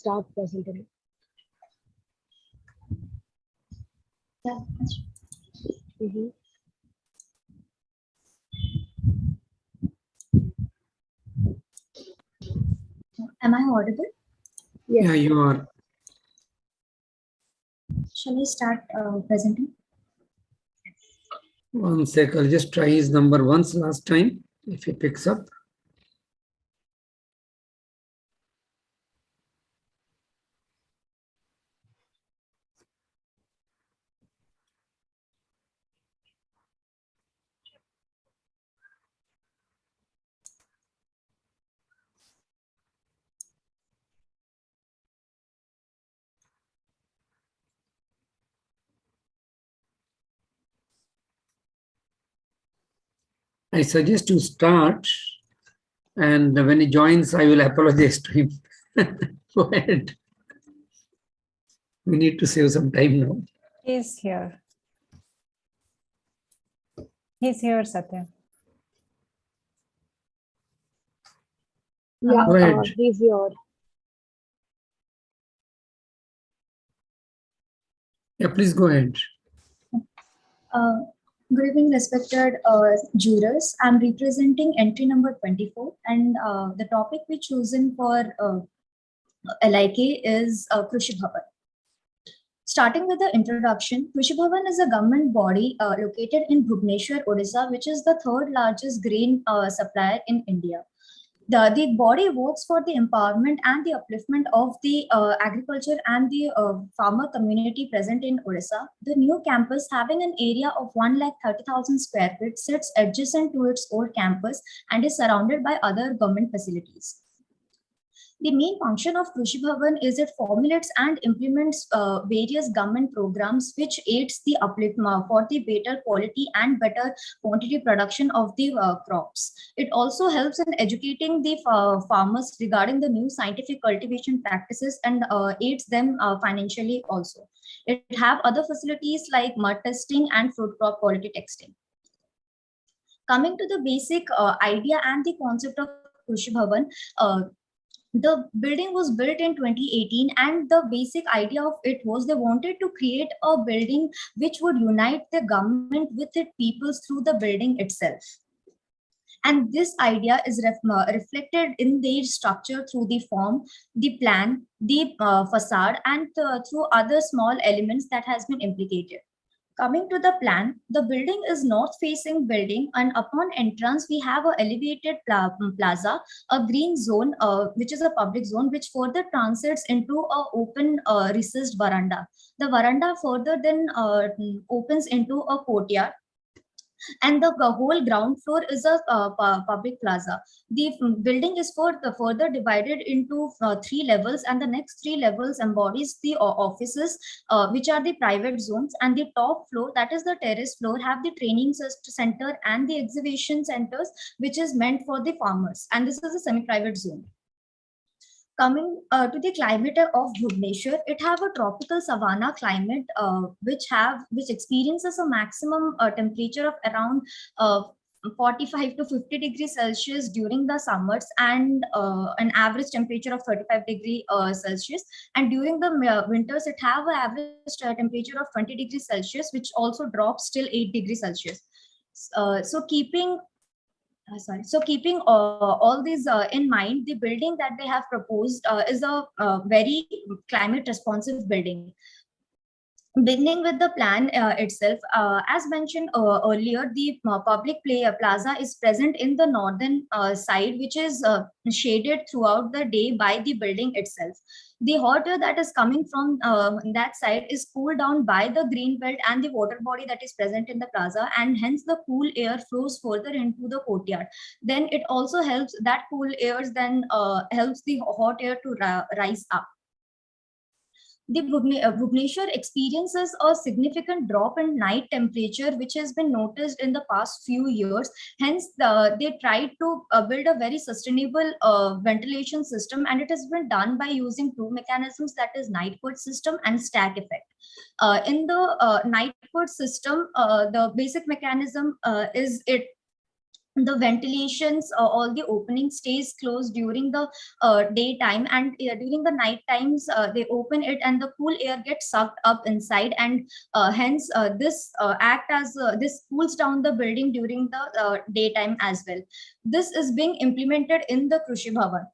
start presenting. Yeah. Am I audible? Yes. Yeah, you are. Shall I start presenting? One sec, I'll just try his number once last time, if he picks up. I suggest you start, and when he joins, I will apologize to him. Go ahead. We need to save some time now. He's here. He's here, Satya. Yeah, Go ahead. he's here. Yeah, please go ahead. Good evening, respected jurors. I'm representing entry number 24, and the topic we chosen for L.I.K is Krishi Bhavan. Starting with the introduction, Krishi Bhavan is a government body located in Bhubaneswar, Odisha, which is the third largest grain supplier in India. The body works for the empowerment and the upliftment of the agriculture and the farmer community present in Odisha. The new campus, having an area of 1,30,000 square feet, sits adjacent to its old campus and is surrounded by other government facilities. The main function of Krishi Bhavan is it formulates and implements various government programs which aids the upliftment for the better quality and better quantity production of the crops. It also helps in educating the farmers regarding the new scientific cultivation practices and aids them financially also. It have other facilities like mud testing and fruit crop quality testing. Coming to the basic idea and the concept of Krishi Bhavan, the building was built in 2018, and the basic idea of it was they wanted to create a building which would unite the government with its peoples through the building itself. And this idea is reflected in their structure through the form, the plan, the facade, and through other small elements that has been implicated. Coming to the plan, the building is north-facing building, and upon entrance, we have an elevated plaza, a green zone, which is a public zone, which further transits into an open recessed veranda. The veranda further then opens into a courtyard, and the whole ground floor is a public plaza. The building is further divided into 3 levels, and the next 3 levels embodies the offices, which are the private zones, and the top floor, that is the terrace floor, have the training center and the exhibition centers, which is meant for the farmers, and this is a semi-private zone. Coming to the climate of Bhubaneswar, it have a tropical savanna climate, which experiences a maximum temperature of around 45 to 50 degrees Celsius during the summers, and an average temperature of 35 degrees Celsius. And during the winters, it have an average temperature of 20 degrees Celsius, which also drops till 8 degrees Celsius. So keeping all these in mind, the building that they have proposed is a very climate responsive building. Beginning with the plan itself, as mentioned earlier, the public plaza is present in the northern side, which is shaded throughout the day by the building itself. The hot air that is coming from that side is cooled down by the green belt and the water body that is present in the plaza, and hence the cool air flows further into the courtyard. Then it also helps that cool airs then helps the hot air to rise up. The Bhubaneswar experiences a significant drop in night temperature, which has been noticed in the past few years. Hence, they tried to build a very sustainable ventilation system, and it has been done by using 2 mechanisms, that is Nightbird system and stack effect. In the Nightbird system, the basic mechanism is the ventilations, all the opening stays closed during the daytime, and during the night times they open it and the cool air gets sucked up inside, and hence this act as this cools down the building during the daytime as well. This is being implemented in the Krushi Bhavan.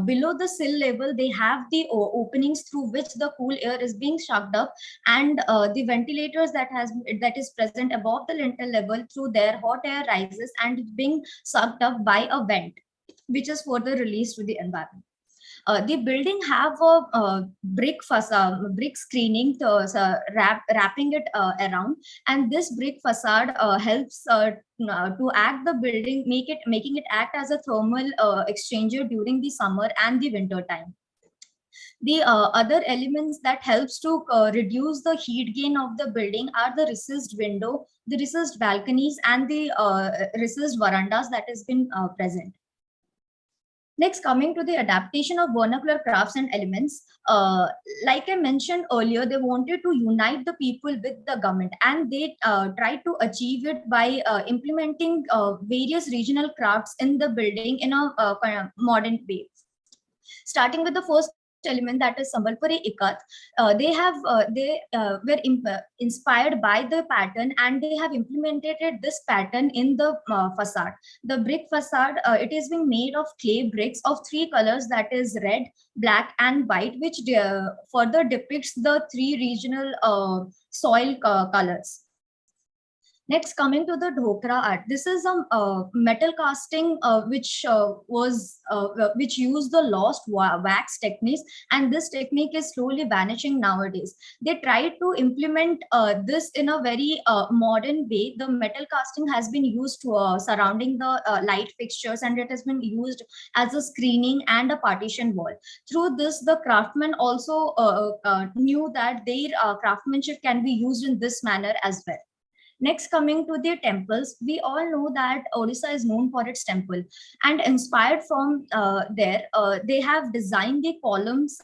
Below the sill level, they have the openings through which the cool air is being sucked up, and the ventilators that is present above the lintel level, through their hot air rises and is being sucked up by a vent, which is further released to the environment. The building have a brick facade, brick screening to, wrapping it around, and this brick facade helps to act the building, making it act as a thermal exchanger during the summer and the winter time. The other elements that helps to reduce the heat gain of the building are the recessed window, the recessed balconies, and the recessed verandas that has been present. Next, coming to the adaptation of vernacular crafts and elements, like I mentioned earlier, they wanted to unite the people with the government, and they tried to achieve it by implementing various regional crafts in the building in a kind of modern way. Starting with the first element, that is Sambalpuri Ikat. They were inspired by the pattern, and they have implemented this pattern in the facade. The brick facade, it is being made of clay bricks of three colors, that is red, black, and white, which further depicts the three regional soil colors. Next, coming to the dhokra art, this is a metal casting which used the lost wax techniques, and this technique is slowly vanishing nowadays. They tried to implement this in a very modern way. The metal casting has been used to surrounding the light fixtures, and it has been used as a screening and a partition wall. Through this, the craftsmen also knew that their craftsmanship can be used in this manner as well. Next, coming to the temples, we all know that Odisha is known for its temple, and inspired from there, they have designed the columns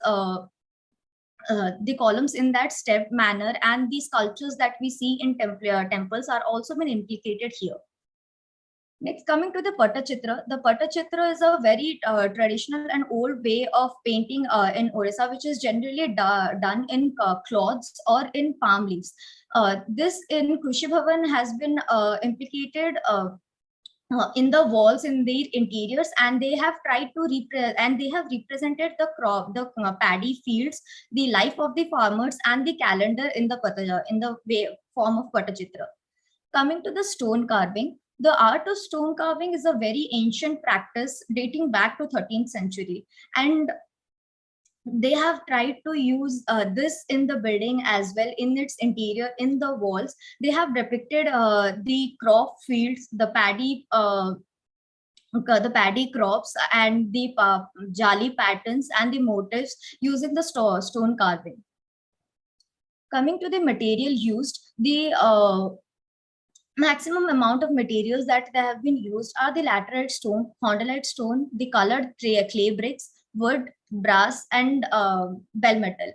in that step manner, and the sculptures that we see in temples are also been implicated here. Next, coming to the Patachitra. The Patachitra is a very traditional and old way of painting in Odisha, which is generally done in cloths or in palm leaves. This in Krushi Bhavan has been implicated in the walls, in their interiors, and they have tried to represented the crop, the paddy fields, the life of the farmers, and the calendar in the form of Patachitra. Coming to the stone carving, the art of stone carving is a very ancient practice dating back to 13th century, and they have tried to use this in the building as well, in its interior, in the walls. They have depicted the crop fields, the paddy crops, and the jali patterns and the motifs using the stone carving. Coming to the material used, the maximum amount of materials that they have been used are the laterite stone, hondolite stone, the colored clay bricks, wood, brass, and bell metal.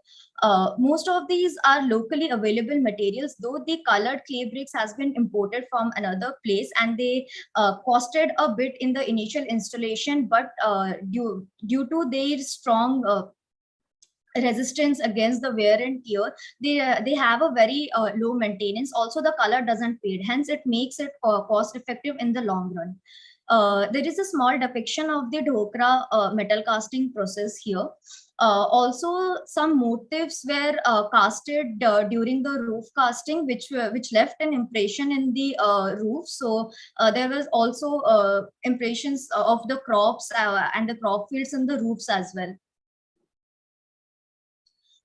Most of these are locally available materials, though the colored clay bricks has been imported from another place, and they costed a bit in the initial installation, but due to their strong resistance against the wear and tear, they have a very low maintenance. Also, the color doesn't fade, hence it makes it cost effective in the long run. There is a small depiction of the dhokra metal casting process here. Also, some motifs were casted during the roof casting, which left an impression in the roof. So there was also impressions of the crops and the crop fields in the roofs as well.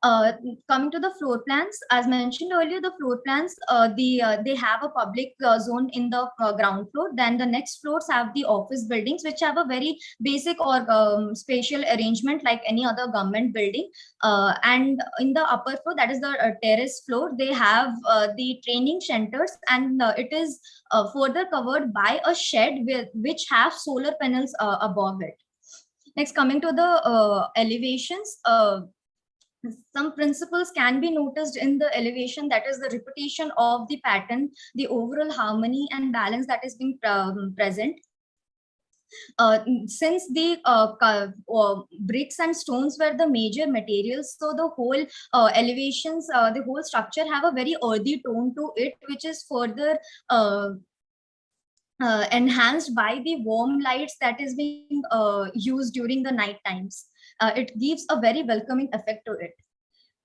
Coming to the floor plans, as mentioned earlier, the floor plans, they have a public zone in the ground floor. Then the next floors have the office buildings, which have a very basic or spatial arrangement like any other government building. And in the upper floor, that is the terrace floor, they have the training centers, and it is further covered by a shed which have solar panels above it. Next, coming to the elevations. Some principles can be noticed in the elevation, that is the repetition of the pattern, the overall harmony and balance that is being present. Since the bricks and stones were the major materials, so the whole elevations, the whole structure have a very earthy tone to it, which is further enhanced by the warm lights that is being used during the night times. It gives a very welcoming effect to it.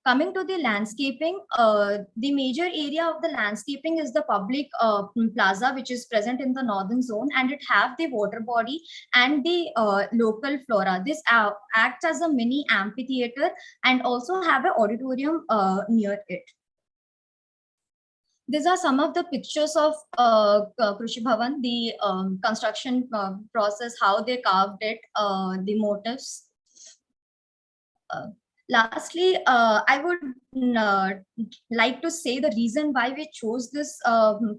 Coming to the landscaping, the major area of the landscaping is the public plaza, which is present in the northern zone, and it have the water body and the local flora. This acts as a mini amphitheater and also have an auditorium near it. These are some of the pictures of Krishi Bhavan, the construction process, how they carved it, the motifs. Lastly, I would like to say the reason why we chose this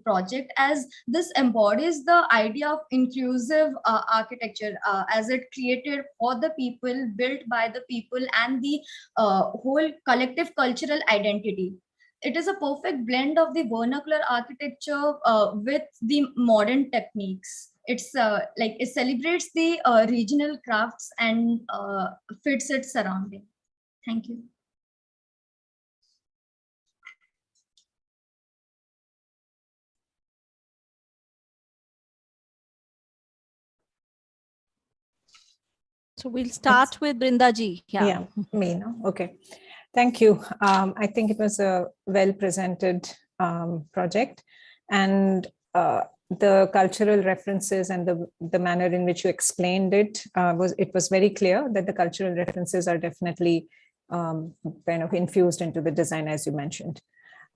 project, as this embodies the idea of inclusive architecture, as it created for the people, built by the people, and the whole collective cultural identity. It is a perfect blend of the vernacular architecture with the modern techniques. It's like it celebrates the regional crafts and fits its surrounding. Thank you. So we'll start with Brindaji. Yeah, me now. Okay. Thank you. I think it was a well-presented project, and the cultural references and the manner in which you explained it was very clear that the cultural references are definitely kind of infused into the design, as you mentioned.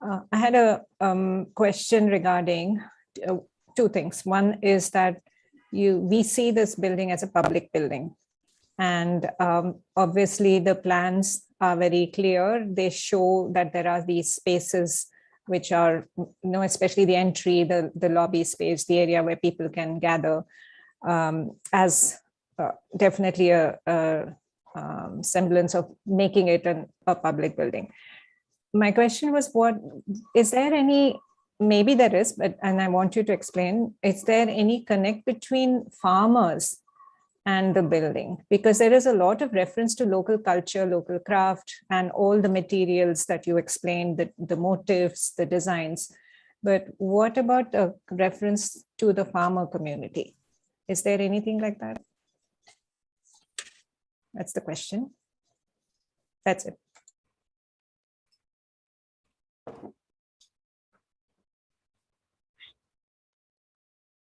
I had a question regarding two things. One is that we see this building as a public building, and obviously the plans are very clear. They show that there are these spaces which are, especially the entry, the lobby space, the area where people can gather, as definitely a semblance of making it a public building. My question was, is there any, maybe there is, and I want you to explain, is there any connect between farmers and the building? Because there is a lot of reference to local culture, local craft, and all the materials that you explained, the motifs, the designs. But what about a reference to the farmer community? Is there anything like that? That's the question. That's it.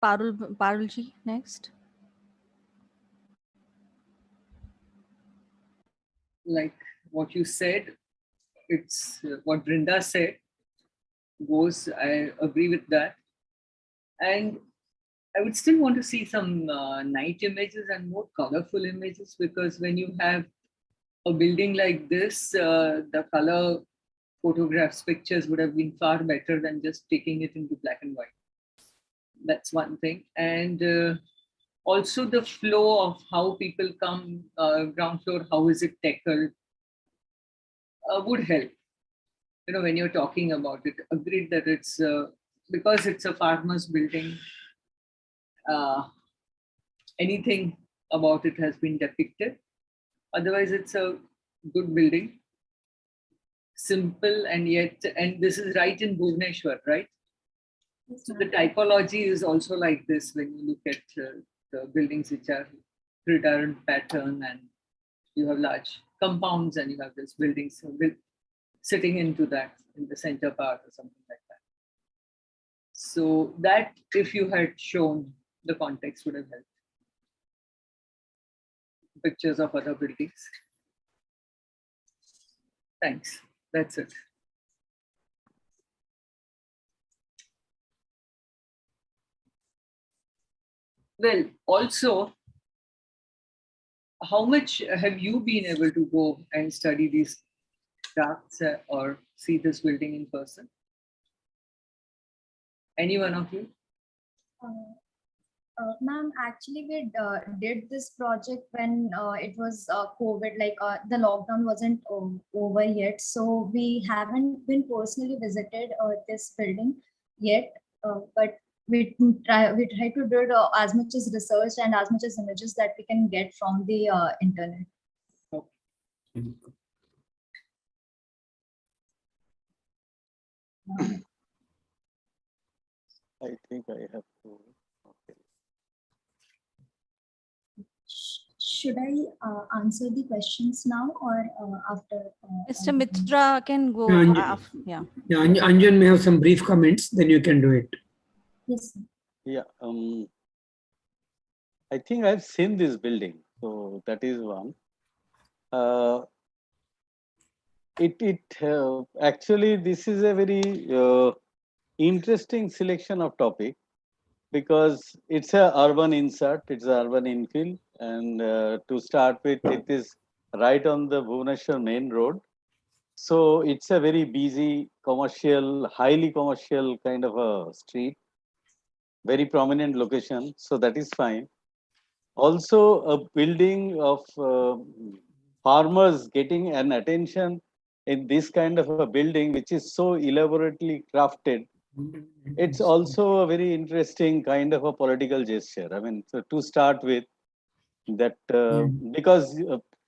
Parulji next. Like what you said, it's what Brinda said goes, I agree with that. And I would still want to see some night images and more colorful images, because when you have a building like this, the color photographs, pictures would have been far better than just taking it into black and white. That's one thing. And also the flow of how people come, ground floor, how is it tackled, would help. When you're talking about it, agreed that it's, because it's a farmer's building, anything about it has been depicted. Otherwise, it's a good building. Simple, and this is right in Bhubaneswar, right? So the typology is also like this when you look at the buildings which are gridiron pattern, and you have large compounds and you have this buildings sitting into that in the center part or something like that. So that, if you had shown the context, would have helped. Pictures of other buildings. Thanks. That's it. Well, also, how much have you been able to go and study these crafts or see this building in person? Any one of you? Ma'am, actually, we did this project when it was COVID, like the lockdown wasn't over yet. So we haven't been personally visited this building yet, but we try to do as much as research and as much as images that we can get from the internet. I think I have to. Okay. Should I answer the questions now or after? Mr. Mitra can go. Yeah, Anju- Yeah. Yeah, Anjan may have some brief comments, then you can do it. Yes, sir. Yeah. I think I've seen this building, so that is one. Actually, this is a very interesting selection of topic because it's a urban insert, it's an urban infill, and to start with, it is right on the Bhubaneswar main road. So it's a very busy commercial, highly commercial kind of a street, very prominent location. So that is fine. Also, a building of farmers getting an attention in this kind of a building, which is so elaborately crafted. It's also a very interesting kind of a political gesture. I mean, so to start with, that because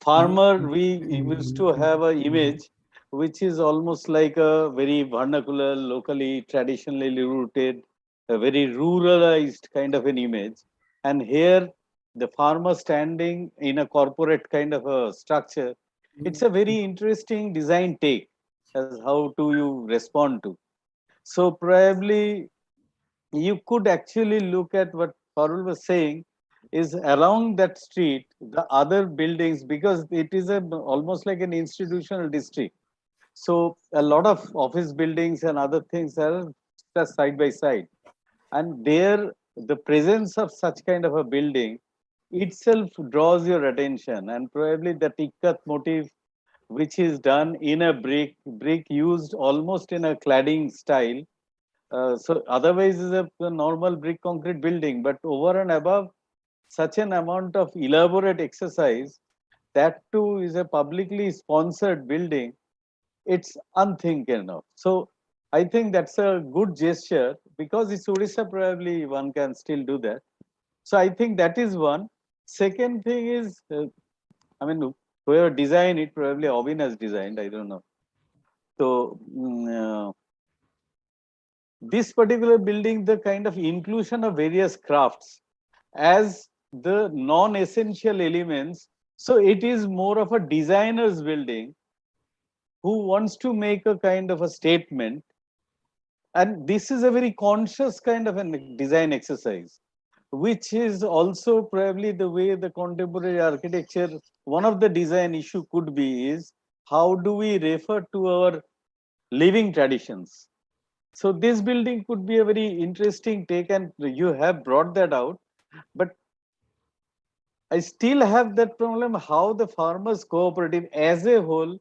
farmer, we used to have an image which is almost like a very vernacular, locally, traditionally rooted, a very ruralized kind of an image. And here, the farmer standing in a corporate kind of a structure, it's a very interesting design take as how do you respond to. So probably you could actually look at what Parul was saying is around that street, the other buildings, because it is almost like an institutional district. So a lot of office buildings and other things are just side by side. And there, the presence of such kind of a building itself draws your attention. And probably the Tikkat motif, which is done in a brick used almost in a cladding style, so otherwise is a normal brick concrete building, but over and above such an amount of elaborate exercise, that too is a publicly sponsored building, it's unthinking of. So I think that's a good gesture because it's Odisha, probably one can still do that. So I think that is one. Second thing is, I mean, whoever designed it, probably Ovin has designed, I don't know. So this particular building, the kind of inclusion of various crafts as the non-essential elements. So it is more of a designer's building who wants to make a kind of a statement. And this is a very conscious kind of a design exercise, which is also probably the way the contemporary architecture, one of the design issue could be is how do we refer to our living traditions. So this building could be a very interesting take, and you have brought that out. But I still have that problem how the farmers cooperative as a whole,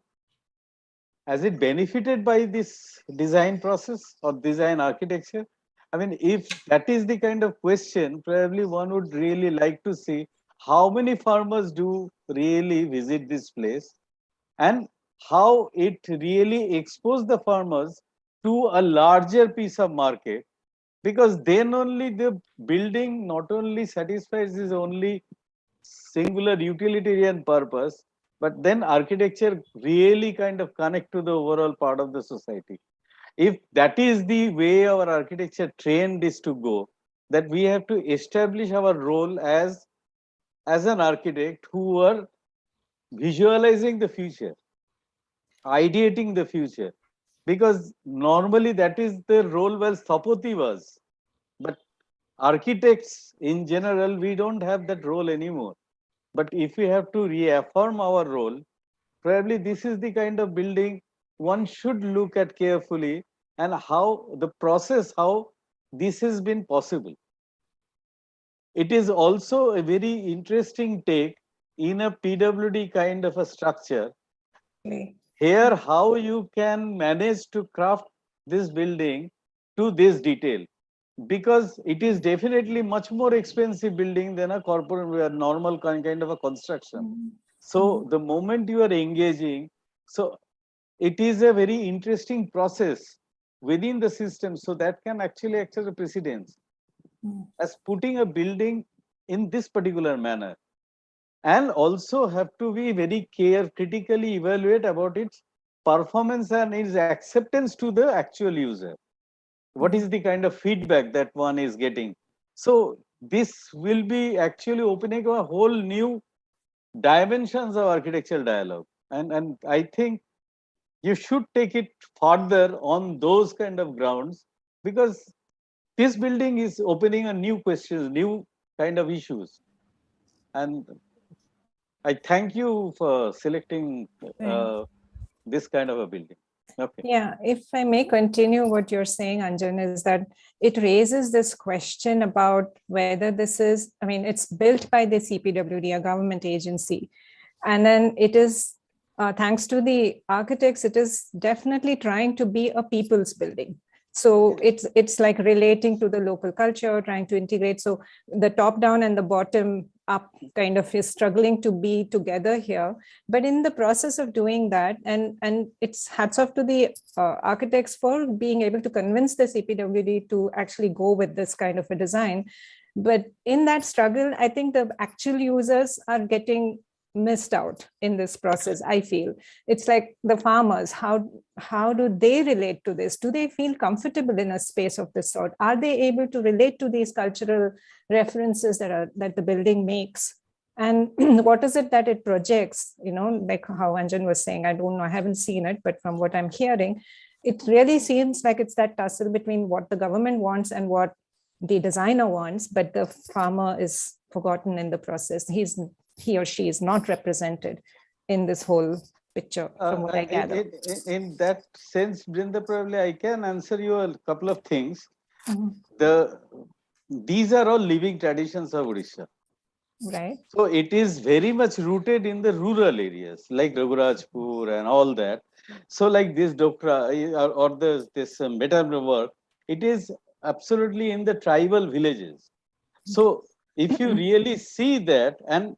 has it benefited by this design process or design architecture? I mean, if that is the kind of question, probably one would really like to see how many farmers do really visit this place and how it really exposes the farmers to a larger piece of market, because then only the building not only satisfies its only singular utilitarian purpose, but then architecture really kind of connect to the overall part of the society. If that is the way our architecture trend is to go, that we have to establish our role as an architect who are visualizing the future, ideating the future, because normally that is the role where Thapati was. But architects in general, we don't have that role anymore. But if we have to reaffirm our role, probably this is the kind of building one should look at carefully, and how the process, how this has been possible. It is also a very interesting take in a PWD kind of a structure. Here, how you can manage to craft this building to this detail. because it is definitely much more expensive building than a corporate normal kind of a construction. So the moment you are engaging, so it is a very interesting process within the system. So that can actually act as a precedence as putting a building in this particular manner, and also have to be very critically evaluate about its performance and its acceptance to the actual user. What is the kind of feedback that one is getting? So this will be actually opening a whole new dimensions of architectural dialogue, and I think you should take it further on those kind of grounds, because this building is opening a new questions, new kind of issues. And I thank you for selecting this kind of a building. Okay. Yeah, if I may continue what you're saying, Anjan, is that it raises this question about whether this is, I mean, it's built by the CPWD, a government agency. And then it is, thanks to the architects, it is definitely trying to be a people's building. So it's like relating to the local culture, trying to integrate. So the top down and the bottom up kind of is struggling to be together here. But in the process of doing that, and it's hats off to the architects for being able to convince the CPWD to actually go with this kind of a design. But in that struggle, I think the actual users are getting missed out in this process. I feel it's like the farmers, how do they relate to this? Do they feel comfortable in a space of this sort? Are they able to relate to these cultural references that the building makes? And what is it that it projects? You know, like how Anjan was saying, I don't know, I haven't seen it, but from what I'm hearing, it really seems like it's that tussle between what the government wants and what the designer wants, but the farmer is forgotten in the process. He or she is not represented in this whole picture, from what I gather. In that sense, Brinda, probably I can answer you a couple of things. These are all living traditions of Odisha. Right. So it is very much rooted in the rural areas like Raghurajpur and all that. So like this Dokra or this Metamor work, it is absolutely in the tribal villages. So if you really see that, and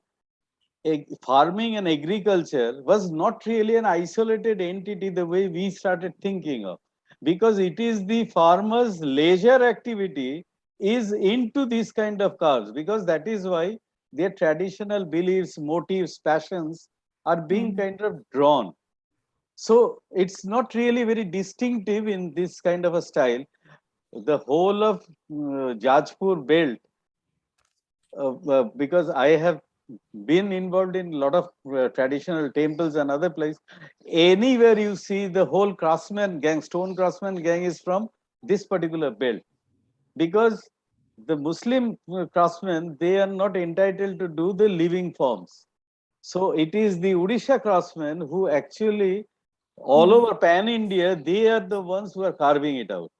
farming and agriculture was not really an isolated entity the way we started thinking of, because it is the farmers' leisure activity is into this kind of cars, because that is why their traditional beliefs, motives, passions are being kind of drawn. So it's not really very distinctive in this kind of a style. The whole of Jajpur belt, because I have been involved in a lot of traditional temples and other places. Anywhere you see the whole craftsman gang, stone craftsman gang is from this particular belt, because the Muslim craftsmen, they are not entitled to do the living forms. So it is the Odisha craftsmen who actually all over pan India, they are the ones who are carving it out.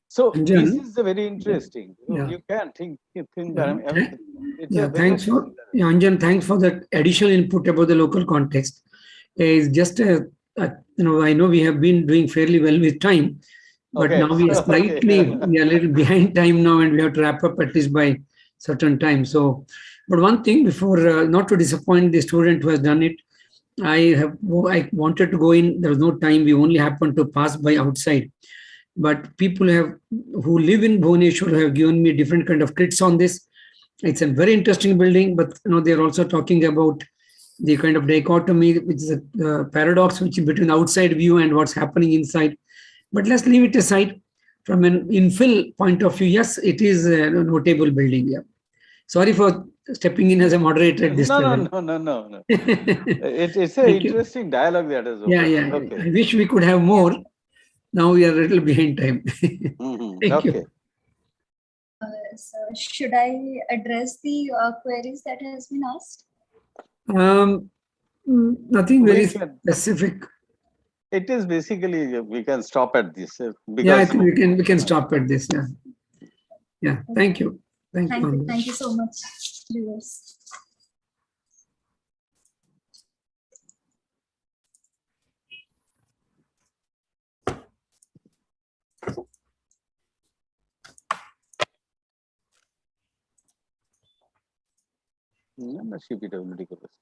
So Anjan, this is a very interesting. Yeah. You can think it's Yeah, a very thanks for Anjan. Thanks for that additional input about the local context. It's just I know we have been doing fairly well with time, but okay. now we are slightly we are a little behind time now, and we have to wrap up at least by certain time. So, but one thing before, not to disappoint the student who has done it, I wanted to go in. There was no time. We only happened to pass by outside. But people who live in Bhubaneswar have given me different kind of crits on this. It's a very interesting building, but they're also talking about the kind of dichotomy, which is a paradox which is between the outside view and what's happening inside. But let's leave it aside. From an infill point of view, yes, it is a notable building. Yeah. Sorry for stepping in as a moderator at this level. No. It's an interesting dialogue that is open. Yeah. Okay. I wish we could have more. Now we are a little behind time. Thank you. So should I address the queries that has been asked? Nothing very specific. It is basically we can stop at this. Yeah, I think we can stop at this. Yeah. Thank you. Thank you so much, viewers. CPWD capacity.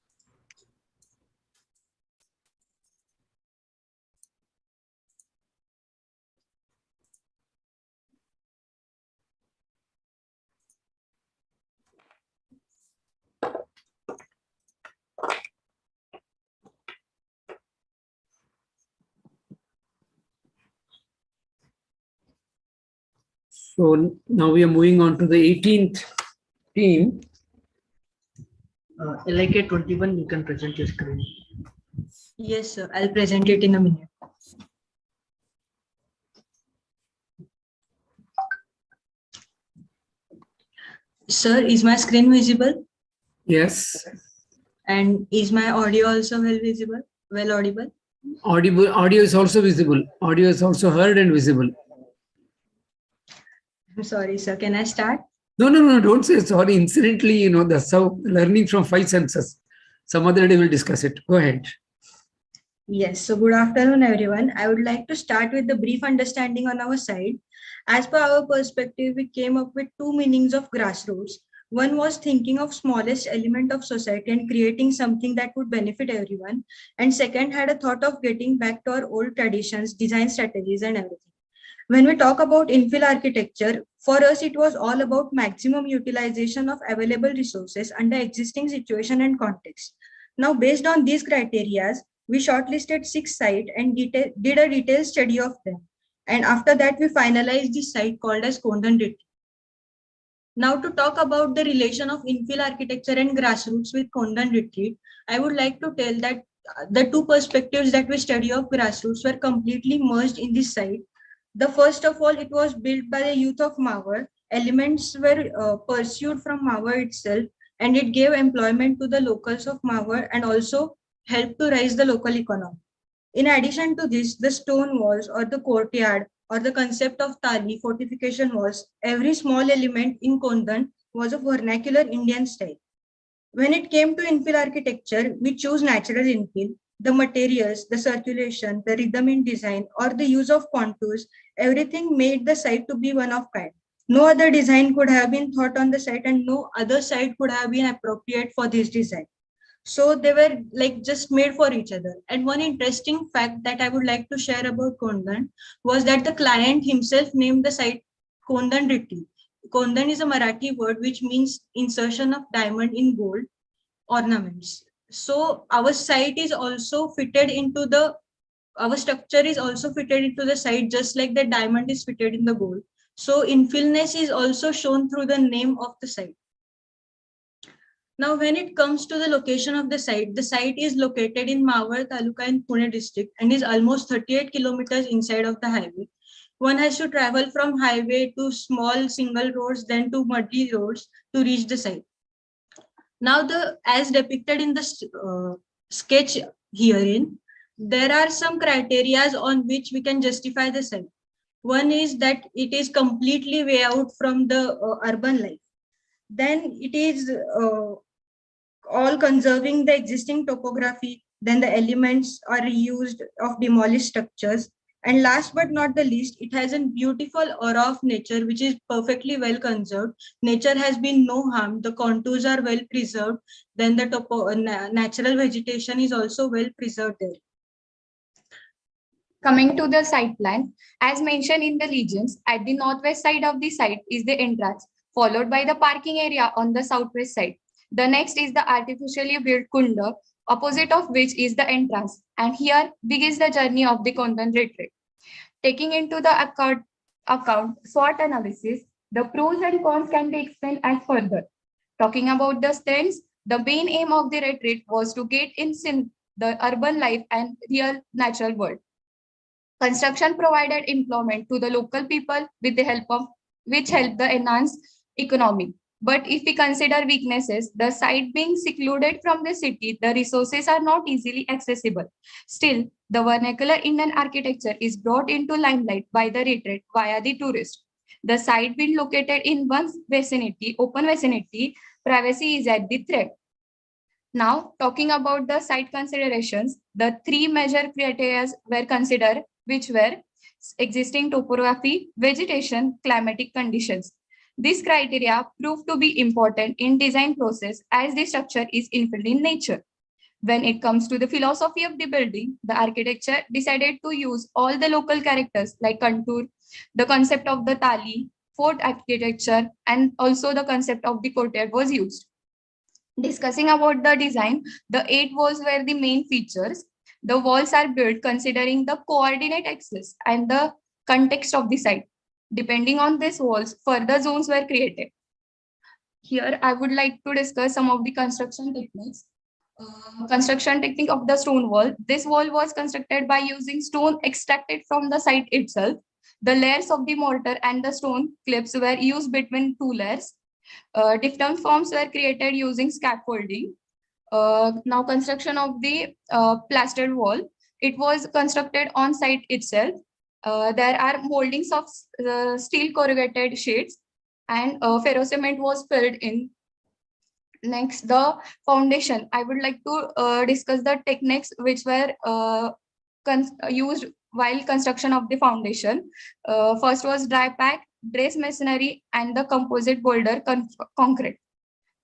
So now we are moving on to the 18th theme. L.I.K 21, you can present your screen. Yes, sir. I'll present it in a minute. Sir, is my screen visible? Yes. And is my audio also well visible? Well audible? Audio is also visible. Audio is also heard and visible. I'm sorry, sir. Can I start? No, don't say sorry. Incidentally, that's how learning from 5 senses. Some other day we'll discuss it. Go ahead. Yes. So good afternoon, everyone. I would like to start with the brief understanding on our side. As per our perspective, we came up with two meanings of grassroots. One was thinking of smallest element of society and creating something that would benefit everyone. And second had a thought of getting back to our old traditions, design strategies, and everything. When we talk about infill architecture, for us, it was all about maximum utilization of available resources under existing situation and context. Now, based on these criteria, we shortlisted 6 sites and did a detailed study of them. And after that, we finalized the site called as Kondan Retreat. Now, to talk about the relation of infill architecture and grassroots with Kondan Retreat, I would like to tell that the two perspectives that we study of grassroots were completely merged in this site. The first of all, it was built by the youth of Mawar. Elements were pursued from Mawar itself, and it gave employment to the locals of Mawar and also helped to raise the local economy. In addition to this, the stone walls or the courtyard or the concept of tali, fortification walls, every small element in Kondan was of vernacular Indian style. When it came to infill architecture, we chose natural infill. The materials, the circulation, the rhythm in design, or the use of contours, everything made the site to be one of kind. No other design could have been thought on the site and no other site could have been appropriate for this design. So they were like just made for each other. And one interesting fact that I would like to share about Kondan was that the client himself named the site Kondan Retreat. Kondan is a Marathi word which means insertion of diamond in gold ornaments. So our site is also fitted into our structure is also fitted into the site just like the diamond is fitted in the gold. So infillness is also shown through the name of the site. Now, when it comes to the location of the site is located in Mawar Taluka in Pune district and is almost 38 kilometers inside of the highway. One has to travel from highway to small single roads, then to muddy roads to reach the site. Now, as depicted in the sketch herein, there are some criteria on which we can justify the site. One is that it is completely way out from the urban life. Then it is all conserving the existing topography. Then the elements are reused of demolished structures. And last but not the least, it has a beautiful aura of nature, which is perfectly well conserved. Nature has been no harm. The contours are well preserved. Then the natural vegetation is also well preserved there. Coming to the site plan, as mentioned in the legends, at the northwest side of the site is the entrance, followed by the parking area on the southwest side. The next is the artificially built kunda, opposite of which is the entrance. And here begins the journey of the Kondan retreat. Taking into the account SWOT analysis, the pros and cons can be explained as further. Talking about the strengths, the main aim of the retreat was to get in sync the urban life and real natural world. Construction provided employment to the local people with the help of which helped the enhance economy. But if we consider weaknesses, the site being secluded from the city, the resources are not easily accessible. Still, the vernacular Indian architecture is brought into limelight by the retreat via the tourist. The site being located in one vicinity, open vicinity, privacy is at the threat. Now, talking about the site considerations, the 3 major criteria were considered, which were existing topography, vegetation, climatic conditions. This criteria proved to be important in design process as the structure is infilled in nature. When it comes to the philosophy of the building, the architecture decided to use all the local characters like contour, the concept of the tali, fort architecture, and also the concept of the courtyard was used. Discussing about the design, the 8 walls were the main features. The walls are built considering the coordinate axis and the context of the site. Depending on these walls, further zones were created. Here, I would like to discuss some of the construction techniques. Construction technique of the stone wall. This wall was constructed by using stone extracted from the site itself. The layers of the mortar and the stone clips were used between 2 layers. Different forms were created using scaffolding. Now, construction of the plastered wall. It was constructed on site itself. There are moldings of steel corrugated sheets, and ferrocement was filled in. Next, the foundation. I would like to discuss the techniques which were used while construction of the foundation. First was dry pack, dress masonry, and the composite boulder concrete.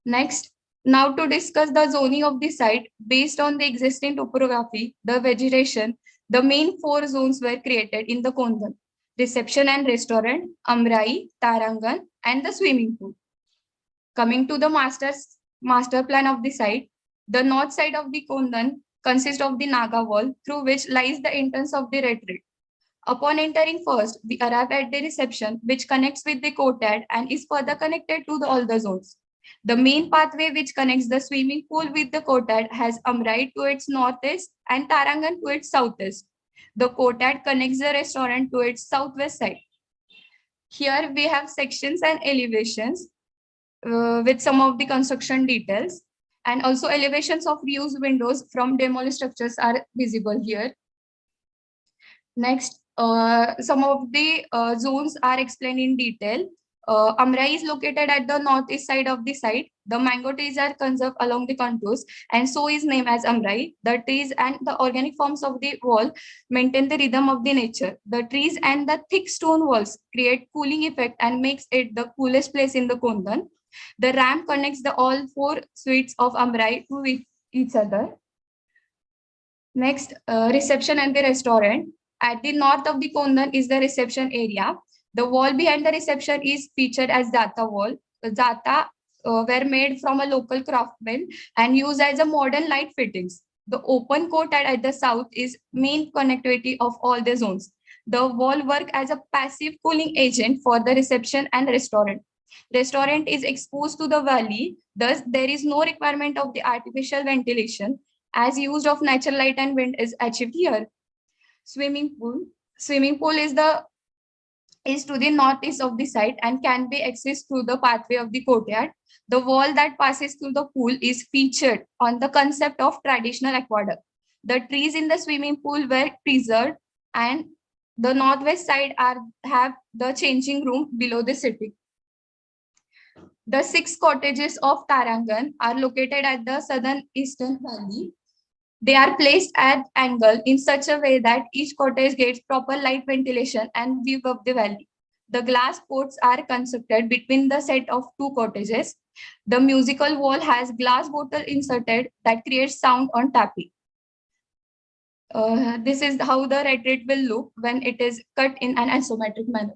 Next, now to discuss the zoning of the site based on the existing topography, the vegetation, the main 4 zones were created in the Kondan: reception and restaurant, Amrai, Tarangan, and the swimming pool. Coming to the master plan of the site, the north side of the Kondan consists of the Naga wall, through which lies the entrance of the retreat. Upon entering first, we arrive at the reception, which connects with the courtyard and is further connected to all the zones. The main pathway which connects the swimming pool with the courtyard has Amrai to its northeast and Tarangan to its southeast. The courtyard connects the restaurant to its southwest side. Here we have sections and elevations with some of the construction details, and also elevations of reused windows from demolished structures are visible here. Next, some of the zones are explained in detail. Amrai is located at the northeast side of the site. The mango trees are conserved along the contours, and so is named as Amrai. The trees and the organic forms of the wall maintain the rhythm of the nature. The trees and the thick stone walls create cooling effect and makes it the coolest place in the Kondan. The ramp connects the all 4 suites of Amrai to each other. Next, reception and the restaurant. At the north of the Kondan is the reception area. The wall behind the reception is featured as Jata wall. The Jata were made from a local craftsman and used as a modern light fittings. The open courtyard at the south is main connectivity of all the zones. The wall work as a passive cooling agent for the reception and restaurant. Restaurant is exposed to the valley, thus there is no requirement of the artificial ventilation, as use of natural light and wind is achieved here. Swimming pool. Swimming pool is to the northeast of the site and can be accessed through the pathway of the courtyard. The wall that passes through the pool is featured on the concept of traditional aqueduct. The trees in the swimming pool were preserved, and the northwest side have the changing room below the city. The 6 cottages of Tarangan are located at the southern eastern valley. They are placed at angle in such a way that each cottage gets proper light ventilation and view of the valley. The glass ports are constructed between the set of 2 cottages. The musical wall has glass bottle inserted that creates sound on tapping. This is how the retreat will look when it is cut in an isometric manner.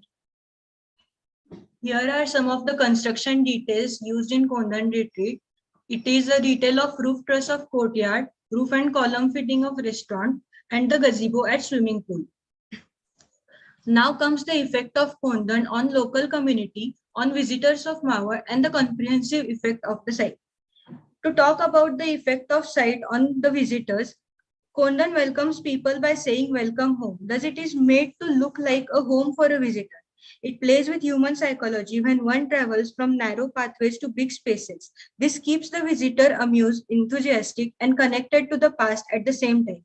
Here are some of the construction details used in Kondan retreat. It is a detail of roof truss of courtyard, roof and column fitting of restaurant, and the gazebo at swimming pool. Now comes the effect of Kondan on local community, on visitors of Mawar, and the comprehensive effect of the site. To talk about the effect of site on the visitors, Kondan welcomes people by saying welcome home. Thus it is made to look like a home for a visitor. It plays with human psychology when one travels from narrow pathways to big spaces. This keeps the visitor amused, enthusiastic, and connected to the past at the same time.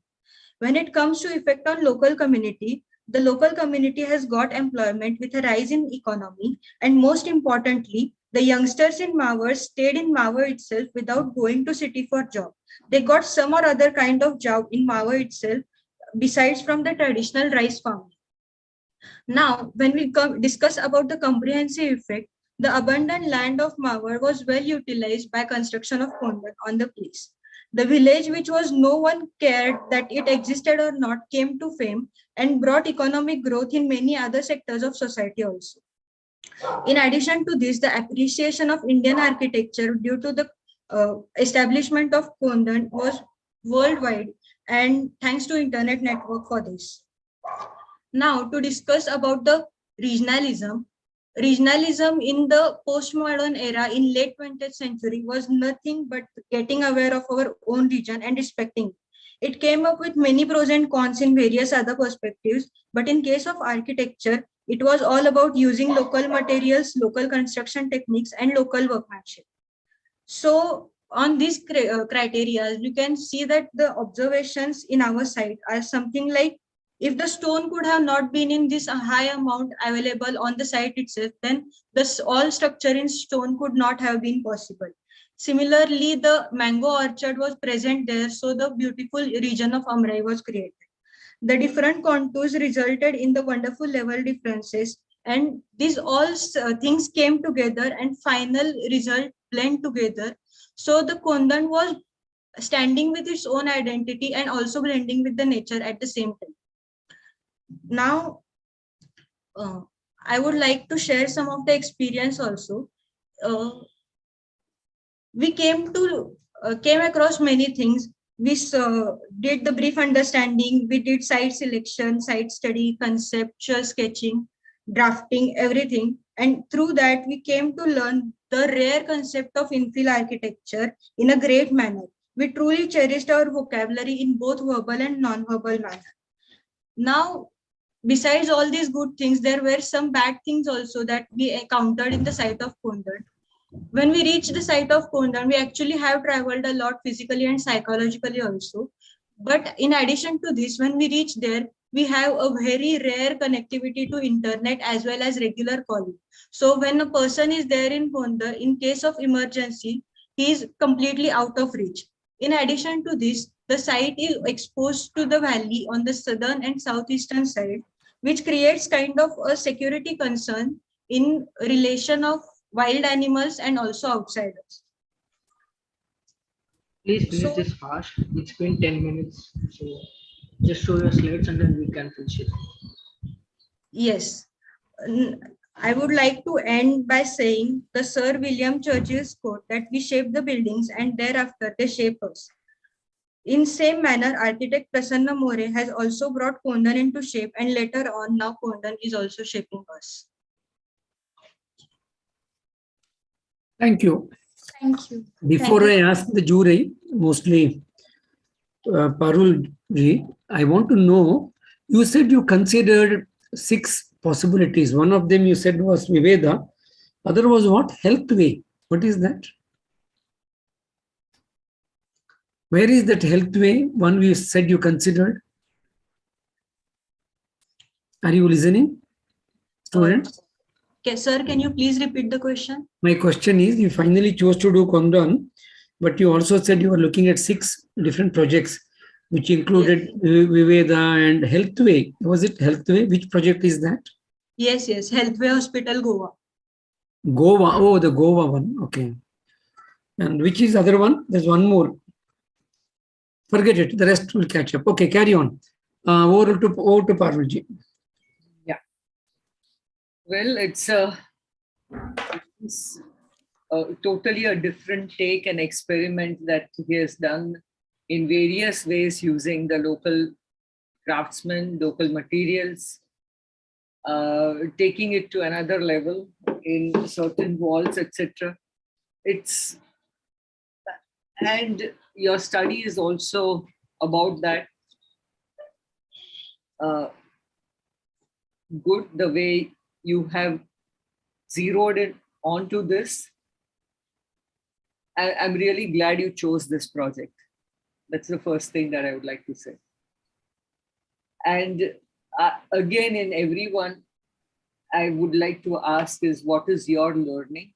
When it comes to effect on local community, the local community has got employment with a rise in economy, and most importantly, the youngsters in Mawar stayed in Mawar itself without going to city for job. They got some or other kind of job in Mawar itself, besides from the traditional rice farming. Now, when we discuss about the comprehensive effect, The abundant land of Mawar was well utilized by construction of Kondan on the place. The village, which was no one cared that it existed or not, came to fame and brought economic growth in many other sectors of society also. In addition to this, the appreciation of Indian architecture due to the establishment of Kondan was worldwide, and thanks to internet network for this. Now to discuss about the regionalism. Regionalism in the postmodern era in late 20th century was nothing but getting aware of our own region and respecting. It came up with many pros and cons in various other perspectives, but in case of architecture, it was all about using local materials, local construction techniques, and local workmanship. So on these criteria, you can see that the observations in our site are something like, if the stone could have not been in this high amount available on the site itself, then this all structure in stone could not have been possible. Similarly, the mango orchard was present there, so the beautiful region of Amrai was created. The different contours resulted in the wonderful level differences, and these all things came together and final result blend together. So the Kondan was standing with its own identity and also blending with the nature at the same time. Now, I would like to share some of the experience also. We came across many things. We did the brief understanding, we did site selection, site study, conceptual sketching, drafting, everything. And through that, we came to learn the rare concept of infill architecture in a great manner. We truly cherished our vocabulary in both verbal and non-verbal manner. Now, besides all these good things, there were some bad things also that we encountered in the site of Kondan. When we reached the site of Kondan, we actually have traveled a lot physically and psychologically also. But in addition to this, when we reach there, we have a very rare connectivity to internet as well as regular calling. So when a person is there in Kondan, in case of emergency, he is completely out of reach. In addition to this, the site is exposed to the valley on the southern and southeastern side, which creates kind of a security concern in relation of wild animals and also outsiders. Please finish this fast. It's been 10 minutes. So just show your slides and then we can finish it. Yes. I would like to end by saying the Sir William Churchill's quote that we shape the buildings and thereafter they shape us. In same manner, architect Prasanna More has also brought Kondan into shape, and later on now Kondan is also shaping us. Thank you. Thank you. Before I ask the jury, mostly Parul ji, I want to know, you said you considered 6 possibilities. One of them you said was Viveda. Other was what? Health way. What is that? Where is that health way? One we said you considered. Are you listening, students? Okay, sir, can you please repeat the question? My question is, you finally chose to do Kondan, but you also said you were looking at 6 different projects, which included Viveda and Healthway. Was it Healthway? Which project is that? Yes, Healthway Hospital, Goa. Goa. Oh, the Goa one. Okay. And which is the other one? There's one more. Forget it. The rest will catch up. Okay, carry on. Over to Parulji. Yeah. Well, it's totally a different take and experiment that he has done in various ways using the local craftsmen, local materials, taking it to another level in certain walls, etc. And your study is also about that. Good the way you have zeroed it onto this. I'm really glad you chose this project. That's the first thing that I would like to say. And again, in everyone, I would like to ask is, what is your learning?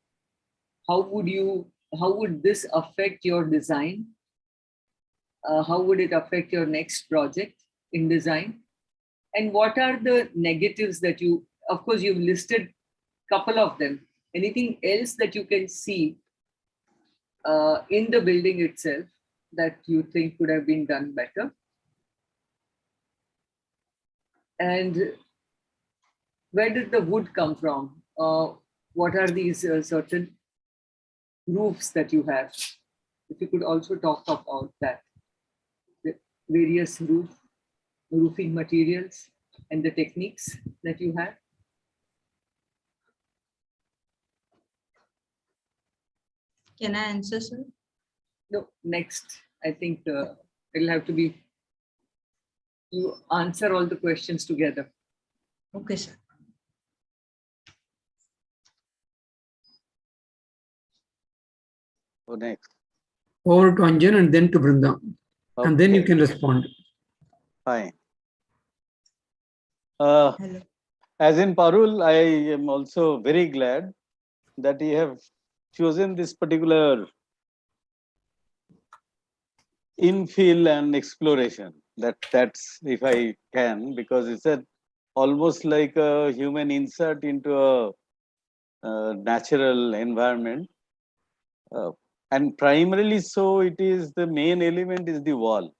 How would this affect your design? How would it affect your next project in design? And what are the negatives that of course, you've listed a couple of them, anything else that you can see in the building itself that you think could have been done better? And where did the wood come from? What are these certain roofs that you have? If you could also talk about that, the various roofing materials and the techniques that you have. Can I answer, sir? No, next. I think it'll have to be you answer all the questions together. Okay, sir. So next. Over to Anjan and then to Brinda. And then you can respond. Fine. Hello. As in Parul, I am also very glad that you have chosen this particular infill and exploration. That's if I can, because it's almost like a human insert into a natural environment. And primarily so, it is the main element is the wall,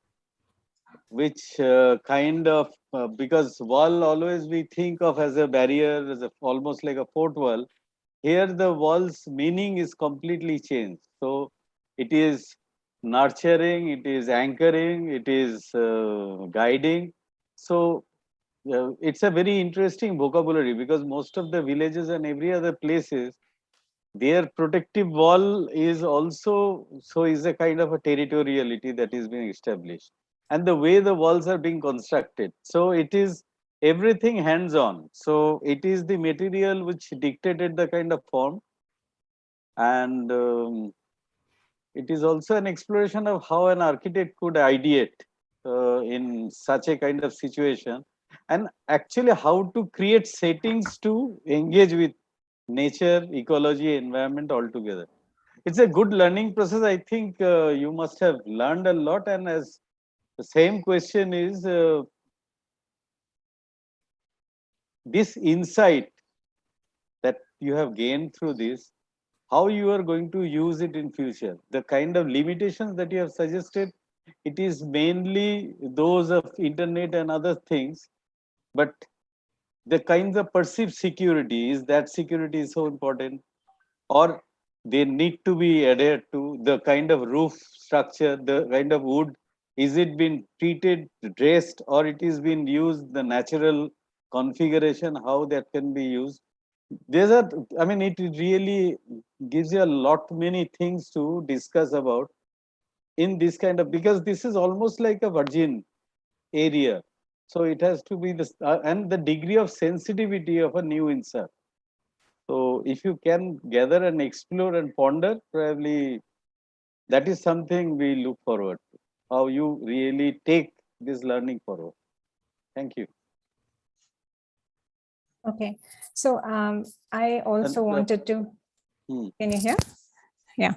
which kind of, because wall always we think of as a barrier, as almost like a fort wall. Here the wall's meaning is completely changed. So it is nurturing, it is anchoring, it is guiding. So it's a very interesting vocabulary, because most of the villages and every other places, their protective wall is also, so is a kind of a territoriality that is being established, and the way the walls are being constructed. So it is everything hands-on. So it is the material which dictated the kind of form, and it is also an exploration of how an architect could ideate in such a kind of situation, and actually how to create settings to engage with nature, ecology, environment altogether. It's a good learning process. I think you must have learned a lot. And as the same question is, this insight that you have gained through this, how you are going to use it in future, the kind of limitations that you have suggested, it is mainly those of internet and other things, but the kinds of perceived security, is that security is so important, or they need to be adhered to the kind of roof structure, the kind of wood, is it been treated, dressed, or it is been used, the natural configuration, how that can be used. These are, I mean, it really gives you a lot many things to discuss about in this kind of, because this is almost like a virgin area. So it has to be this, and the degree of sensitivity of a new insert. So if you can gather and explore and ponder, probably that is something we look forward to, how you really take this learning forward. Thank you. Okay, so I also wanted to, can you hear? Yeah.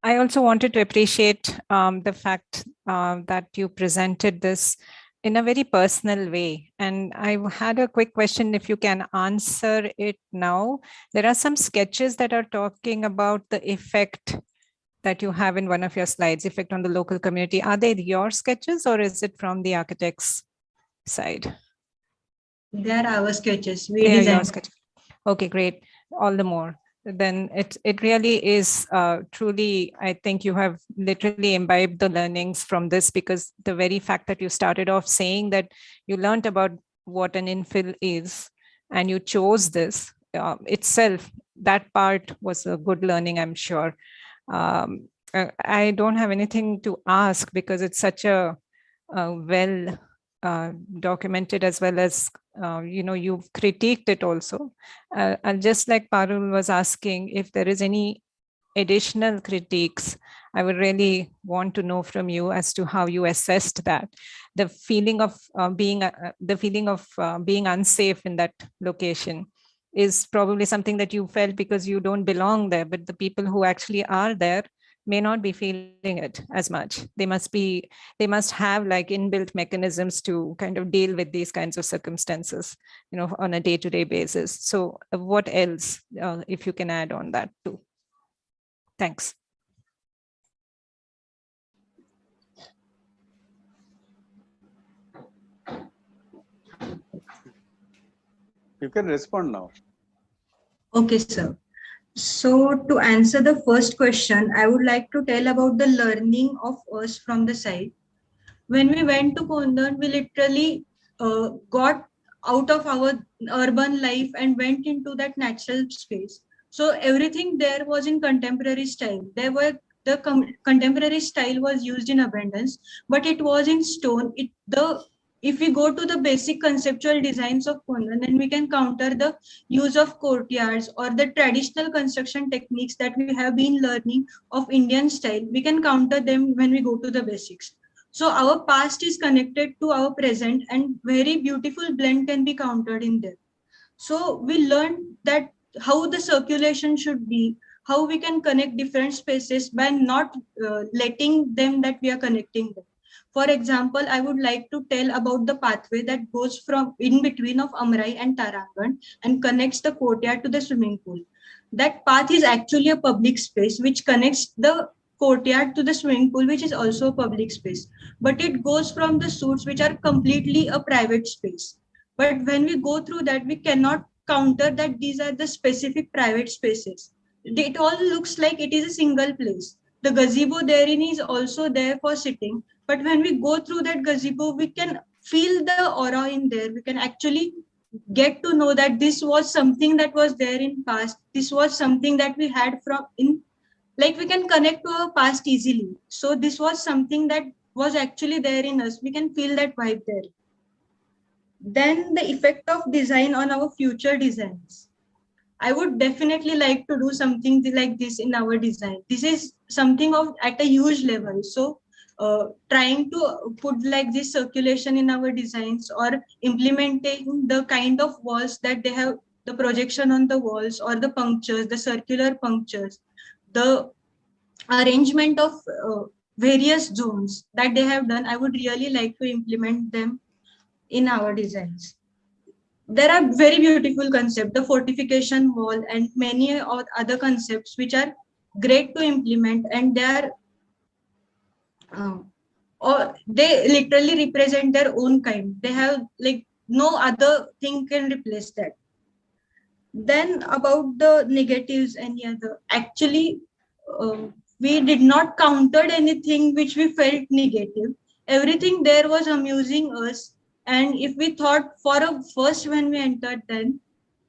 I also wanted to appreciate the fact that you presented this in a very personal way. And I had a quick question, if you can answer it now. There are some sketches that are talking about the effect that you have in one of your slides, effect on the local community. Are they your sketches or is it from the architect's side? They are our sketches. We They are designed. your sketches. Okay, great. All the more. Then it really is truly, I think you have literally imbibed the learnings from this, because the very fact that you started off saying that you learned about what an infill is and you chose this itself, that part was a good learning, I'm sure. I don't have anything to ask because it's such a well documented, as well as you've critiqued it also. And just like Parul was asking, if there is any additional critiques, I would really want to know from you as to how you assessed that. The feeling of being unsafe in that location is probably something that you felt because you don't belong there, but the people who actually are there may not be feeling it as much. They must have like inbuilt mechanisms to kind of deal with these kinds of circumstances, on a day-to-day basis. So what else, if you can add on that too? Thanks. You can respond now. Okay, sir. So to answer the first question, I would like to tell about the learning of us from the site. When we went to Kondan, we literally got out of our urban life and went into that natural space. So everything there was in contemporary style. Contemporary style was used in abundance, but it was in stone. If we go to the basic conceptual designs of Kondan, then we can counter the use of courtyards or the traditional construction techniques that we have been learning of Indian style. We can counter them when we go to the basics. So our past is connected to our present, and very beautiful blend can be countered in there. So we learned that how the circulation should be, how we can connect different spaces by not letting them that we are connecting them. For example, I would like to tell about the pathway that goes from in between of Amrai and Tarangan and connects the courtyard to the swimming pool. That path is actually a public space which connects the courtyard to the swimming pool, which is also a public space. But it goes from the suites, which are completely a private space. But when we go through that, we cannot counter that these are the specific private spaces. It all looks like it is a single place. The gazebo therein is also there for sitting. But when we go through that gazebo, we can feel the aura in there. We can actually get to know that this was something that was there in past. This was something that we had from in, like we can connect to our past easily. So this was something that was actually there in us. We can feel that vibe there. Then the effect of design on our future designs. I would definitely like to do something like this in our design. This is something of at a huge level. So trying to put like this circulation in our designs or implementing the kind of walls that they have, the projection on the walls or the punctures, the circular punctures, the arrangement of various zones that they have done. I would really like to implement them in our designs. There are very beautiful concepts, the fortification wall and many other concepts which are great to implement, and they are or they literally represent their own kind. They have like no other thing can replace that. Then about the negatives, any other, actually we did not counter anything which we felt negative. Everything there was amusing us. And if we thought for a first when we entered, then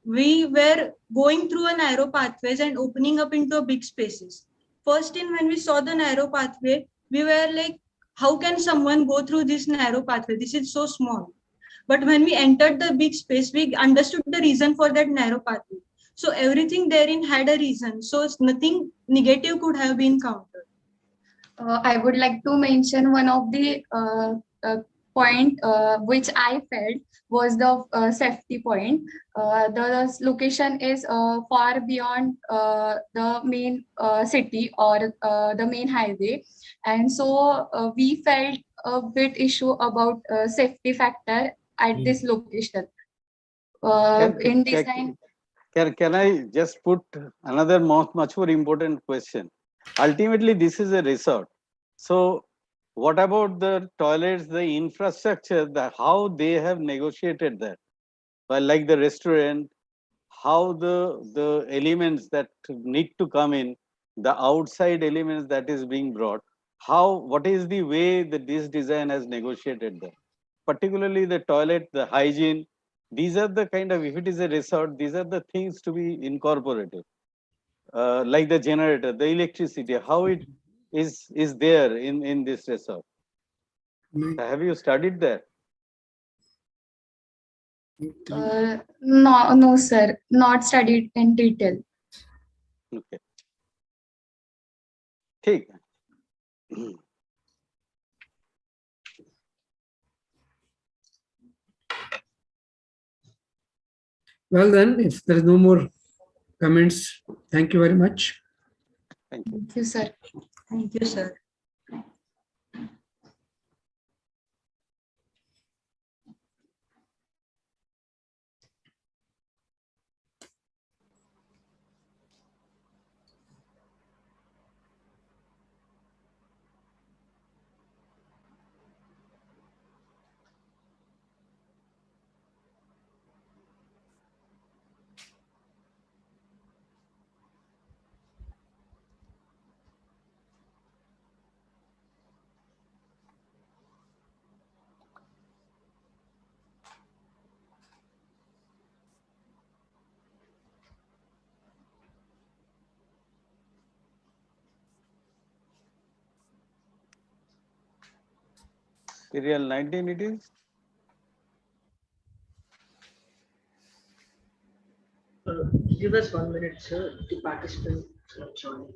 we were going through a narrow pathways and opening up into a big spaces. First in when we saw the narrow pathway, we were like, how can someone go through this narrow pathway? This is so small. But when we entered the big space, we understood the reason for that narrow pathway. So everything therein had a reason. So nothing negative could have been countered. I would like to mention one of the point which I felt was the safety point. The location is far beyond the main city or the main highway, and so we felt a bit issue about safety factor at this location. In design, Can I just put another much more important question? Ultimately, this is a resort. So what about the toilets, the infrastructure, how they have negotiated that? Well, like the restaurant, how the elements that need to come in, the outside elements that is being brought, what is the way that this design has negotiated that? Particularly the toilet, the hygiene, these are the kind of, if it is a resort, these are the things to be incorporated. Like the generator, the electricity, how it is there in this resort. Have you studied that? no, sir, not studied in detail. Okay. Take. Well, then, if there is no more comments, thank you very much. Thank you. Thank you, sir. Thank you, sir. Serial 19 it is. Give us 1 minute, sir. The participant is not joining.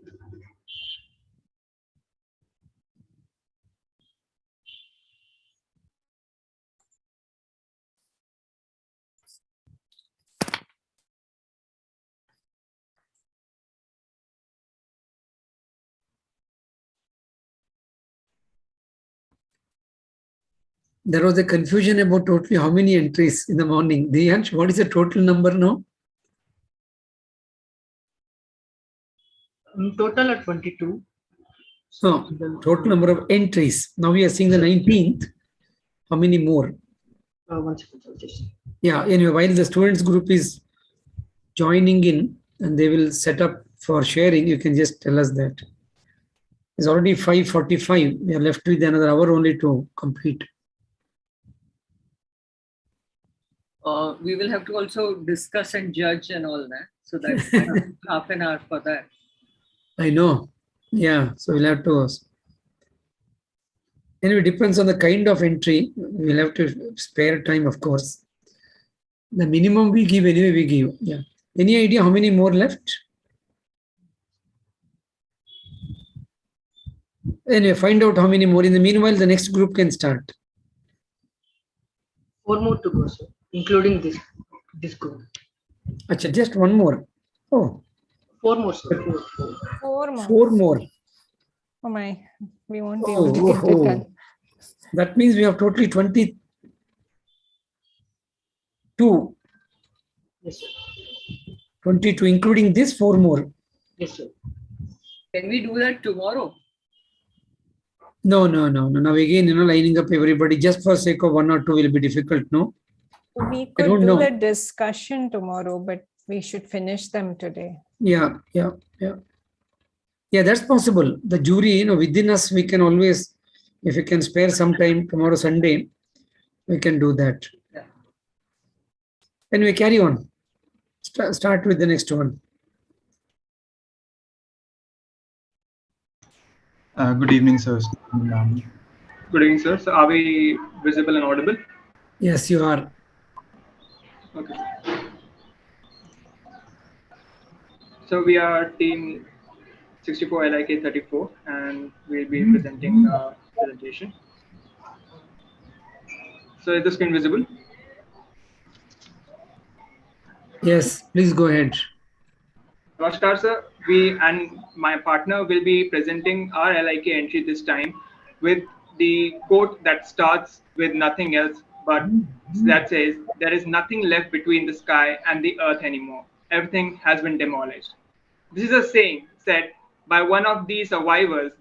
There was a confusion about totally how many entries in the morning. Diyansh, what is the total number now? Total at 22. So, total number of entries. Now we are seeing the 19th. How many more? 1 second, sir. Just Yeah, anyway, while the students group is joining in and they will set up for sharing, you can just tell us that. It's already 5:45. We are left with another hour only to complete. We will have to also discuss and judge and all that. So that half an hour for that. I know. Yeah, so we'll have to. Anyway, depends on the kind of entry. We'll have to spare time, of course. The minimum we give, anyway, we give. Yeah. Any idea how many more left? Anyway, find out how many more. In the meanwhile, the next group can start. 4 more to go, sir, including this group. Achha, just one more. Oh. 4 more, sir. 4 more. 4 more. Oh my, we won't be able to get it done. That means we have totally 22. Yes, sir. 22, including this 4 more. Yes, sir. Can we do that tomorrow? No. Now again, lining up everybody just for sake of 1 or 2 will be difficult, no? We could do the discussion tomorrow, but we should finish them today. Yeah, that's possible. The jury, within us, we can always, if we can spare some time tomorrow, Sunday, we can do that. Yeah. Anyway, carry on. Start with the next one. Good evening, sir. Good evening, sir. So, are we visible and audible? Yes, you are. Okay. So, we are team 64 L.I.K 34, and we'll be presenting a presentation. So, is the screen visible? Yes, please go ahead. Namaskar, sir. We and my partner will be presenting our L.I.K entry this time with the quote that starts with nothing else but that says, "There is nothing left between the sky and the earth anymore. Everything has been demolished." This is a saying said by one of the survivors,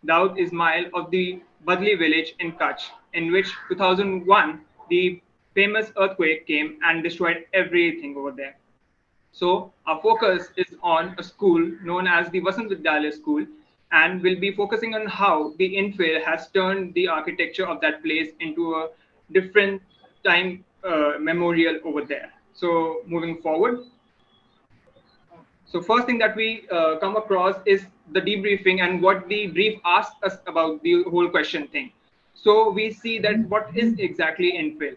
Daud Ismail of the Badli village in Kutch, in which 2001 the famous earthquake came and destroyed everything over there. So our focus is on a school known as the Vasant Vidyalaya School, and we'll be focusing on how the Infill has turned the architecture of that place into a different time memorial over there. So moving forward. So first thing that we come across is the debriefing and what the brief asks us about the whole question thing. So we see that what is exactly infill.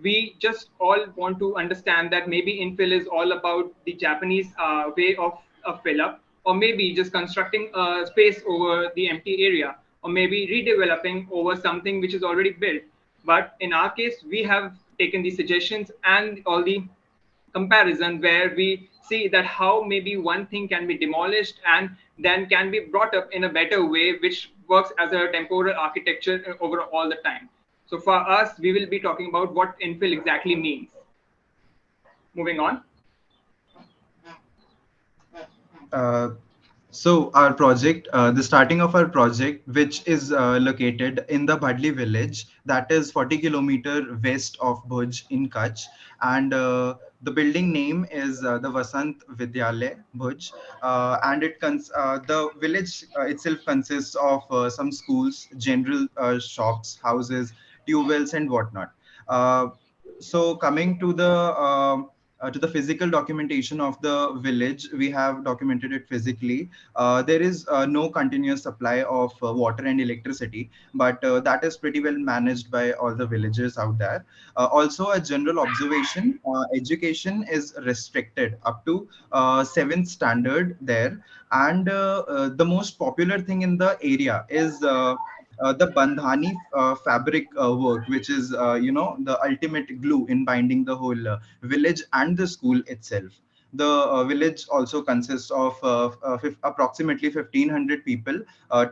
We just all want to understand that maybe infill is all about the Japanese way of a fill up, or maybe just constructing a space over the empty area, or maybe redeveloping over something which is already built. But in our case, we have taken the suggestions and all the comparison where we see that how maybe one thing can be demolished and then can be brought up in a better way, which works as a temporal architecture over all the time. So for us, we will be talking about what infill exactly means. Moving on. So our project, the starting of our project, which is located in the Badli village, that is 40 kilometer west of Bhuj in Kutch, and the building name is the Vasant Vidyalaya Bhuj, and the village itself consists of some schools, general shops, houses, tube wells, and whatnot. So coming to the physical documentation of the village, we have documented it physically. There is no continuous supply of water and electricity, but that is pretty well managed by all the villagers out there. Also, a general observation, education is restricted up to 7th standard there. And the most popular thing in the area is the bandhani fabric work, which is the ultimate glue in binding the whole village and the school itself. The village also consists of approximately 1,500 people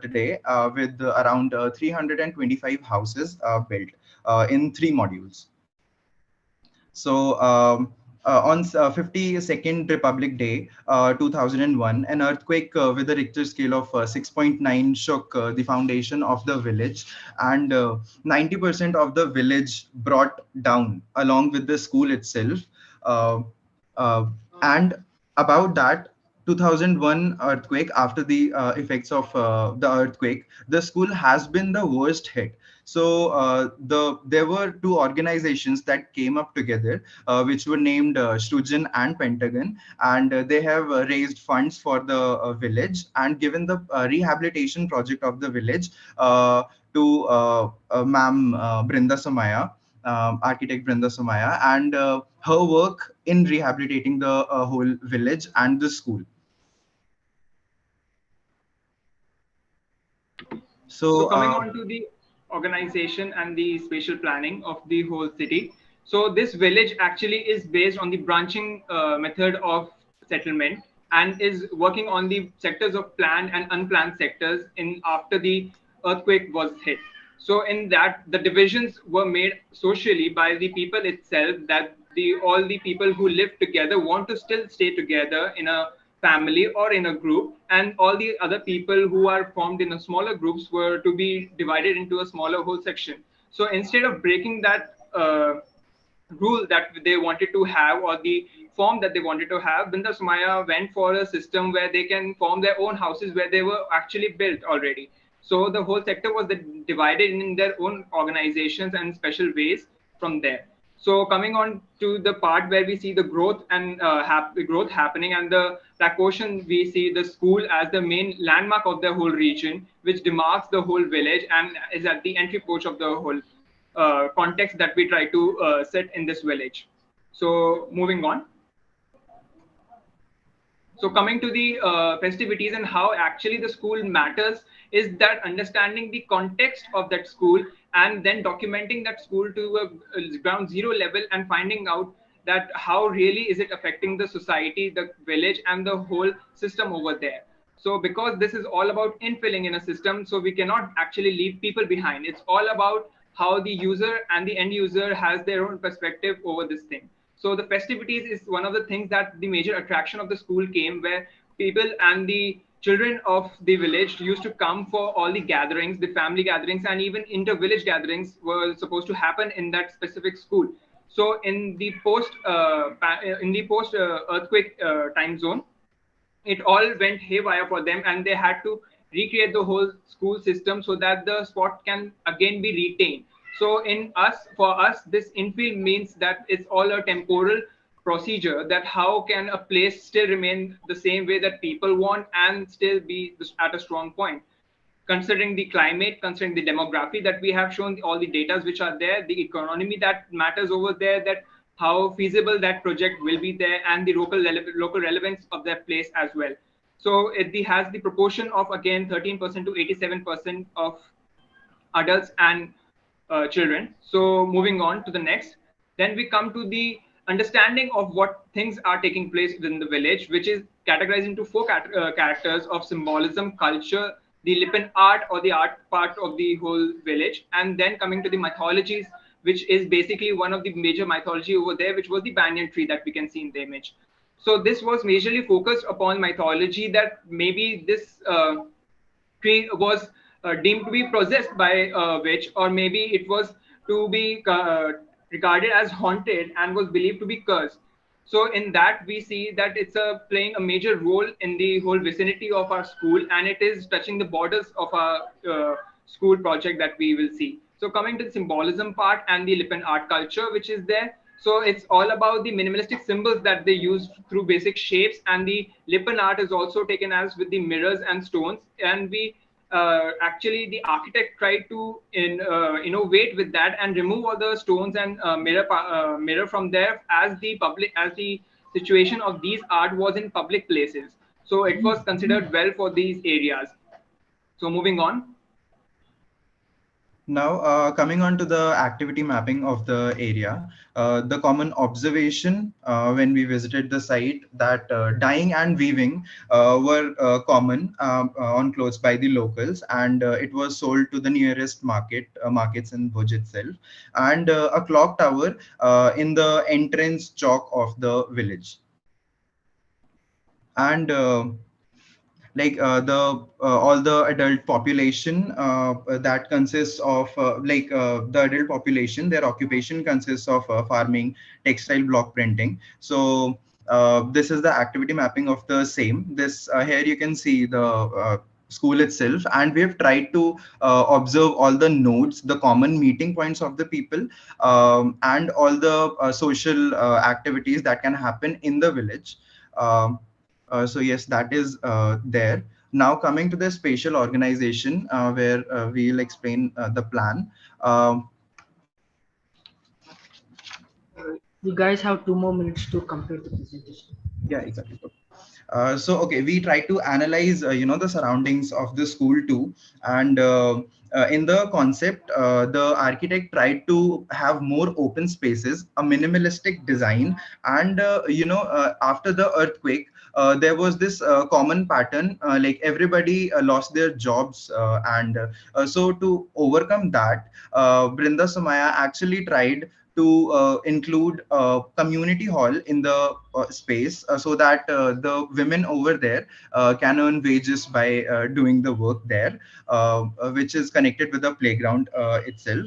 today, with around 325 houses built in 3 modules. So on 52nd Republic Day, 2001, an earthquake with a Richter scale of 6.9 shook the foundation of the village, and 90% of the village brought down along with the school itself. Uh, uh, and about that 2001 earthquake, after the effects of the earthquake, the school has been the worst hit. So there were two organizations that came up together, which were named Strugen and Pentagon, and they have raised funds for the village and given the rehabilitation project of the village to Ma'am Brinda Somaya, architect Brinda Somaya, and her work in rehabilitating the whole village and the school. So coming on to the organization and the spatial planning of the whole city. So this village actually is based on the branching method of settlement and is working on the sectors of planned and unplanned sectors in after the earthquake was hit. So in that, the divisions were made socially by the people itself, that all the people who live together want to still stay together in a family or in a group, and all the other people who are formed in a smaller groups were to be divided into a smaller whole section. So instead of breaking that rule that they wanted to have, or the form that they wanted to have, Binda Sumaya went for a system where they can form their own houses where they were actually built already. So the whole sector was divided in their own organizations and special ways from there. So coming on to the part where we see the growth and growth happening, and the Prakotion, we see the school as the main landmark of the whole region, which demarks the whole village and is at the entry porch of the whole context that we try to set in this village. So moving on. So coming to the festivities and how actually the school matters is that understanding the context of that school and then documenting that school to a ground zero level and finding out that how really is it affecting the society, the village, and the whole system over there. So because this is all about infilling in a system, so we cannot actually leave people behind. It's all about how the user and the end user has their own perspective over this thing. So the festivities is one of the things that the major attraction of the school came, where people and the children of the village used to come for all the gatherings, the family gatherings, and even inter-village gatherings were supposed to happen in that specific school. So in the post earthquake time zone, it all went haywire for them, and they had to recreate the whole school system so that the spot can again be retained. So for us, this infill means that it's all a temporal procedure, that how can a place still remain the same way that people want and still be at a strong point, considering the climate, considering the demography that we have shown, all the data which are there, the economy that matters over there, that how feasible that project will be there, and the local relevance of that place as well. So it has the proportion of again 13% to 87% of adults and children. So moving on to the next, then we come to the understanding of what things are taking place within the village, which is categorized into four characters of symbolism, culture, the Lipan art or the art part of the whole village, and then coming to the mythologies, which is basically one of the major mythology over there, which was the banyan tree that we can see in the image. So this was majorly focused upon mythology, that maybe this tree was deemed to be possessed by a witch, or maybe it was to be regarded as haunted and was believed to be cursed. So in that we see that it's playing a major role in the whole vicinity of our school, and it is touching the borders of our school project that we will see. So coming to the symbolism part and the Lipan art culture which is there, so it's all about the minimalistic symbols that they use through basic shapes, and the Lipan art is also taken as with the mirrors and stones, and we actually the architect tried to innovate with that and remove all the stones and mirror from there, as the situation of these art was in public places, so it was considered well for these areas. So moving on. Now, coming on to the activity mapping of the area, the common observation when we visited the site, that dyeing and weaving were common on clothes by the locals, and it was sold to the nearest markets in Bhuj itself, and a clock tower in the entrance chalk of the village. And the all the adult population that consists of the adult population, their occupation consists of farming, textile, block printing. So this is the activity mapping of the same. This here you can see the school itself, and we have tried to observe all the nodes, the common meeting points of the people, and all the social activities that can happen in the village. So yes, that is there. Now coming to the spatial organization, where we'll explain the plan. You guys have 2 more minutes to complete the presentation. Yeah, exactly. So okay, we try to analyze the surroundings of the school too, and in the concept, the architect tried to have more open spaces, a minimalistic design, and after the earthquake, there was this common pattern, like everybody lost their jobs, and so to overcome that, Brinda Somaya actually tried to include a community hall in the space, so that the women over there can earn wages by doing the work there, which is connected with the playground itself.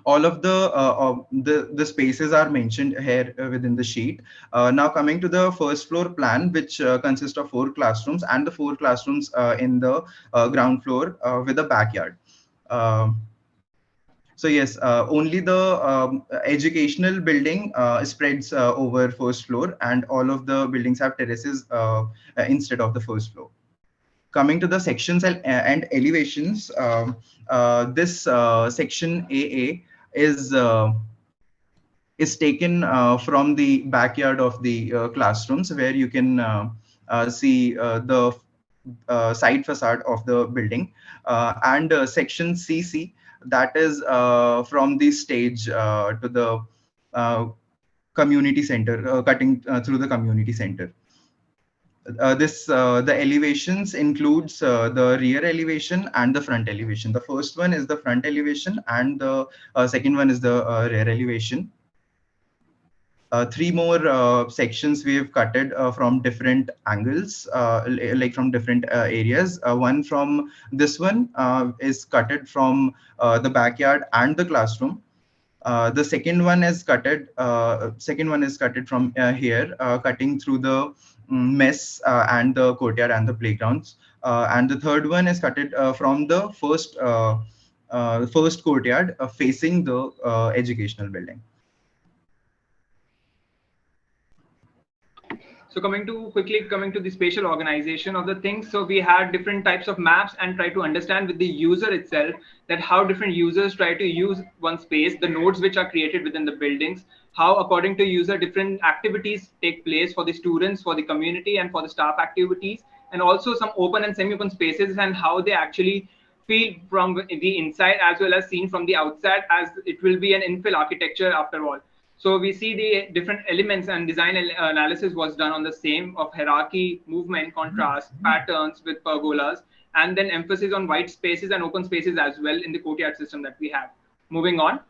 All of the spaces are mentioned here within the sheet. Now coming to the first floor plan, which consists of 4 classrooms, and the 4 classrooms in the ground floor with a backyard. So yes, only the educational building spreads over first floor, and all of the buildings have terraces instead of the first floor. Coming to the sections and elevations, this section AA is taken from the backyard of the classrooms, where you can see the side facade of the building, and section CC, that is from the stage to the community center, cutting through the community center. The elevations includes the rear elevation and the front elevation. The first one is the front elevation, and the second one is the rear elevation. 3 more sections we have cutted from different angles, like from different areas. One from this one is cutted from the backyard and the classroom. The second one is cutted. Second one is cutted from here, cutting through the mess and the courtyard and the playgrounds. And the third one is cutted from the first courtyard facing the educational building. So quickly coming to the spatial organization of the things. So we had different types of maps and try to understand with the user itself that how different users try to use one space, the nodes which are created within the buildings, how according to user different activities take place for the students, for the community, and for the staff activities, and also some open and semi-open spaces, and how they actually feel from the inside as well as seen from the outside, as it will be an infill architecture after all. So we see the different elements and design analysis was done on the same of hierarchy, movement, contrast, patterns with pergolas, and then emphasis on white spaces and open spaces as well in the courtyard system that we have. Moving on.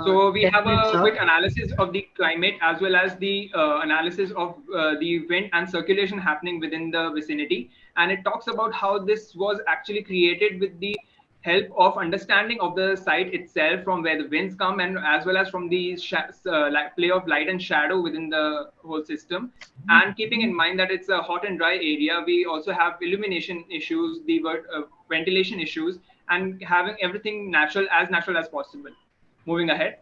So we 10 have minutes a up. quick analysis of the climate as well as the analysis of the wind and circulation happening within the vicinity. And it talks about how this was actually created with the help of understanding of the site itself, from where the winds come and as well as from the play of light and shadow within the whole system. And keeping in mind that it's a hot and dry area, we also have illumination issues, the ventilation issues, and having everything natural as possible. Moving ahead.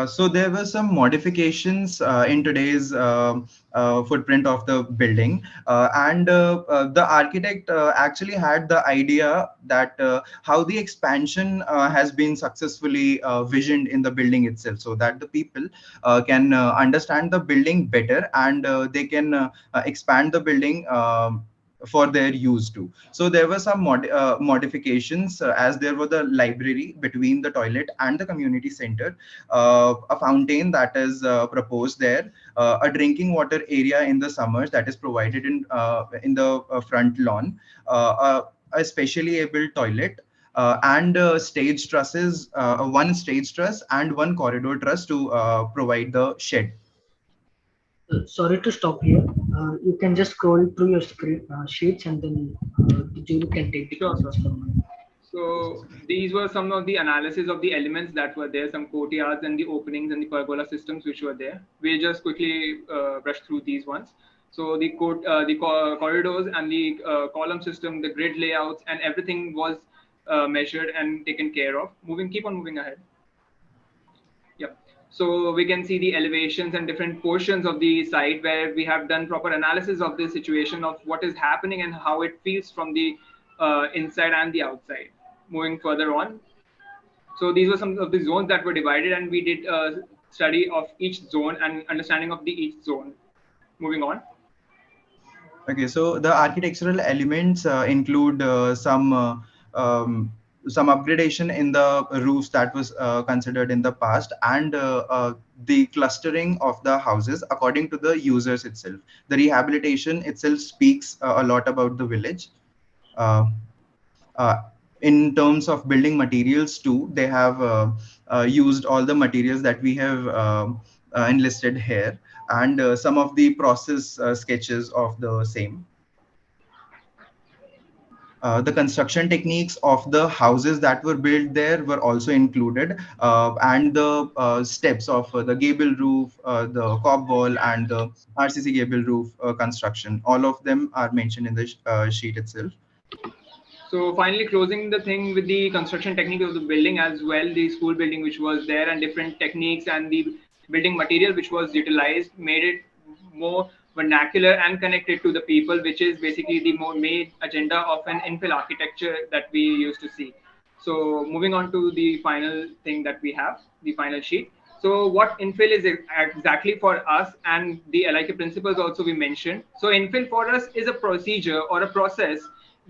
So there were some modifications in today's footprint of the building, and the architect actually had the idea that how the expansion has been successfully visioned in the building itself, so that the people can understand the building better, and they can expand the building for their use too. So there were some modifications, as there was the library between the toilet and the community center, a fountain that is proposed there, a drinking water area in the summers that is provided in the front lawn, a specially able toilet, and stage trusses, one stage truss and one corridor truss to provide the shed. Sorry to stop here. You can just scroll through your screen sheets, and then Julie can take the process from there. So these were some of the analysis of the elements that were there, some courtyards and the openings and the pergola systems which were there. We'll just quickly brush through these ones. So the corridors and the column system, the grid layouts, and everything was measured and taken care of. Keep on moving ahead. Yep. So we can see the elevations and different portions of the site where we have done proper analysis of the situation of what is happening and how it feels from the inside and the outside. Moving further on. So these were some of the zones that were divided, and we did a study of each zone and understanding of each zone. Moving on. Okay, so the architectural elements include some upgradation in the roofs that was considered in the past, and the clustering of the houses according to the users itself. The rehabilitation itself speaks a lot about the village. Uh, in terms of building materials too, they have used all the materials that we have enlisted here, and some of the process sketches of the same. The construction techniques of the houses that were built there were also included, and the steps of the gable roof, the cob wall, and the RCC gable roof construction. All of them are mentioned in the sheet itself. So finally closing the thing with the construction technique of the building as well, the school building which was there, and different techniques and the building material which was utilized made it more vernacular and connected to the people, which is basically the more main agenda of an infill architecture that we used to see. So moving on to the final thing that we have, the final sheet. So what infill is exactly for us, and the L.I.K principles also we mentioned. So infill for us is a procedure or a process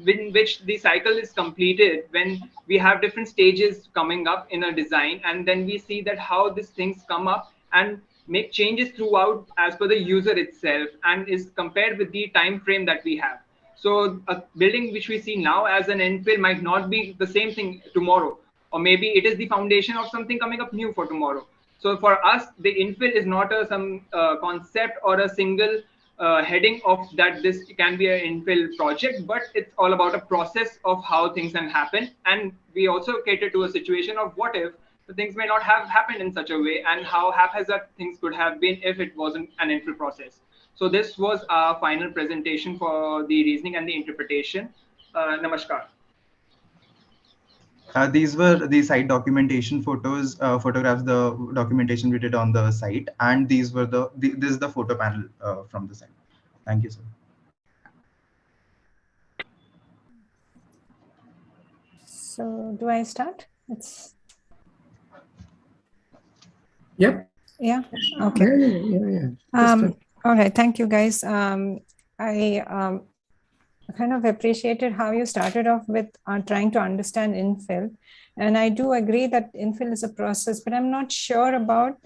in which the cycle is completed when we have different stages coming up in a design, and then we see that how these things come up and make changes throughout as per the user itself, and is compared with the time frame that we have. So a building which we see now as an infill might not be the same thing tomorrow, or maybe it is the foundation of something coming up new for tomorrow. So for us, the infill is not some concept or a single heading of that this can be an infill project, but it's all about a process of how things can happen. And we also cater to a situation of what if the things may not have happened in such a way, and how haphazard things could have been if it wasn't an infill process. So this was our final presentation for the reasoning and the interpretation. Namaskar. These were the site documentation photos, photographs, the documentation we did on the site, and these were this is the photo panel from the site. Thank you, sir. So do I start? Yep. Yeah. Okay. Yeah. All right. Thank you, guys. kind of appreciated how you started off with trying to understand infill. And I do agree that infill is a process, but I'm not sure about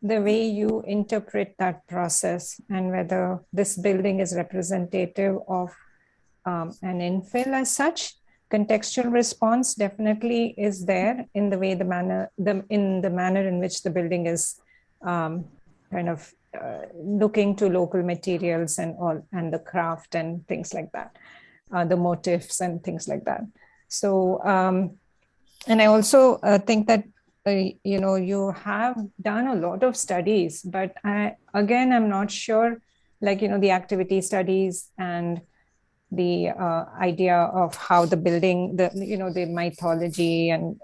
the way you interpret that process and whether this building is representative of an infill as such. Contextual response definitely is there in the way in the manner in which the building is kind of looking to local materials and all, and the craft and things like that, the motifs and things like that. So, and I also think that you have done a lot of studies, but I'm not sure, like the activity studies and the idea of how the building, the mythology and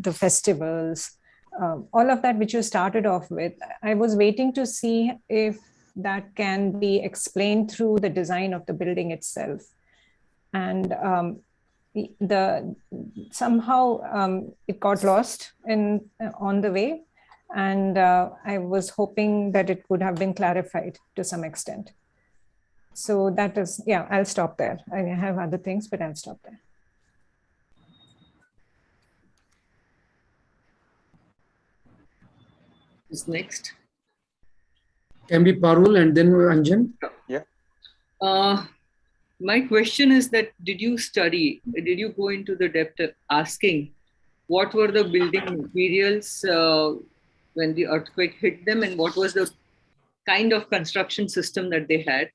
the festivals, all of that which you started off with. I was waiting to see if that can be explained through the design of the building itself. And somehow it got lost on the way. And I was hoping that it would have been clarified to some extent. So that is, yeah, I'll stop there. I have other things, but I'll stop there. Who's next? Can be Parul and then Anjan. Yeah. My question is that did you go into the depth of asking what were the building materials when the earthquake hit them, and what was the kind of construction system that they had?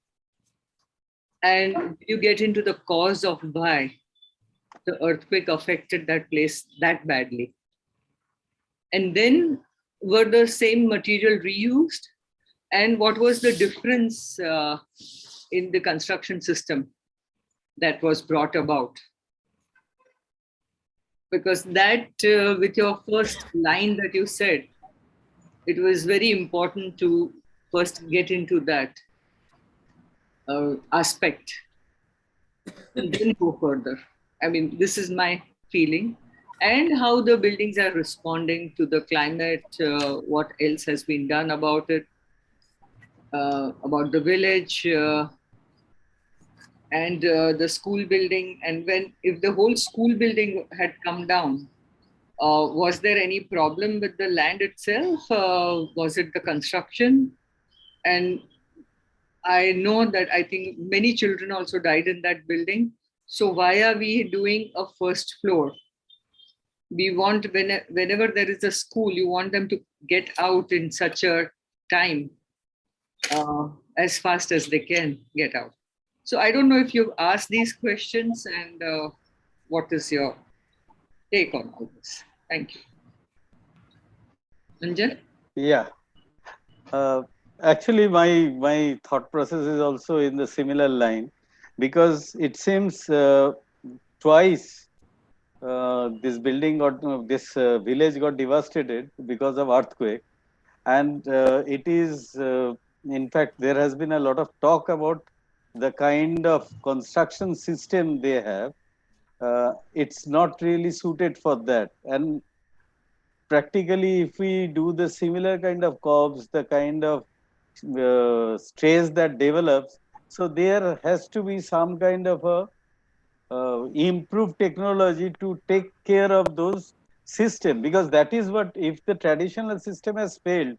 And did you get into the cause of why the earthquake affected that place that badly? And then were the same material reused? And what was the difference in the construction system that was brought about? Because that, with your first line that you said, it was very important to first get into that aspect and then go further. I mean, this is my feeling. And how the buildings are responding to the climate, what else has been done about it, about the village, and the school building. And if the whole school building had come down, was there any problem with the land itself? Was it the construction? And I know that I think many children also died in that building. So why are we doing a first floor? We want, whenever there is a school, you want them to get out in such a time, as fast as they can get out. So I don't know if you've asked these questions, and what is your take on all this? Thank you. Anjan? Yeah. Actually, my thought process is also in the similar line, because it seems twice this village got devastated because of earthquake, and it is in fact there has been a lot of talk about the kind of construction system they have. It's not really suited for that, and practically if we do the similar kind of curves, the kind of stress that develops, so there has to be some kind of a improved technology to take care of those system, because that is what, if the traditional system has failed,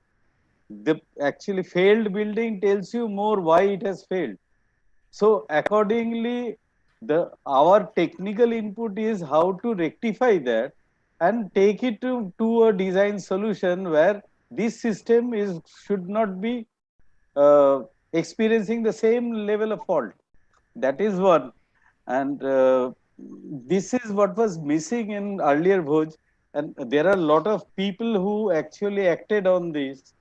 the actually failed building tells you more why it has failed. So accordingly, our technical input is how to rectify that and take it to a design solution where this system should not be experiencing the same level of fault. That is one. And this is what was missing in earlier Bhuj. And there are a lot of people who actually acted on this.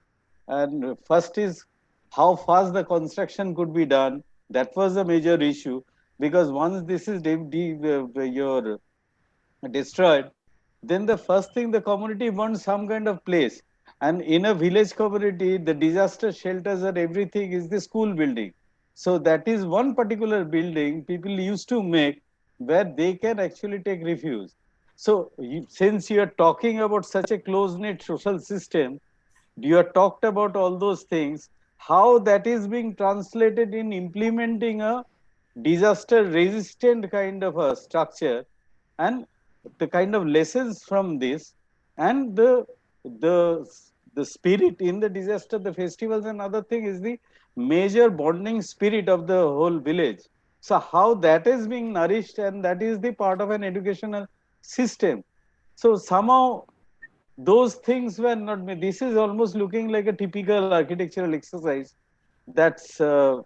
And first is how fast the construction could be done. That was a major issue, because once this is destroyed, then the first thing the community wants some kind of place. And in a village community, the disaster shelters and everything is the school building. So that is one particular building people used to make where they can actually take refuge. So since you are talking about such a close-knit social system, you have talked about all those things, how that is being translated in implementing a disaster resistant kind of a structure, and the kind of lessons from this, and the spirit in the disaster, the festivals and other thing is the major bonding spirit of the whole village. So how that is being nourished, and that is the part of an educational system. So somehow those things were not made. This is almost looking like a typical architectural exercise. That's the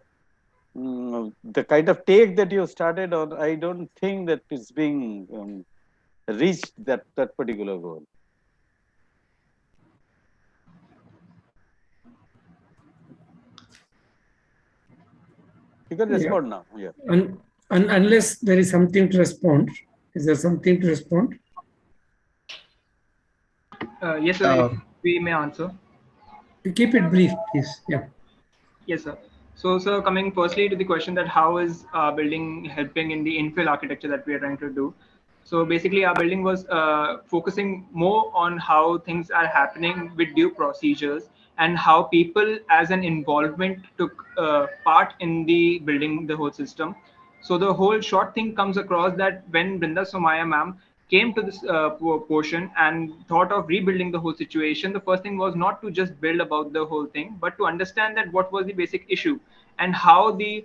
kind of take that you started on. I don't think that it's being reached that particular goal. You can respond now. Yeah. Unless there is something to respond. Is there something to respond? Yes, sir. If we may answer. Keep it brief, please. Yeah. Yes, sir. So, sir, coming firstly to the question that how is our building helping in the infill architecture that we are trying to do. So basically our building was focusing more on how things are happening with due procedures and how people as an involvement took part in the building the whole system. So the whole short thing comes across that when Brinda Somaya ma'am came to this portion and thought of rebuilding the whole situation, the first thing was not to just build about the whole thing, but to understand that what was the basic issue and how the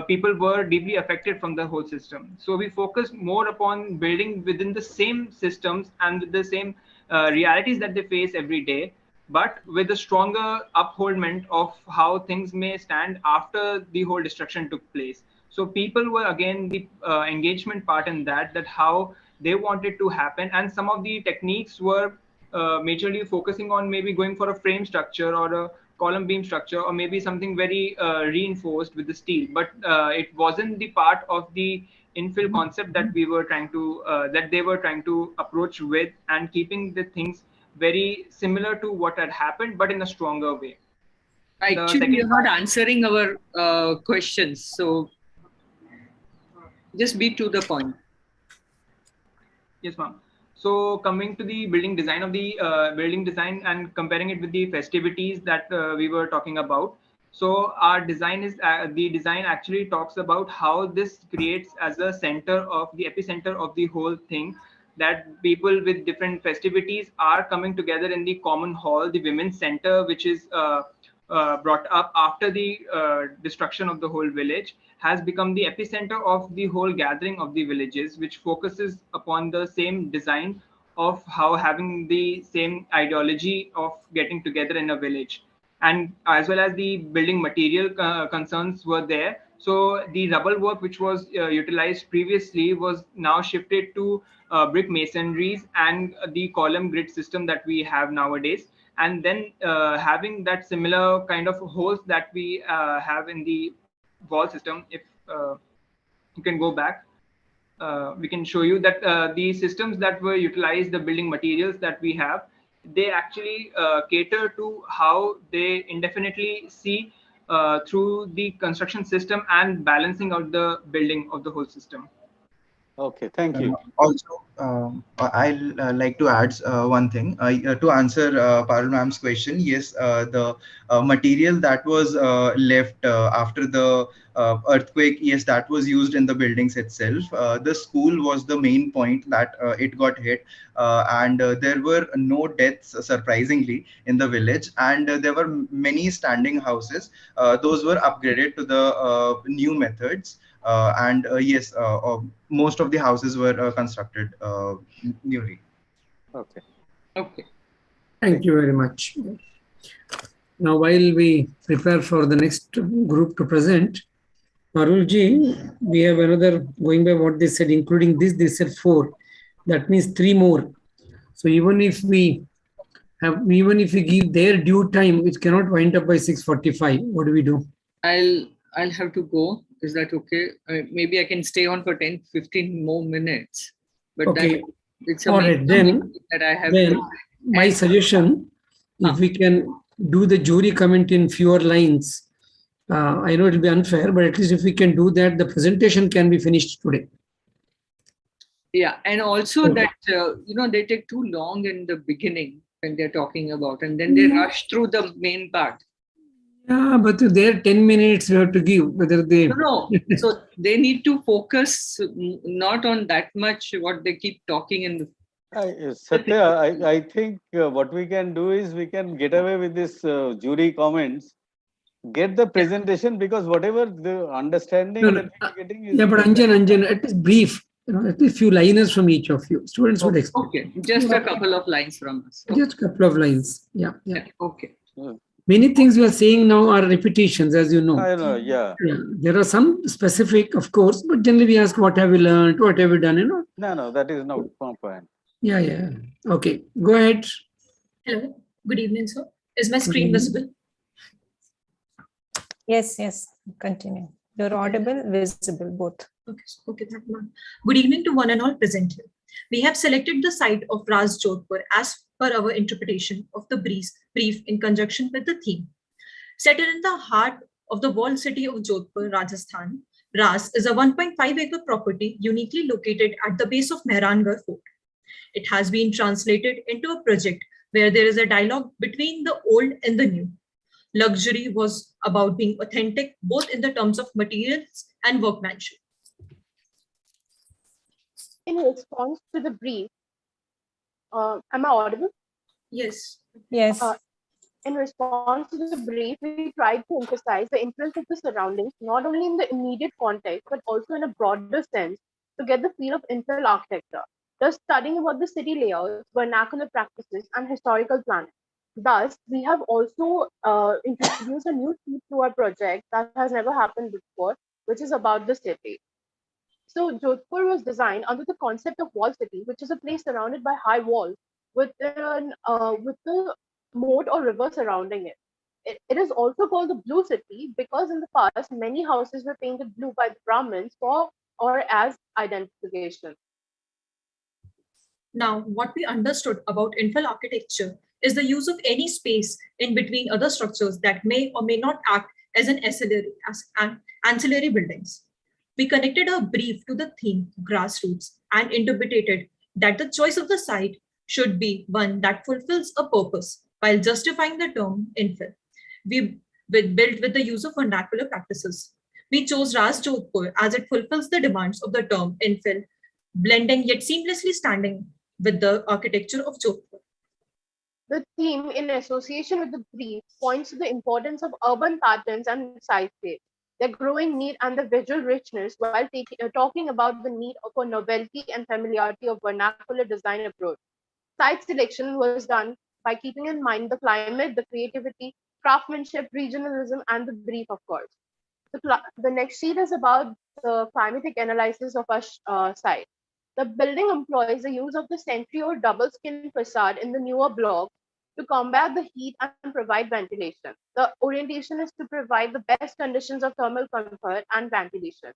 people were deeply affected from the whole system. So we focused more upon building within the same systems and with the same realities that they face every day, but with a stronger upholdment of how things may stand after the whole destruction took place. So people were again the engagement part in that how they wanted to happen, and some of the techniques were majorly focusing on maybe going for a frame structure or a column beam structure, or maybe something very reinforced with the steel, but it wasn't the part of the infill concept that we were trying to that they were trying to approach with, and keeping the things very similar to what had happened but in a stronger way. Actually, you're not answering our questions, so just be to the point. Yes, ma'am. So coming to the building design of the building design and comparing it with the festivities that we were talking about. So our design is the design actually talks about how this creates as a center of the epicenter of the whole thing, that people with different festivities are coming together in the common hall, the women's center, which is brought up after the destruction of the whole village, has become the epicenter of the whole gathering of the villages, which focuses upon the same design of how having the same ideology of getting together in a village. And as well as the building material concerns were there. So the rubble work which was utilized previously was now shifted to brick masonries and the column grid system that we have nowadays. And then having that similar kind of holes that we have in the wall system. If you can go back, we can show you that the systems that were utilized, the building materials that we have, they actually cater to how they indefinitely see through the construction system and balancing out the building of the whole system. Okay, thank you. Also, I'll like to add one thing to answer Parul ma'am's question. Yes, the material that was left after the earthquake, yes, that was used in the buildings itself. The school was the main point that it got hit, and there were no deaths, surprisingly, in the village, and there were many standing houses. Those were upgraded to the new methods. Yes, most of the houses were constructed newly. Okay. Okay. Thank you very much. Now, while we prepare for the next group to present, Parulji, we have another, going by what they said, including this, they said 4. That means 3 more. So even if we give their due time, it cannot wind up by 6:45. What do we do? I'll have to go. Is that okay? Maybe I can stay on for 10-15 more minutes. But okay. It's all right. Then that I have then my suggestion, if we can do the jury comment in fewer lines, I know it will be unfair, but at least if we can do that, the presentation can be finished today. Yeah, and also that they take too long in the beginning when they're talking about, and then they rush through the main part. Yeah, but there 10 minutes we have to give, whether they... No. So they need to focus not on that much what they keep talking in the... Satya, I think what we can do is we can get away with this jury comments, get the presentation, because whatever the understanding No, that we're getting is... yeah, but Anjan, it is brief. At least few liners from each of you. Students would explain. Okay, just a couple of lines from us. Okay. Just a couple of lines. Yeah. Okay. Many things we are saying now are repetitions, as you know. I know, yeah. There are some specific, of course, but generally we ask, what have we learned? What have we done? No, that is not point. Yeah. Okay, go ahead. Hello, good evening, sir. Is my screen visible? Yes, continue. You're audible, visible, both. Okay, thank you. Good evening to one and all present here. We have selected the site of Ras Jodhpur as per our interpretation of the brief in conjunction with the theme. Set in the heart of the walled city of Jodhpur, Rajasthan, Ras is a 1.5-acre property uniquely located at the base of Mehrangarh Fort. It has been translated into a project where there is a dialogue between the old and the new. Luxury was about being authentic, both in the terms of materials and workmanship. In response to the brief, am I audible? Yes. In response to the brief, we tried to emphasize the influence of the surroundings, not only in the immediate context, but also in a broader sense, to get the feel of infill architecture, thus studying about the city layouts, vernacular practices, and historical planning. Thus, we have also introduced a new theme to our project that has never happened before, which is about the city. So Jodhpur was designed under the concept of wall city, which is a place surrounded by high walls with the moat or river surrounding it. It is also called the blue city because in the past, many houses were painted blue by the Brahmins for or as identification. Now, what we understood about infill architecture is the use of any space in between other structures that may or may not act as an ancillary buildings. We connected our brief to the theme grassroots and interpreted that the choice of the site should be one that fulfills a purpose while justifying the term infill. We built with the use of vernacular practices. We chose Ras Jodhpur as it fulfills the demands of the term infill, blending yet seamlessly standing with the architecture of Jodhpur. The theme, in association with the brief, points to the importance of urban patterns and sidescapes, their growing need and the visual richness, while talking about the need for novelty and familiarity of vernacular design approach. Site selection was done by keeping in mind the climate, the creativity, craftsmanship, regionalism, and the brief, of course. The next sheet is about the climatic analysis of our site. The building employs the use of the century or double skin facade in the newer block to combat the heat and provide ventilation. The orientation is to provide the best conditions of thermal comfort and ventilation.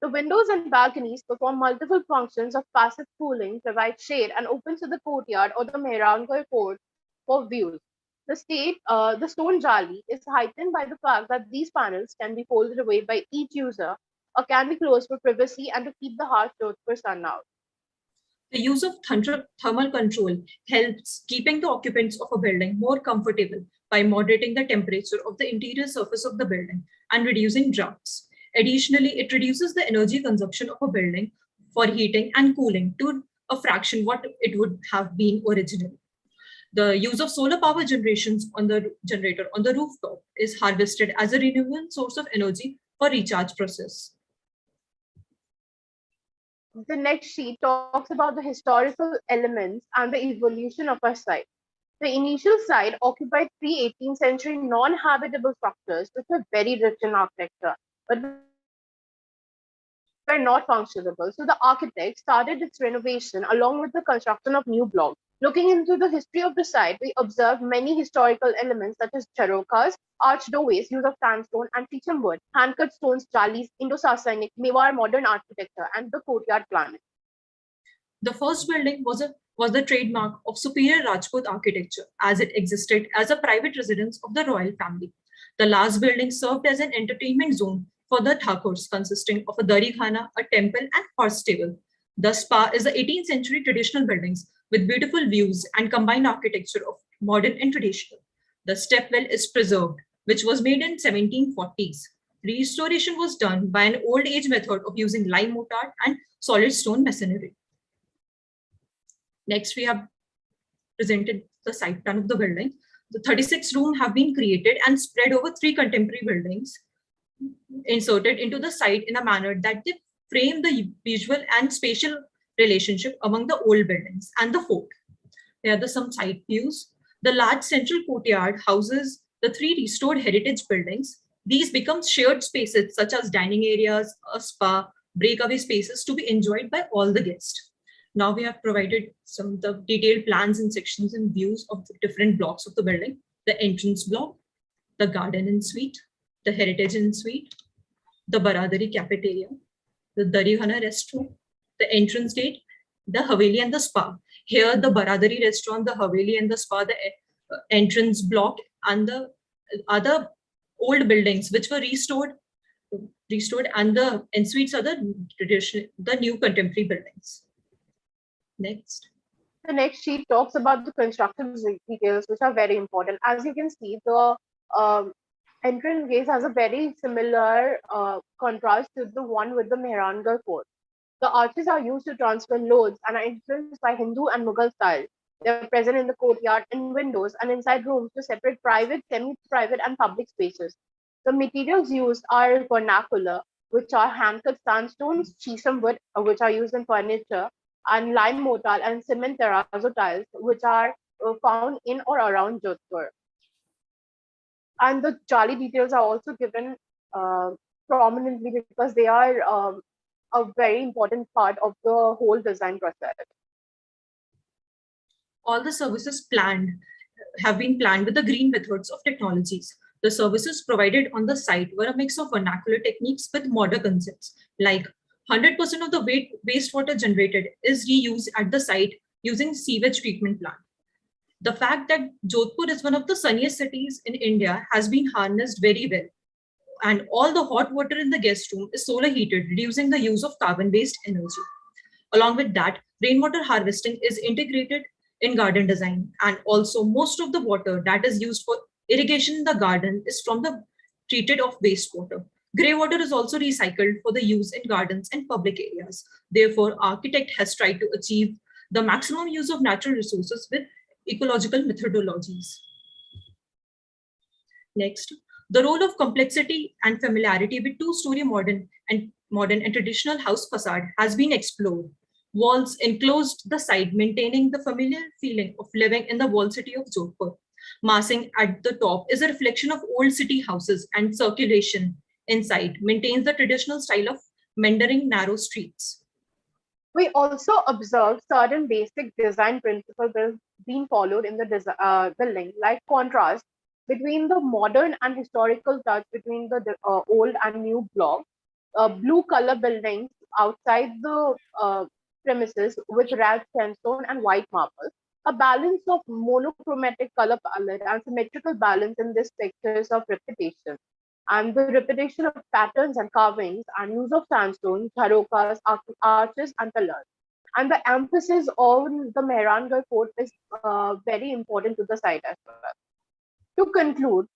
The windows and balconies perform multiple functions of passive cooling, provide shade, and open to the courtyard or the Mehrangarh Fort for views. The stone jali is heightened by the fact that these panels can be folded away by each user or can be closed for privacy and to keep the harsh Jodhpur sun out. The use of thermal control helps keeping the occupants of a building more comfortable by moderating the temperature of the interior surface of the building and reducing drafts. Additionally, it reduces the energy consumption of a building for heating and cooling to a fraction what it would have been originally. The use of solar power generator on the rooftop is harvested as a renewable source of energy for recharge process. The next sheet talks about the historical elements and the evolution of our site. The initial site occupied 3 18th century non-habitable structures which were very rich in architecture, but were not functionable. So the architect started its renovation along with the construction of new blocks. Looking into the history of the site, we observed many historical elements such as charokas, arched doorways, use of sandstone and teacham wood, hand-cut stones, jalis, Indo-Sasanic, Mewar modern architecture, and the courtyard planning. The first building was the trademark of superior Rajput architecture as it existed as a private residence of the royal family. The last building served as an entertainment zone for the Thakurs, consisting of a Darikhana, a temple, and horse stable. The spa is the 18th century traditional buildings with beautiful views and combined architecture of modern and traditional. The stepwell is preserved which was made in 1740s. Restoration was done by an old age method of using lime mortar and solid stone masonry. Next, we have presented the site plan of the building. The 36 rooms have been created and spread over 3 contemporary buildings, inserted into the site in a manner that they frame the visual and spatial relationship among the old buildings and the fort. Here are some site views. The large central courtyard houses the 3 restored heritage buildings. These become shared spaces such as dining areas, a spa, breakaway spaces to be enjoyed by all the guests. Now we have provided some of the detailed plans and sections and views of the different blocks of the building. The entrance block, the garden and suite, the heritage and suite, the Baradari cafeteria, the Darihana restaurant, the entrance gate, the Haveli and the spa. Here the Baradari restaurant, the Haveli and the spa, the entrance block, and the other old buildings which were restored, and the en-suites are the new contemporary buildings. Next. The next sheet talks about the construction details, which are very important. As you can see, the entrance gate has a very similar contrast to the one with the Mehrangarh fort. The arches are used to transfer loads and are influenced by Hindu and Mughal style. They are present in the courtyard, in windows, and inside rooms to separate private, semi-private, and public spaces. The materials used are vernacular, which are hand-cut sandstones, shisham wood, which are used in furniture, and lime mortar and cement terrazzo tiles, which are found in or around Jodhpur. And the jali details are also given prominently because they are a very important part of the whole design process. All the services have been planned with the green methods of technologies. The services provided on the site were a mix of vernacular techniques with modern concepts, like 100% of the wastewater generated is reused at the site using sewage treatment plant. The fact that Jodhpur is one of the sunniest cities in India has been harnessed very well. And all the hot water in the guest room is solar heated, reducing the use of carbon-based energy. Along with that, rainwater harvesting is integrated in garden design. And also most of the water that is used for irrigation in the garden is from the treated of wastewater. Grey water is also recycled for the use in gardens and public areas. Therefore, architect has tried to achieve the maximum use of natural resources with ecological methodologies. Next, the role of complexity and familiarity with two-story modern and traditional house facade has been explored. Walls enclosed the site, maintaining the familiar feeling of living in the walled city of Jodhpur. Massing at the top is a reflection of old city houses, and circulation inside maintains the traditional style of meandering narrow streets. We also observe certain basic design principles being followed in the building, like contrast between the modern and historical touch between the old and new blocks, blue color buildings outside the premises with red sandstone and white marble, a balance of monochromatic color palette and symmetrical balance in these textures of repetition, and the repetition of patterns and carvings and use of sandstone, jharokas, arches, and pillars. And the emphasis on the Mehrangarh fort is very important to the site as well. To conclude,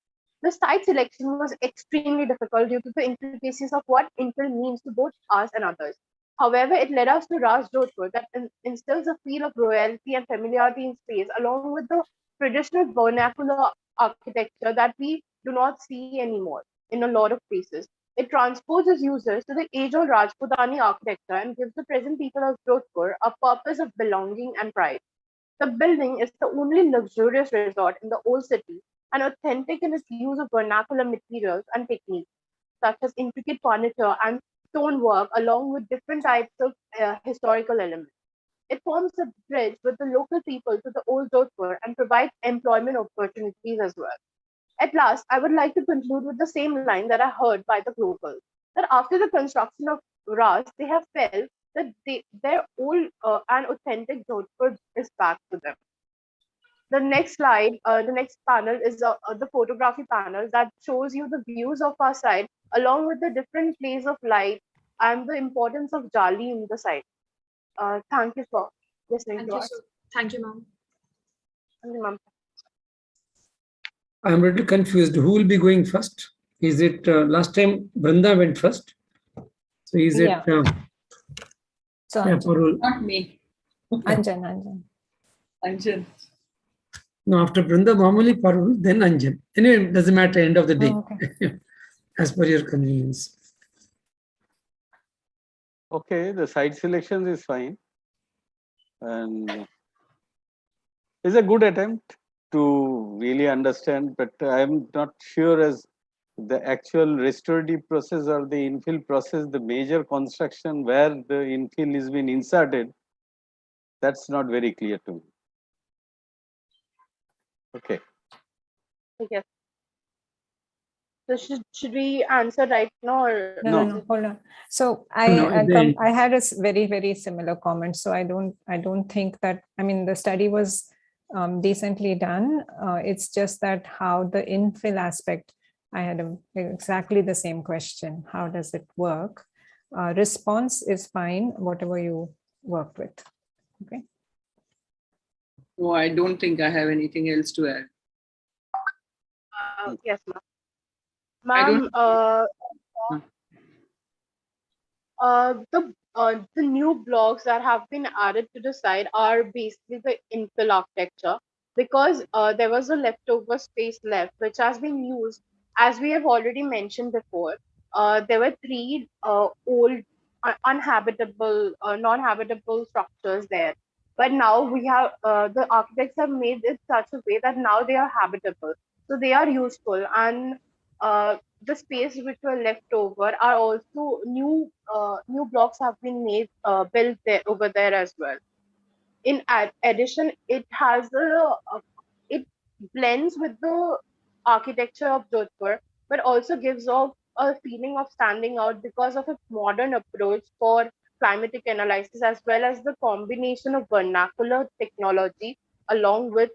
the site selection was extremely difficult due to the intricacies of what Infill means to both us and others. However, it led us to Raj Jodhpur that instills a feel of royalty and familiarity in space, along with the traditional vernacular architecture that we do not see anymore in a lot of places. It transposes users to the age-old Rajputani architecture and gives the present people of Jodhpur a purpose of belonging and pride. The building is the only luxurious resort in the old city and authentic in its use of vernacular materials and techniques, such as intricate furniture and stonework, along with different types of historical elements. It forms a bridge with the local people to the old Jodhpur and provides employment opportunities as well. At last, I would like to conclude with the same line that I heard by the locals, that after the construction of Ras, they have felt that their old and authentic Jodhpur is back to them. The next slide, the next panel is the photography panel that shows you the views of our site along with the different plays of light and the importance of Jali in the site. Thank you for listening to us. Thank you, ma'am. Thank you, ma'am. I'm a little confused. Who will be going first? Is it last time Brenda went first? So is it? Yeah. So Yeah, Anjan. Parul. Not me. Anjan. Anjan. No, after Brenda, normally Parul, then Anjan. Anyway, it doesn't matter, end of the day. Oh, okay. As per your convenience. Okay, the site selections is fine. And it's a good attempt to really understand, but I'm not sure as the actual restorative process or the infill process, the major construction where the infill is being inserted, that's not very clear to me. Okay. Yes. So should we answer right now or No, hold on. So I had a very similar comment. So I don't think that, I mean, the study was decently done. It's just that how the infill aspect, I had exactly the same question. How does it work? Response is fine, whatever you worked with. Okay. No, I don't think I have anything else to add. yes, ma'am. Ma'am, the new blocks that have been added to the site are basically the infill architecture, because there was a leftover space left which has been used, as we have already mentioned before. There were three old uninhabitable non-habitable structures there, but now we have the architects have made it such a way that now they are habitable, so they are useful. And the space which were left over are also new blocks have been made built there over there as well. In addition, it has it blends with the architecture of Jodhpur, but also gives off a feeling of standing out because of its modern approach for climatic analysis, as well as the combination of vernacular technology along with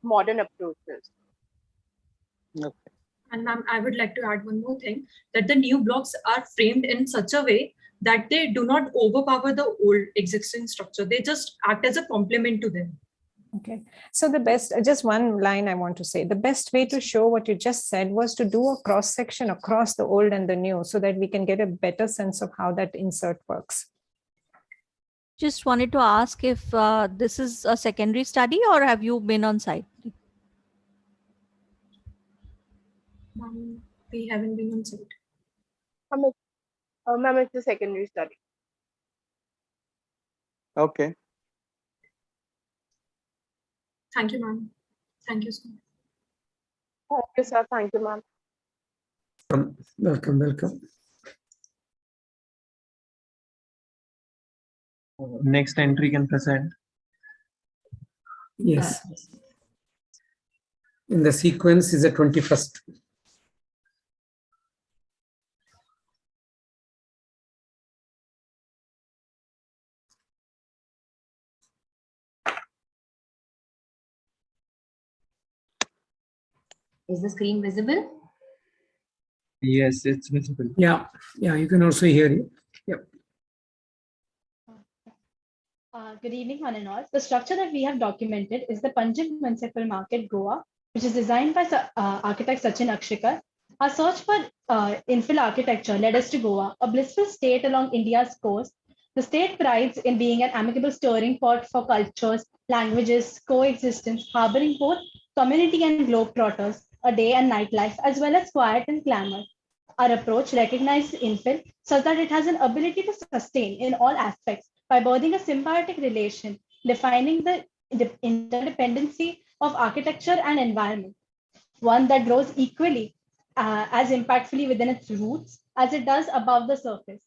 modern approaches. Okay. And ma'am, I would like to add one more thing, that the new blocks are framed in such a way that they do not overpower the old existing structure. They just act as a complement to them. Okay, so the best, just one line I want to say, the best way to show what you just said was to do a cross section across the old and the new, so that we can get a better sense of how that insert works. Just wanted to ask if this is a secondary study or have you been on site? We haven't been on site. Ma'am, it's a secondary study. Okay. Thank you, ma'am. Thank you so much. Thank you, sir. Thank you, ma'am. Welcome. Next entry can present. Yes. In the sequence is the 21st. Is the screen visible? Yes, it's visible. Yeah, you can also hear it. Yep. Good evening, one and all. The structure that we have documented is the Panjim Municipal Market, Goa, which is designed by architect Sachin Akshikar. Our search for infill architecture led us to Goa, a blissful state along India's coast. The state prides in being an amicable stirring pot for cultures, languages, coexistence, harboring both community and globetrotters, a day and night life, as well as quiet and clamor. Our approach recognizes infill such that it has an ability to sustain in all aspects by birthing a symbiotic relation, defining the interdependency of architecture and environment, one that grows equally as impactfully within its roots as it does above the surface.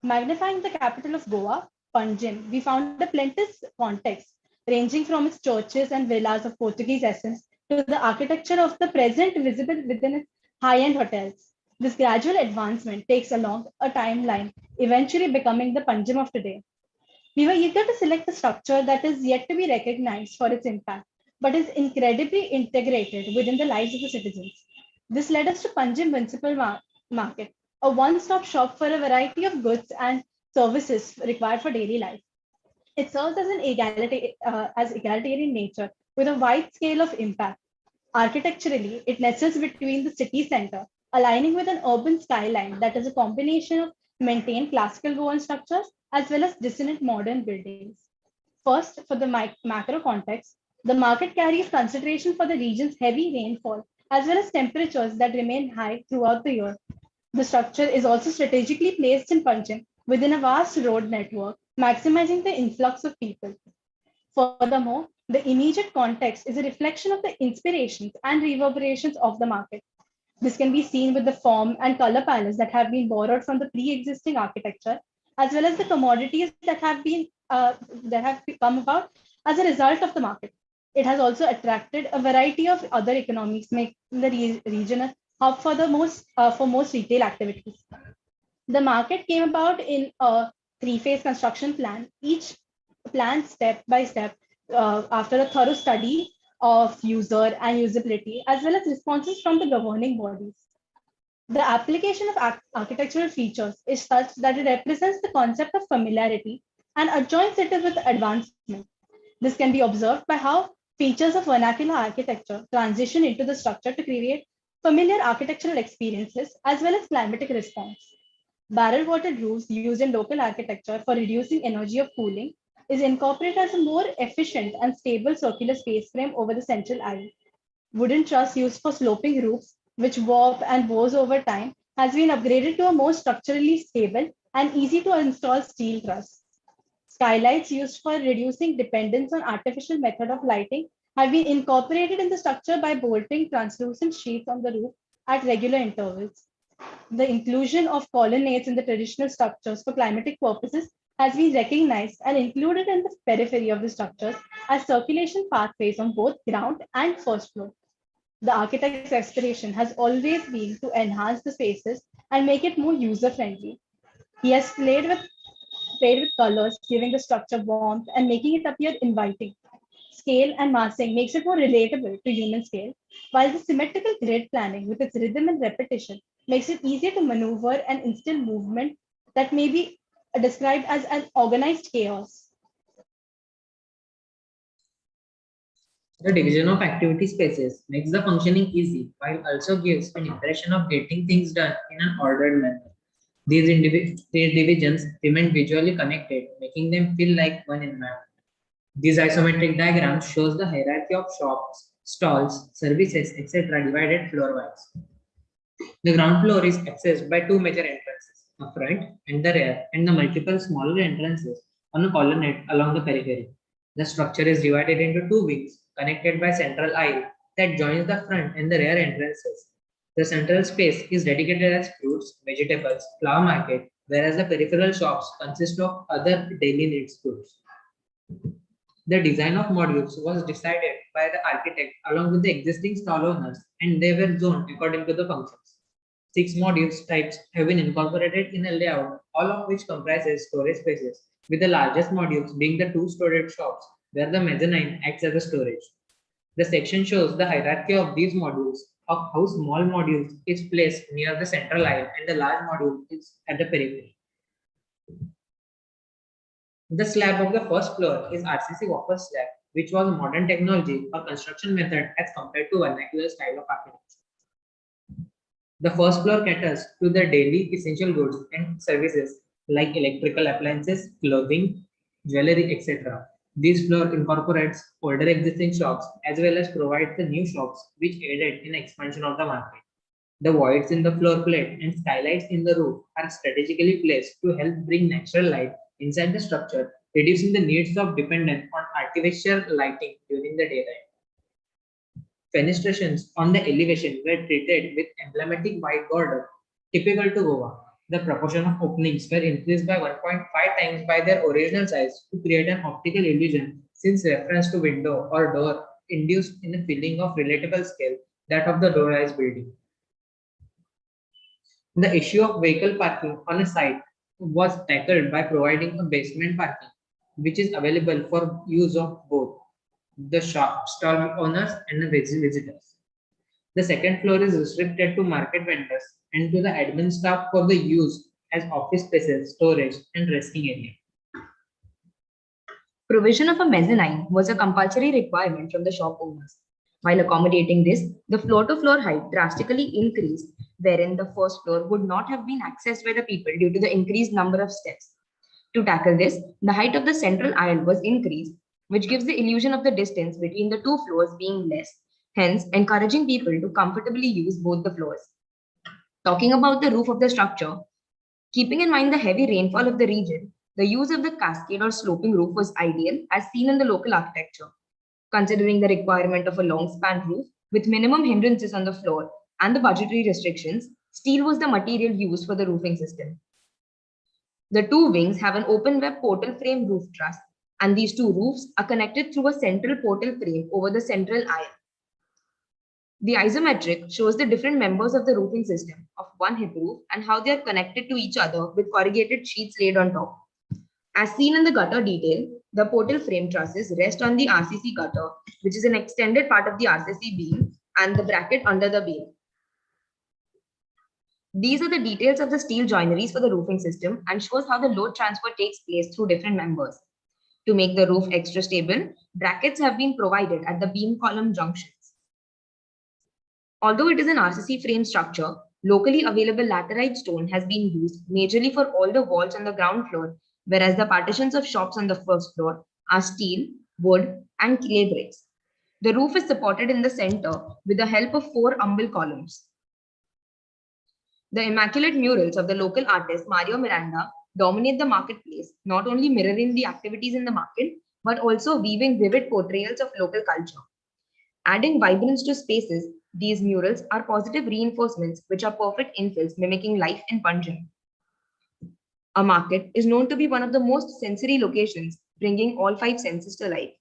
Magnifying the capital of Goa, Panjim, we found a plenteous context ranging from its churches and villas of Portuguese essence to the architecture of the present visible within its high-end hotels. This gradual advancement takes along a timeline, eventually becoming the Panjim of today. We were eager to select a structure that is yet to be recognized for its impact, but is incredibly integrated within the lives of the citizens. This led us to Panjim Municipal Market, a one-stop shop for a variety of goods and services required for daily life. It serves as an egalitarian nature with a wide scale of impact. Architecturally, it nestles between the city center, aligning with an urban skyline that is a combination of maintained classical Goan structures as well as dissonant modern buildings. First, for the macro context, the market carries consideration for the region's heavy rainfall as well as temperatures that remain high throughout the year. The structure is also strategically placed in Panjim within a vast road network, maximizing the influx of people. Furthermore, the immediate context is a reflection of the inspirations and reverberations of the market. This can be seen with the form and color palettes that have been borrowed from the pre-existing architecture, as well as the commodities that have come about as a result of the market. It has also attracted a variety of other economies, making the region a hub for most retail activities. The market came about in a three-phase construction plan, each planned step by step after a thorough study of user and usability, as well as responses from the governing bodies. The application of architectural features is such that it represents the concept of familiarity and adjoins it with advancement. This can be observed by how features of vernacular architecture transition into the structure to create familiar architectural experiences as well as climatic response. Barrel watered roofs used in local architecture for reducing energy of cooling is incorporated as a more efficient and stable circular space frame over the central aisle. Wooden truss used for sloping roofs, which warp and bows over time, has been upgraded to a more structurally stable and easy to install steel truss. Skylights used for reducing dependence on artificial method of lighting have been incorporated in the structure by bolting translucent sheets on the roof at regular intervals. The inclusion of colonnades in the traditional structures for climatic purposes has been recognized and included in the periphery of the structures as circulation pathways on both ground and first floor. The architect's aspiration has always been to enhance the spaces and make it more user-friendly. He has played with colors, giving the structure warmth and making it appear inviting. Scale and massing makes it more relatable to human scale, while the symmetrical grid planning with its rhythm and repetition makes it easier to maneuver and instill movement that may be described as an organized chaos. The division of activity spaces makes the functioning easy while also gives an impression of getting things done in an ordered manner. These divisions remain visually connected, making them feel like one environment. This isometric diagram shows the hierarchy of shops, stalls, services, etc. divided floor-wise. The ground floor is accessed by two major entrances, the front and the rear, and the multiple smaller entrances on a colonnade along the periphery. The structure is divided into two wings, connected by central aisle that joins the front and the rear entrances. The central space is dedicated as fruits, vegetables, flower market, whereas the peripheral shops consist of other daily needs goods. The design of modules was decided by the architect along with the existing stall owners, and they were zoned according to the functions. 6 modules types have been incorporated in a layout, all of which comprises storage spaces, with the largest modules being the 2 storage shops, where the mezzanine acts as a storage. The section shows the hierarchy of these modules, of how small modules is placed near the central aisle and the large module is at the periphery. The slab of the first floor is RCC waffle slab, which was modern technology or construction method as compared to vernacular style of architecture. The first floor caters to the daily essential goods and services like electrical appliances, clothing, jewelry, etc. This floor incorporates older existing shops as well as provides the new shops which aided in expansion of the market. The voids in the floor plate and skylights in the roof are strategically placed to help bring natural light inside the structure, reducing the needs of dependence on artificial lighting during the daytime. Fenestrations on the elevation were treated with emblematic white border, typical to Goa. The proportion of openings were increased by 1.5 times by their original size to create an optical illusion, since reference to window or door induced in a feeling of relatable scale, that of the low-rise building. The issue of vehicle parking on a site was tackled by providing a basement parking, which is available for use of both the shop stall owners and the visitors. The second floor is restricted to market vendors and to the admin staff for the use as office spaces, storage, and resting area. Provision of a mezzanine was a compulsory requirement from the shop owners. While accommodating this, the floor-to-floor height drastically increased, wherein the first floor would not have been accessed by the people due to the increased number of steps. To tackle this, the height of the central aisle was increased, which gives the illusion of the distance between the two floors being less, hence encouraging people to comfortably use both the floors. Talking about the roof of the structure, keeping in mind the heavy rainfall of the region, the use of the cascade or sloping roof was ideal as seen in the local architecture. Considering the requirement of a long span roof with minimum hindrances on the floor and the budgetary restrictions, steel was the material used for the roofing system. The two wings have an open web portal frame roof truss, and these two roofs are connected through a central portal frame over the central aisle. The isometric shows the different members of the roofing system of one hip roof and how they are connected to each other with corrugated sheets laid on top. As seen in the gutter detail, the portal frame trusses rest on the RCC gutter, which is an extended part of the RCC beam, and the bracket under the beam. These are the details of the steel joineries for the roofing system and shows how the load transfer takes place through different members. To make the roof extra stable, brackets have been provided at the beam column junctions. Although it is an RCC frame structure, locally available laterite stone has been used majorly for all the walls on the ground floor, whereas the partitions of shops on the first floor are steel, wood, and clay bricks. The roof is supported in the center with the help of 4 umbel columns. The immaculate murals of the local artist Mario Miranda dominate the marketplace, not only mirroring the activities in the market, but also weaving vivid portrayals of local culture. Adding vibrance to spaces, these murals are positive reinforcements which are perfect infills mimicking life in Punjab. A market is known to be one of the most sensory locations, bringing all 5 senses to life.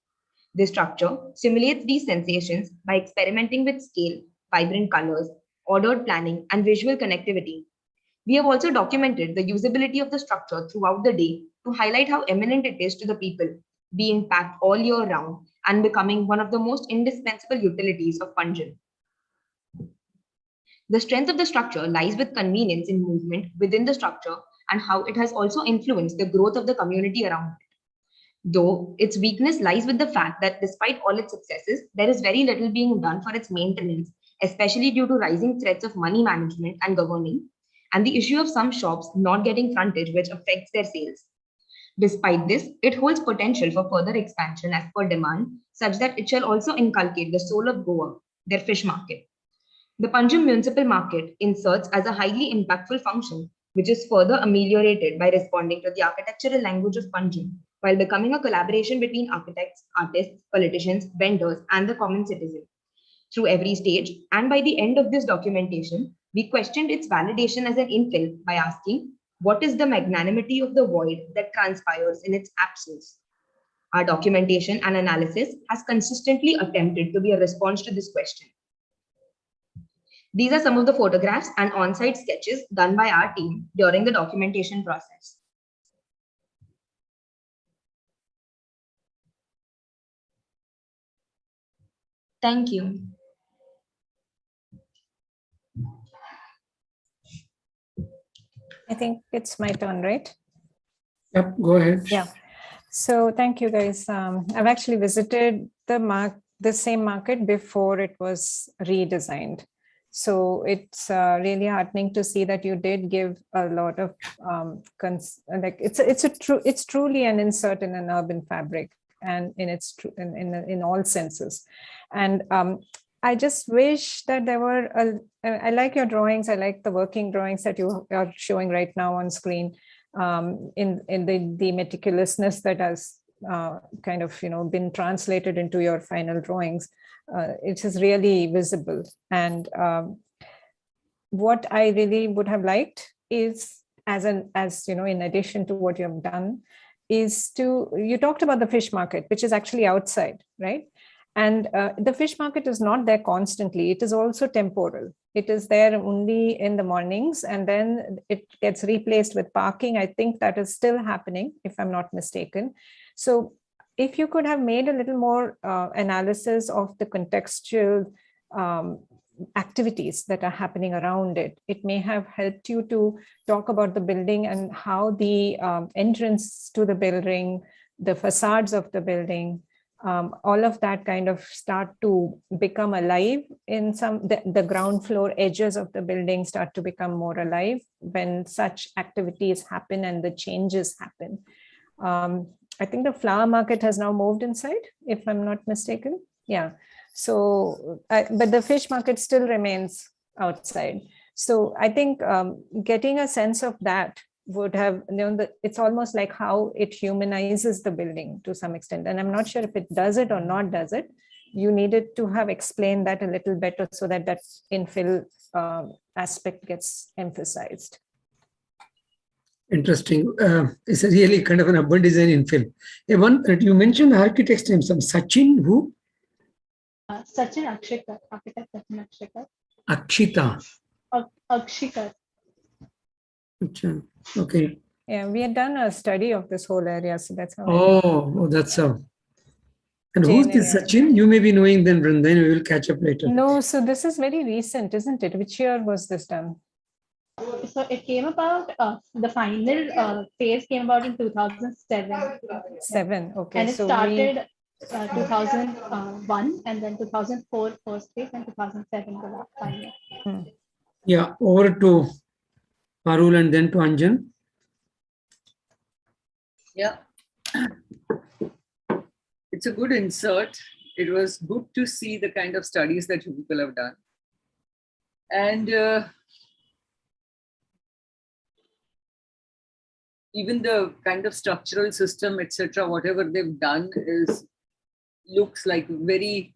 This structure simulates these sensations by experimenting with scale, vibrant colors, ordered planning, and visual connectivity. We have also documented the usability of the structure throughout the day to highlight how eminent it is to the people, being packed all year round and becoming one of the most indispensable utilities of Punjab. The strength of the structure lies with convenience in movement within the structure and how it has also influenced the growth of the community around it. Though its weakness lies with the fact that despite all its successes, there is very little being done for its maintenance, especially due to rising threats of money management and governing, and the issue of some shops not getting frontage, which affects their sales. Despite this, it holds potential for further expansion as per demand, such that it shall also inculcate the soul of Goa, their fish market. The Punjab Municipal Market inserts as a highly impactful function, which is further ameliorated by responding to the architectural language of Punjab, while becoming a collaboration between architects, artists, politicians, vendors, and the common citizen. Through every stage, and by the end of this documentation, we questioned its validation as an infill by asking, what is the magnanimity of the void that transpires in its absence? Our documentation and analysis has consistently attempted to be a response to this question. These are some of the photographs and on-site sketches done by our team during the documentation process. Thank you. I think it's my turn, right? Yep, go ahead. Yeah. So thank you, guys. I've actually visited the same market before it was redesigned. So it's really heartening to see that you did give a lot of like it's truly an insert in an urban fabric, and in all senses. And I just wish that there were I like your drawings. I like the working drawings that you are showing right now on screen, in the meticulousness that has kind of been translated into your final drawings. It is really visible. And what I really would have liked is, as in addition to what you have done, is you talked about the fish market, which is actually outside, right? And the fish market is not there constantly. It is also temporal. It is there only in the mornings, and then it gets replaced with parking. I think that is still happening, if I'm not mistaken. So if you could have made a little more analysis of the contextual activities that are happening around it, it may have helped you to talk about the building and how the entrance to the building, the facades of the building, all of that kind of start to become alive in the ground floor edges of the building start to become more alive when such activities happen and the changes happen. I think the flower market has now moved inside, if I'm not mistaken. Yeah. So, but the fish market still remains outside. So I think getting a sense of that would have, it's almost like how it humanizes the building to some extent. And I'm not sure if it does it or not does it. You needed to have explained that a little better so that that infill aspect gets emphasized. Interesting. It's a really kind of an urban design infill. One, you mentioned architect's name, some Sachin, who? Sachin Akshikar, architect Sachin Akshikar. Akshita. Akshikar. Okay. Yeah, we had done a study of this whole area, so that's how. Oh, that's how. And who's this Sachin? You may be knowing then, Vrinda, we will catch up later. No, so this is very recent, isn't it? Which year was this done? So it came about, the final phase came about in 2007. Okay. And it started 2001 and then 2004 first phase and 2007 the last final. Yeah, over to Parul and then to Anjan. Yeah. It's a good insert. It was good to see the kind of studies that you people have done. And even the kind of structural system, etc., whatever they've done looks like very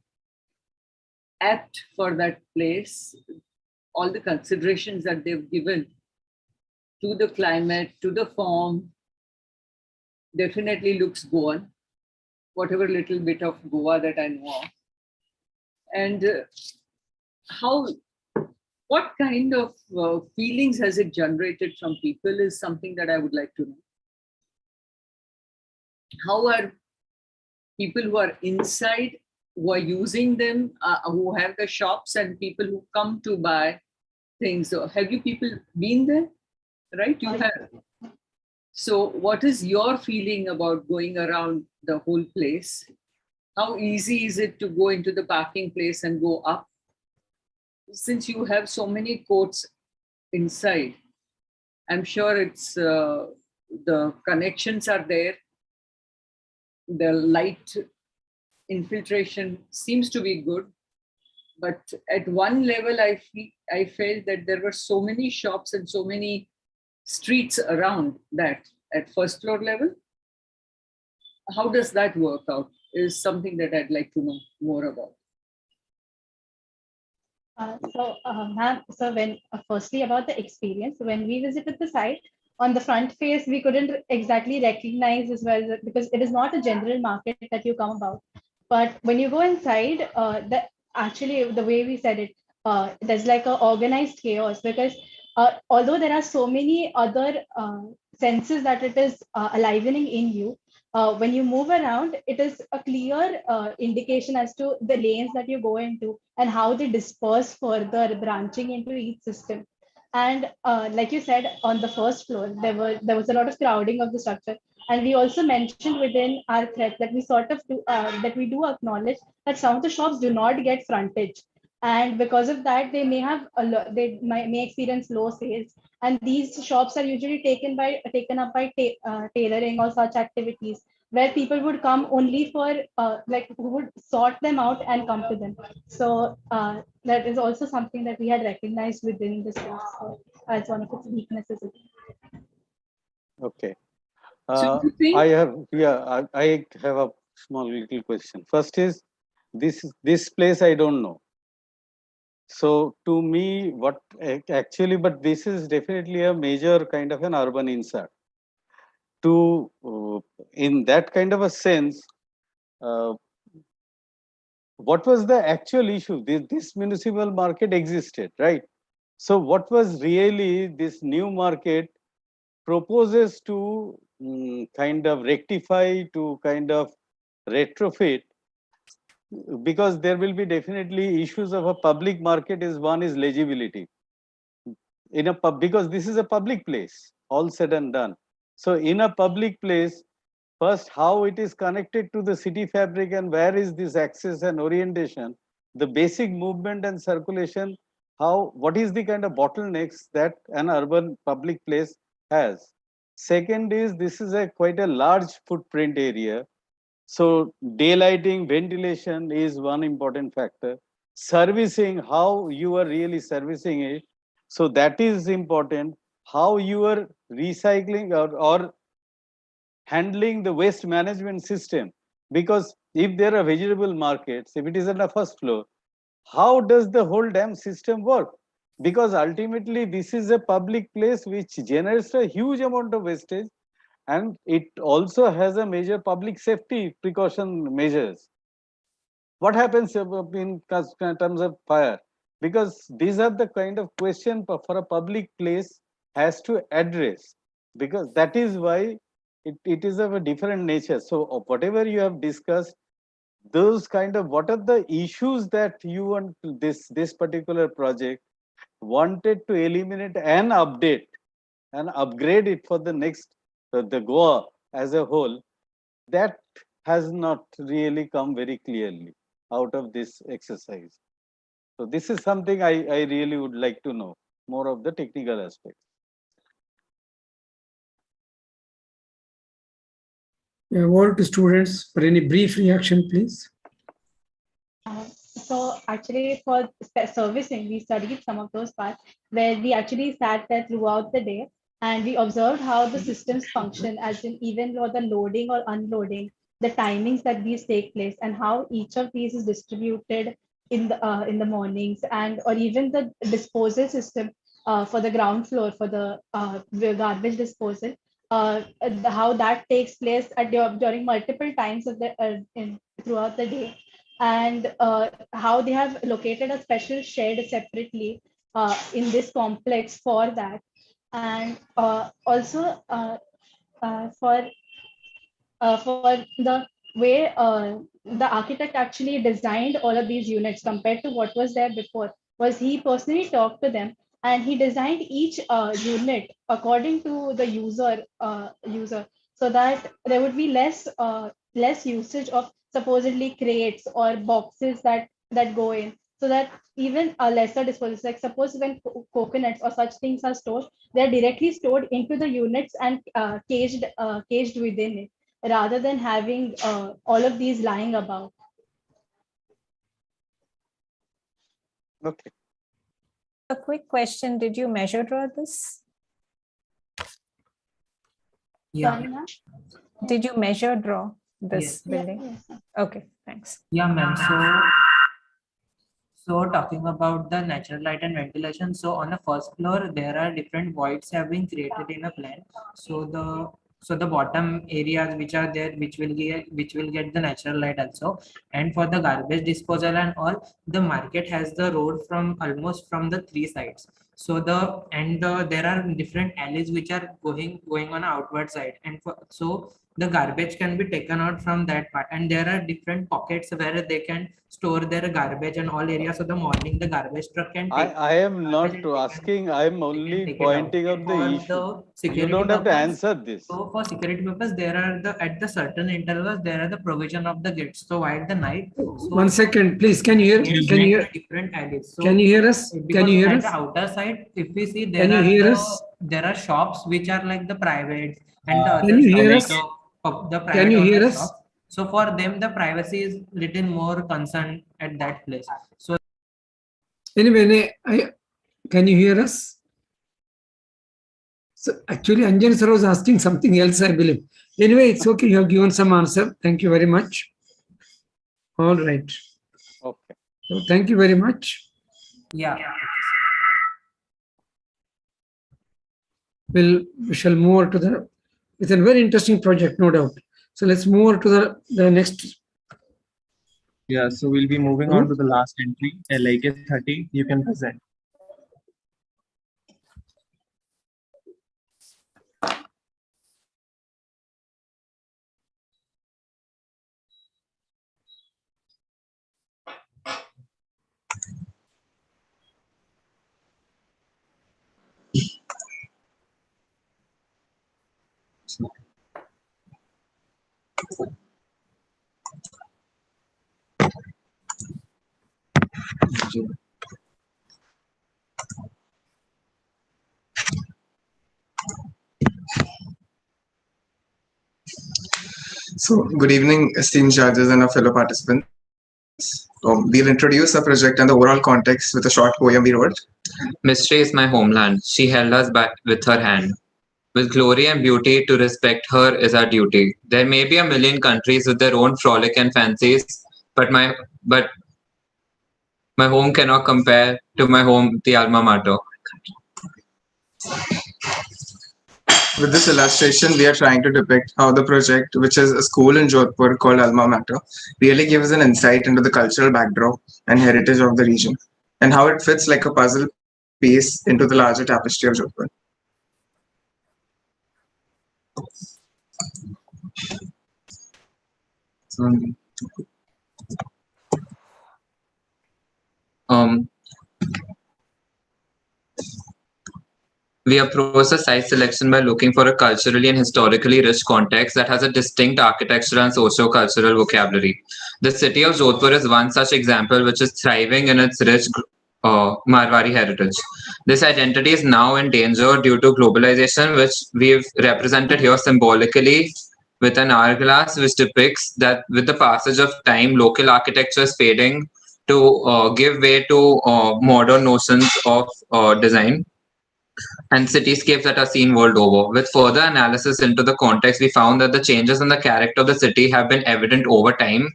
apt for that place. All the considerations that they've given to the climate, to the form, definitely looks Goan, whatever little bit of Goa that I know of. And what kind of feelings has it generated from people is something that I would like to know. How are people who are inside, who are using them, who have the shops and people who come to buy things? So have you people been there? Right? You have. So what is your feeling about going around the whole place? How easy is it to go into the parking place and go up? Since you have so many courts inside, I'm sure it's the connections are there. The light infiltration seems to be good. But at one level, I felt that there were so many shops and so many streets around that at first floor level. How does that work out is something that I'd like to know more about. Ma'am, so when firstly about the experience, when we visited the site, on the front face, we couldn't exactly recognize as well because it is not a general market that you come about. But when you go inside, actually the way we said it, there's like an organized chaos because although there are so many other senses that it is alivening in you, when you move around, it is a clear indication as to the lanes that you go into and how they disperse further, branching into each system. And like you said, on the first floor, there was a lot of crowding of the structure. And we also mentioned within our thread that we sort of do, that we do acknowledge that some of the shops do not get frontage. And because of that, they may have may experience low sales. And these shops are usually taken up by tailoring or such activities, where people would come only for who would sort them out and come to them. So that is also something that we had recognized within this course as one of its weaknesses. Okay. So I have a small little question. First is this place I don't know. So to me, what actually, but this is definitely a major kind of an urban insert. To in that kind of a sense, what was the actual issue? This municipal market existed, right? So what was really this new market proposes to kind of rectify, to kind of retrofit, because there will be definitely issues of a public market. One is legibility in a because this is a public place, all said and done. So in a public place, First, how it is connected to the city fabric and where is this access and orientation, the basic movement and circulation, what is the kind of bottlenecks that an urban public place has. Second is, this is quite a large footprint area. So daylighting, ventilation is one important factor. Servicing, how you are really servicing it. So that is important. How you are recycling or handling the waste management system. Because if there are vegetable markets, if it is on the first floor, how does the whole damn system work? Because ultimately this is a public place which generates a huge amount of wastage, and it also has a major public safety precaution measures. What happens in terms of fire? Because these are the kind of question for a public place has to address, because that is why it is of a different nature. So whatever you have discussed, those kind of, what are the issues that you want this particular project wanted to eliminate and update and upgrade it for the next the Goa as a whole, that has not really come very clearly out of this exercise. So this is something I really would like to know more of the technical aspects. Over to students for any brief reaction, please. So actually for servicing, we studied some of those parts where we actually sat there throughout the day and we observed how the systems function, as in even for the loading or unloading, the timings that these take place and how each of these is distributed in the mornings, and or even the disposal system for the ground floor for the garbage disposal, how that takes place during multiple times of throughout the day, and how they have located a special shed separately in this complex for that, and also for the way the architect actually designed all of these units compared to what was there before was he personally talked to them and he designed each unit according to the user, so that there would be less usage of supposedly crates or boxes that go in, so that even a lesser disposals, like suppose when coconuts or such things are stored, they're directly stored into the units and caged within it, rather than having all of these lying about. Okay. A quick question: did you measure draw this? Yeah. Sorry, ma'am? Did you measure draw this Yes. building? Yes. Okay, thanks. Yeah, ma'am. So talking about the natural light and ventilation. So on the first floor, there are different voids have been created in a plan. So the bottom areas which are there, which will get the natural light also. And for the garbage disposal and all, the market has the road from almost from the three sides. So there are different alleys which are going on outward side, and so the garbage can be taken out from that part, and there are different pockets where they can store their garbage and all areas. So the morning the garbage truck can take. I am not asking, I am only pointing out the issue. You don't have to answer this. So for security purpose, there are at the certain intervals there are the provision of the gates. So while the night. So 1 second, please. Can you hear? Different alleys. So can you hear us? Can you hear at us? the outer side, if we see Can you hear us? there are shops which are like the private and the Can other you hear shops, us? the private Can you hear owner us? shops. So for them, the privacy is little more concerned at that place. So Anyway, can you hear us? So actually, Anjan sir was asking something else, I believe. Anyway, it's okay. You have given some answer. Thank you very much. All right. Okay. So thank you very much. Yeah. We shall move on to the. It's a very interesting project, no doubt. So let's move on to the next. Yeah, so we'll be moving on to the last entry, L.I.K 30. You can present. So, good evening, esteemed judges and our fellow participants. We'll introduce the project and the overall context with a short poem we wrote. Mystery is my homeland. She held us back with her hand. With glory and beauty, to respect her is our duty. There may be a million countries with their own frolic and fancies, but my home cannot compare to my home, the alma mater. With this illustration, we are trying to depict how the project, which is a school in Jodhpur called Alma Mater, really gives an insight into the cultural backdrop and heritage of the region, and how it fits like a puzzle piece into the larger tapestry of Jodhpur. We approach the site selection by looking for a culturally and historically rich context that has a distinct architectural and socio-cultural vocabulary. The city of Jodhpur is one such example which is thriving in its rich Marwari heritage. This identity is now in danger due to globalization, which we've represented here symbolically with an hourglass, which depicts that with the passage of time, local architecture is fading to give way to modern notions of design and cityscapes that are seen world over. With further analysis into the context, we found that the changes in the character of the city have been evident over time,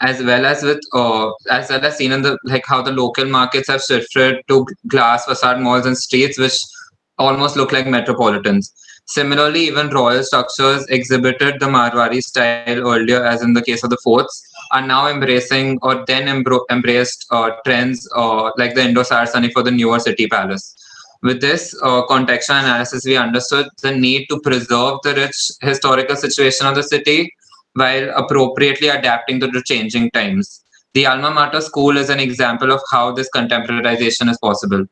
as well as seen in the how the local markets have shifted to glass facade malls and streets, which almost look like metropolitans. Similarly, even royal structures exhibited the Marwari style earlier, as in the case of the forts, are now embracing or then embraced trends like the Indo-Saraceni for the newer city palace. With this contextual analysis, we understood the need to preserve the rich historical situation of the city while appropriately adapting to the changing times. The Alma Mater School is an example of how this contemporarization is possible.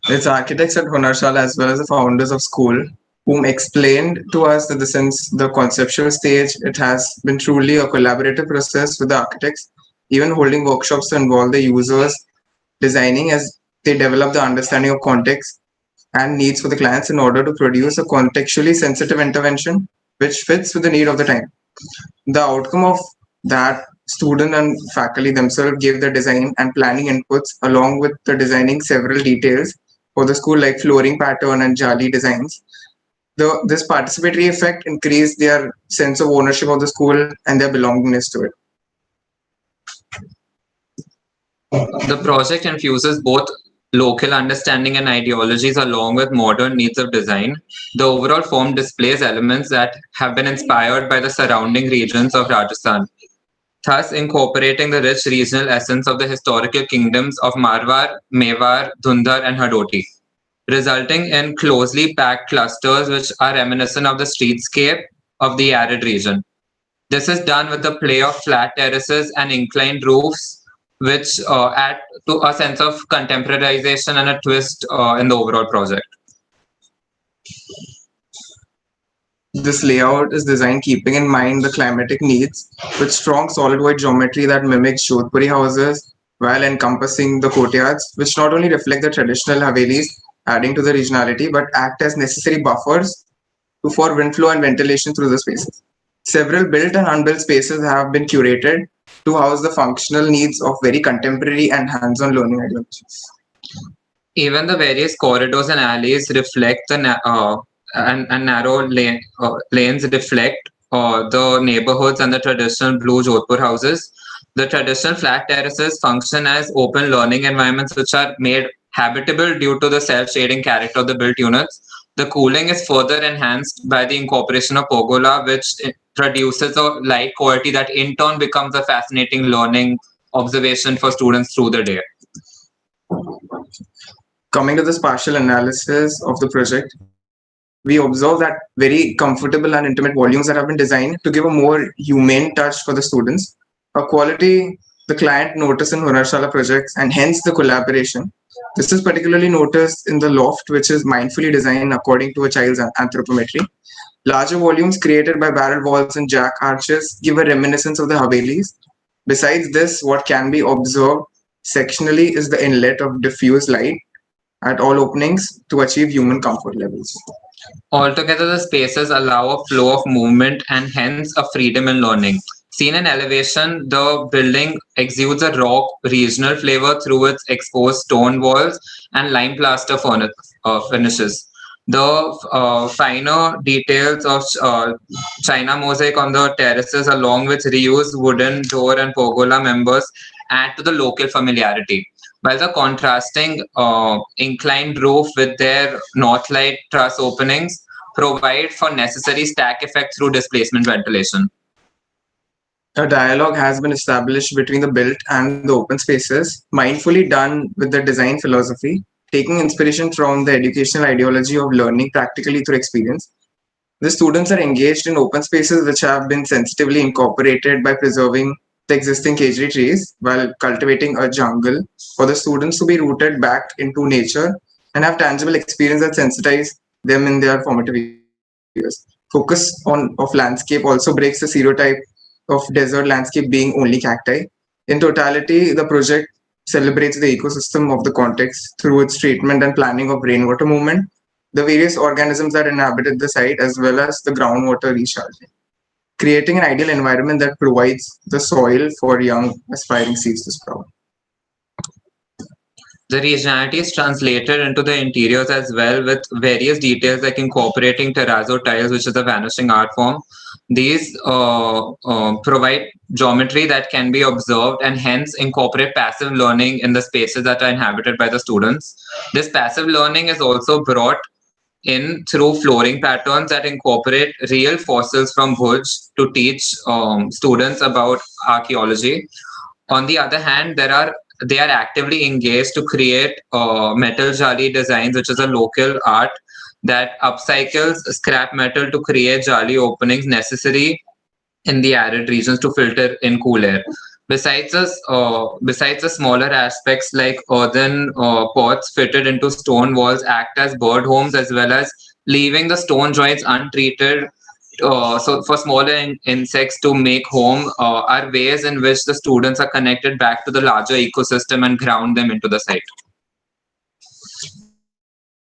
Its architects at Hunarshal as well as the founders of school whom explained to us that since the conceptual stage, it has been truly a collaborative process with the architects, even holding workshops to involve the users designing as they develop the understanding of context and needs for the clients in order to produce a contextually sensitive intervention which fits with the need of the time. The outcome of that, student and faculty themselves gave the design and planning inputs along with the designing several details for the school like flooring pattern and jali designs. This participatory effect increased their sense of ownership of the school and their belongingness to it. The project infuses both local understanding and ideologies along with modern needs of design. The overall form displays elements that have been inspired by the surrounding regions of Rajasthan, thus incorporating the rich regional essence of the historical kingdoms of Marwar, Mewar, Dhundar, and Hadoti, resulting in closely packed clusters which are reminiscent of the streetscape of the arid region. This is done with the play of flat terraces and inclined roofs, which add to a sense of contemporarization and a twist in the overall project. This layout is designed keeping in mind the climatic needs with strong solid white geometry that mimics Jodhpuri houses while encompassing the courtyards, which not only reflect the traditional Havelis, adding to the regionality, but act as necessary buffers for wind flow and ventilation through the spaces. Several built and unbuilt spaces have been curated to house the functional needs of very contemporary and hands-on learning ideologies. Even the various corridors and alleys reflect the narrow lanes reflect the neighborhoods and the traditional blue Jodhpur houses. The traditional flat terraces function as open learning environments which are made habitable due to the self-shading character of the built units. The cooling is further enhanced by the incorporation of pergola, which produces a light quality that in turn becomes a fascinating learning observation for students through the day. Coming to the spatial analysis of the project, we observe that very comfortable and intimate volumes that have been designed to give a more humane touch for the students, a quality the client noticed in Hunarshala projects, and hence the collaboration. This is particularly noticed in the loft, which is mindfully designed according to a child's anthropometry. Larger volumes created by barrel walls and jack arches give a reminiscence of the Havelis. Besides this, what can be observed sectionally is the inlet of diffuse light at all openings to achieve human comfort levels. Altogether, the spaces allow a flow of movement and hence a freedom in learning. Seen in elevation, the building exudes a raw regional flavor through its exposed stone walls and lime plaster finishes. The finer details of China mosaic on the terraces, along with reused wooden door and pergola members, add to the local familiarity. While the contrasting inclined roof with their north light truss openings provide for necessary stack effect through displacement ventilation. A dialogue has been established between the built and the open spaces, mindfully done with the design philosophy, taking inspiration from the educational ideology of learning practically through experience. The students are engaged in open spaces which have been sensitively incorporated by preserving the existing caged trees while cultivating a jungle for the students to be rooted back into nature and have tangible experience that sensitize them in their formative years. Focus of landscape also breaks the stereotype of desert landscape being only cacti. In totality, the project celebrates the ecosystem of the context through its treatment and planning of rainwater movement, the various organisms that inhabited the site, as well as the groundwater recharging, creating an ideal environment that provides the soil for young aspiring seeds to sprout. The regionality is translated into the interiors as well, with various details like incorporating terrazzo tiles, which is a vanishing art form. These provide geometry that can be observed and hence incorporate passive learning in the spaces that are inhabited by the students. This passive learning is also brought in through flooring patterns that incorporate real fossils from Bhuj to teach students about archaeology. On the other hand, they are actively engaged to create metal jali designs, which is a local art that upcycles scrap metal to create jali openings necessary in the arid regions to filter in cool air. Besides the smaller aspects like earthen pots fitted into stone walls act as bird homes, as well as leaving the stone joints untreated so for smaller insects to make home are ways in which the students are connected back to the larger ecosystem and ground them into the site.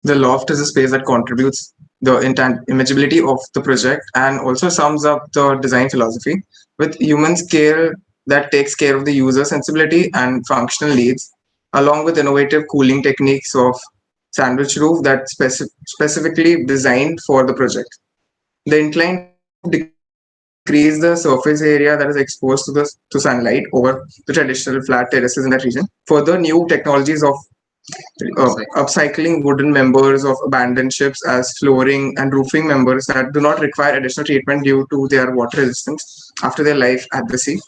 The loft is a space that contributes the imageability of the project and also sums up the design philosophy with human scale that takes care of the user sensibility and functional needs, along with innovative cooling techniques of sandwich roof that specifically designed for the project. The inclined roof decrease the surface area that is exposed to sunlight over the traditional flat terraces in that region. Further, new technologies of upcycling wooden members of abandoned ships as flooring and roofing members that do not require additional treatment due to their water resistance after their life at the sea,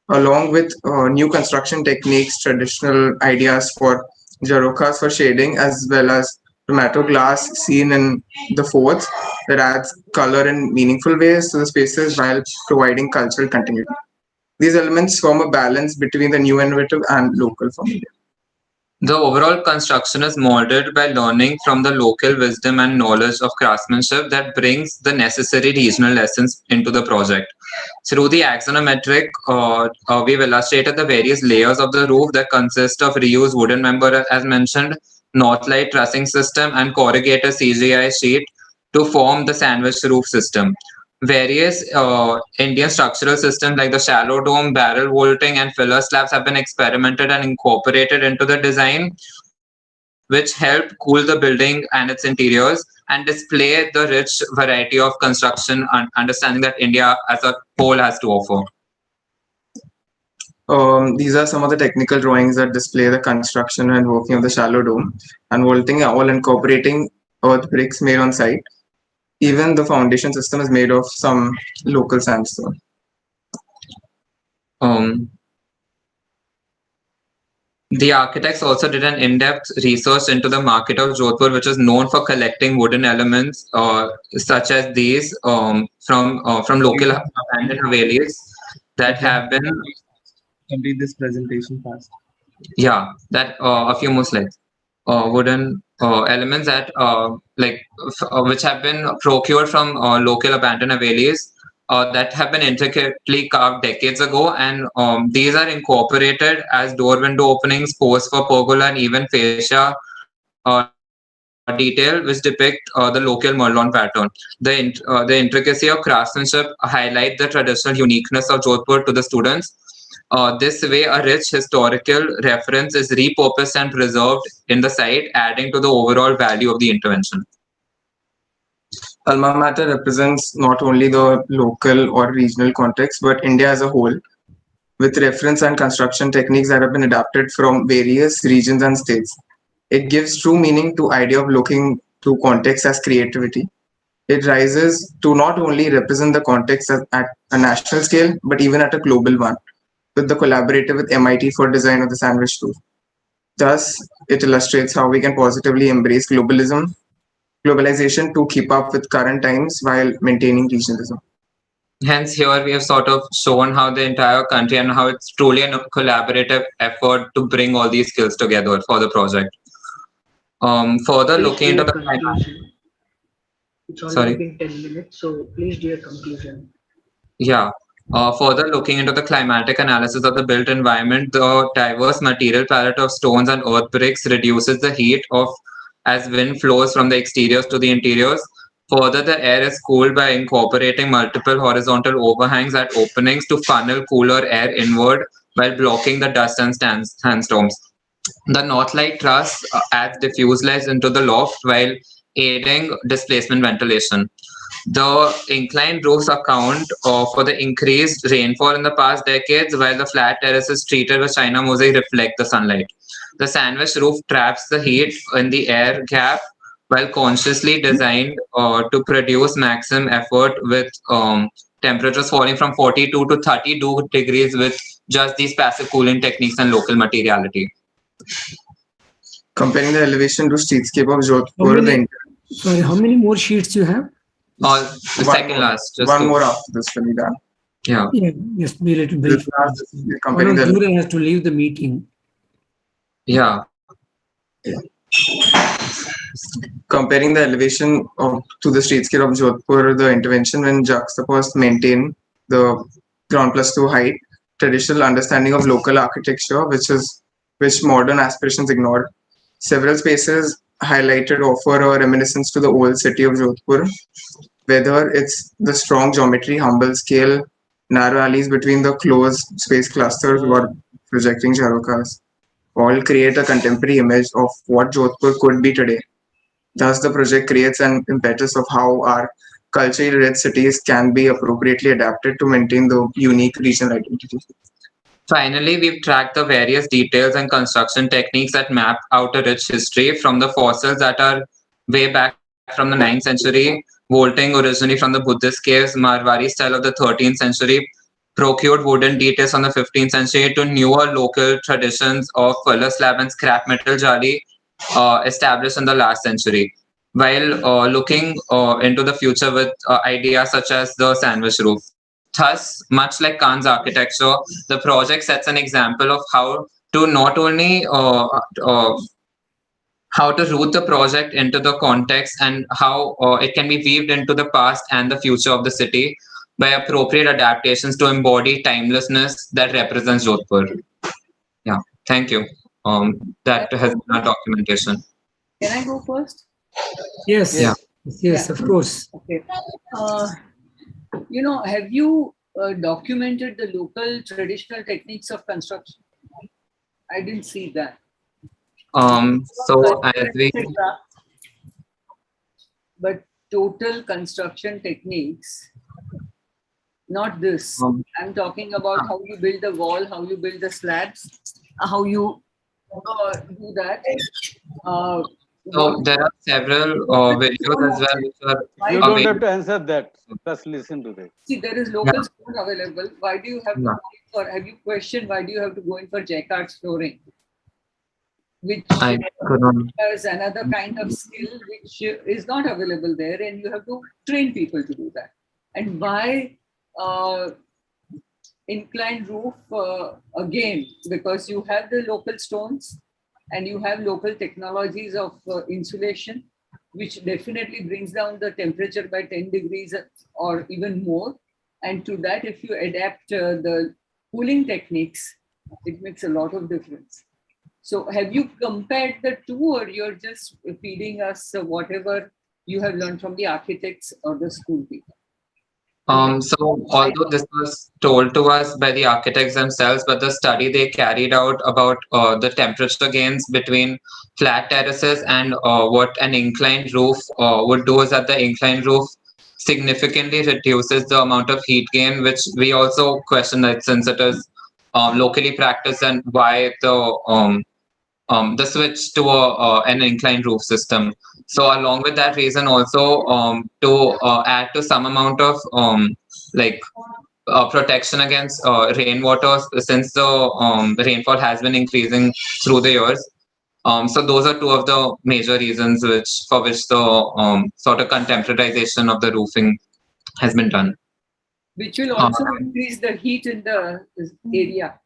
along with new construction techniques, traditional ideas for jarocas for shading, as well as tomato glass seen in the forts that adds color in meaningful ways to the spaces while providing cultural continuity. These elements form a balance between the new innovative and local familiar. The overall construction is molded by learning from the local wisdom and knowledge of craftsmanship that brings the necessary regional lessons into the project. Through the axonometric, we've illustrated the various layers of the roof that consist of reused wooden member, as mentioned, north light trussing system, and corrugated CGI sheet to form the sandwich roof system. Various Indian structural systems like the shallow dome, barrel vaulting, and filler slabs have been experimented and incorporated into the design, which help cool the building and its interiors and display the rich variety of construction and understanding that India as a whole has to offer. These are some of the technical drawings that display the construction and working of the shallow dome and vaulting, all incorporating earth bricks made on site. Even the foundation system is made of some local sandstone. The architects also did an in-depth research into the market of Jodhpur, which is known for collecting wooden elements such as these from local abandoned havelis that have been. Complete this presentation fast. Yeah, that a few more slides. wooden elements that which have been procured from local abandoned avelis that have been intricately carved decades ago, and these are incorporated as door window openings, posts for pergola, and even fascia detail which depict the local Merlon pattern. The intricacy of craftsmanship highlight the traditional uniqueness of Jodhpur to the students. This way, a rich historical reference is repurposed and preserved in the site, adding to the overall value of the intervention. Alma Mater represents not only the local or regional context, but India as a whole, with reference and construction techniques that have been adapted from various regions and states. It gives true meaning to idea of looking to context as creativity. It rises to not only represent the context at a national scale, but even at a global one, with the collaborative with MIT for design of the sandwich roof. Thus, it illustrates how we can positively embrace globalization to keep up with current times while maintaining regionalism. Hence, here we have sort of shown how the entire country and how it's truly a collaborative effort to bring all these skills together for the project. Further Please looking do into a the conclusion. It's already been 10 minutes, so please do a conclusion. Yeah. Further looking into the climatic analysis of the built environment, the diverse material palette of stones and earth bricks reduces the heat of as wind flows from the exteriors to the interiors. Further, the air is cooled by incorporating multiple horizontal overhangs at openings to funnel cooler air inward while blocking the dust and sandstorms. The north light truss adds diffuse light into the loft while aiding displacement ventilation. The inclined roofs account for the increased rainfall in the past decades, while the flat terraces treated with China mosaic reflect the sunlight. The sandwich roof traps the heat in the air gap while consciously designed to produce maximum effort with temperatures falling from 42 to 32 degrees with just these passive cooling techniques and local materiality. Comparing the elevation to streetscape of Jodhpur, how many more sheets you have? The second last. One more after this will be done. Yeah. Just be a little brief. Comparing the Jura has to leave the meeting. Yeah. Comparing the elevation to the streetscape of Jodhpur, the intervention when juxtaposed maintain the ground plus 2 height, traditional understanding of local architecture, which modern aspirations ignored. Several spaces highlighted offer a reminiscence to the old city of Jodhpur, whether it's the strong geometry, humble scale, narrow alleys between the closed space clusters or projecting jharokas, all create a contemporary image of what Jodhpur could be today. Thus, the project creates an impetus of how our culturally rich cities can be appropriately adapted to maintain the unique regional identity. Finally, we've tracked the various details and construction techniques that map out a rich history, from the fossils that are way back from the 9th century, vaulting originally from the Buddhist caves, Marwari style of the 13th century, procured wooden details from the 15th century, to newer local traditions of fuller slab and scrap metal jali established in the last century, while looking into the future with ideas such as the sandwich roof. Thus, much like Khan's architecture, the project sets an example of how to not only how to root the project into the context and how it can be weaved into the past and the future of the city by appropriate adaptations to embody timelessness that represents Jodhpur. Yeah, thank you. That has been our documentation. Can I go first? Yes. Yeah. Yes, of course. Okay. Have you documented the local traditional techniques of construction? I didn't see that. So as we but total construction techniques, not this. I'm talking about how you build the wall, how you build the slabs, how you do that. So there are several videos as well which are You don't have to answer that. Just listen to that. See, there is local stone available. Why do you have to go in for? Have you questioned why do you have to go in for jacquard flooring? Which is another kind of skill which is not available there, and you have to train people to do that. And why inclined roof again? Because you have the local stones and you have local technologies of insulation, which definitely brings down the temperature by 10 degrees or even more. And to that, if you adapt the cooling techniques, it makes a lot of difference. So have you compared the two, or you're just feeding us whatever you have learned from the architects or the school people? So although this was told to us by the architects themselves, but the study they carried out about the temperature gains between flat terraces and what an inclined roof would do is that the inclined roof significantly reduces the amount of heat gain, which we also question that since it is locally practiced, and why the switch to an inclined roof system. So along with that reason also to add to some amount of like protection against rainwater, since the rainfall has been increasing through the years. So those are two of the major reasons for which the sort of contemporarization of the roofing has been done. Which will also increase the heat in the area,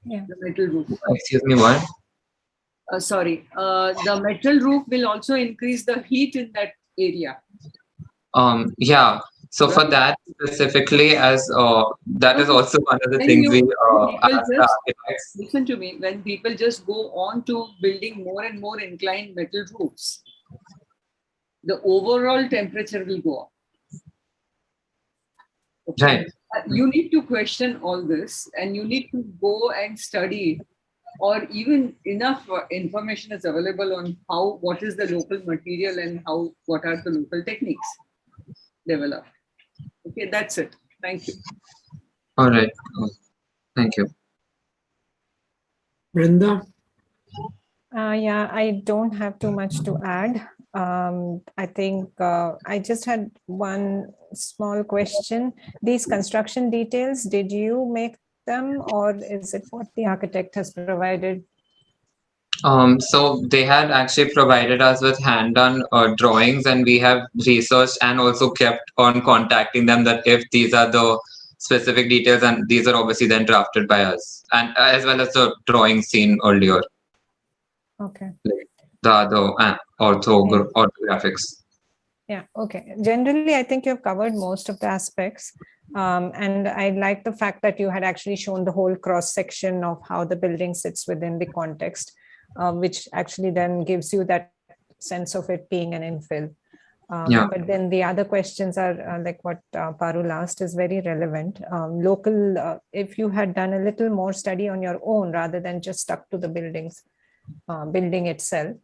the metal roof. Excuse me, what? Sorry, the metal roof will also increase the heat in that area. Yeah. So for that specifically, as that is also one of the things we ask the architects. Listen to me. When people just go on to building more and more inclined metal roofs, the overall temperature will go up. Okay. Right. You need to question all this, and you need to go and study, or even enough information is available on what is the local material and what are the local techniques developed. Okay, that's it. Thank you. All right. Thank you. Brenda? Yeah, I don't have too much to add. I think I just had one small question. These construction details, did you make them, or is it what the architect has provided? So they had actually provided us with hand-done drawings, and we have researched and also kept on contacting them that if these are the specific details, and these are obviously then drafted by us, and as well as the drawings seen earlier. Okay. The other orthographics. Yeah, okay. Generally, I think you've covered most of the aspects. And I like the fact that you had actually shown the whole cross section of how the building sits within the context, which actually then gives you that sense of it being an infill. Yeah. But then the other questions are like what Parul asked is very relevant. Local, if you had done a little more study on your own rather than just stuck to the building itself,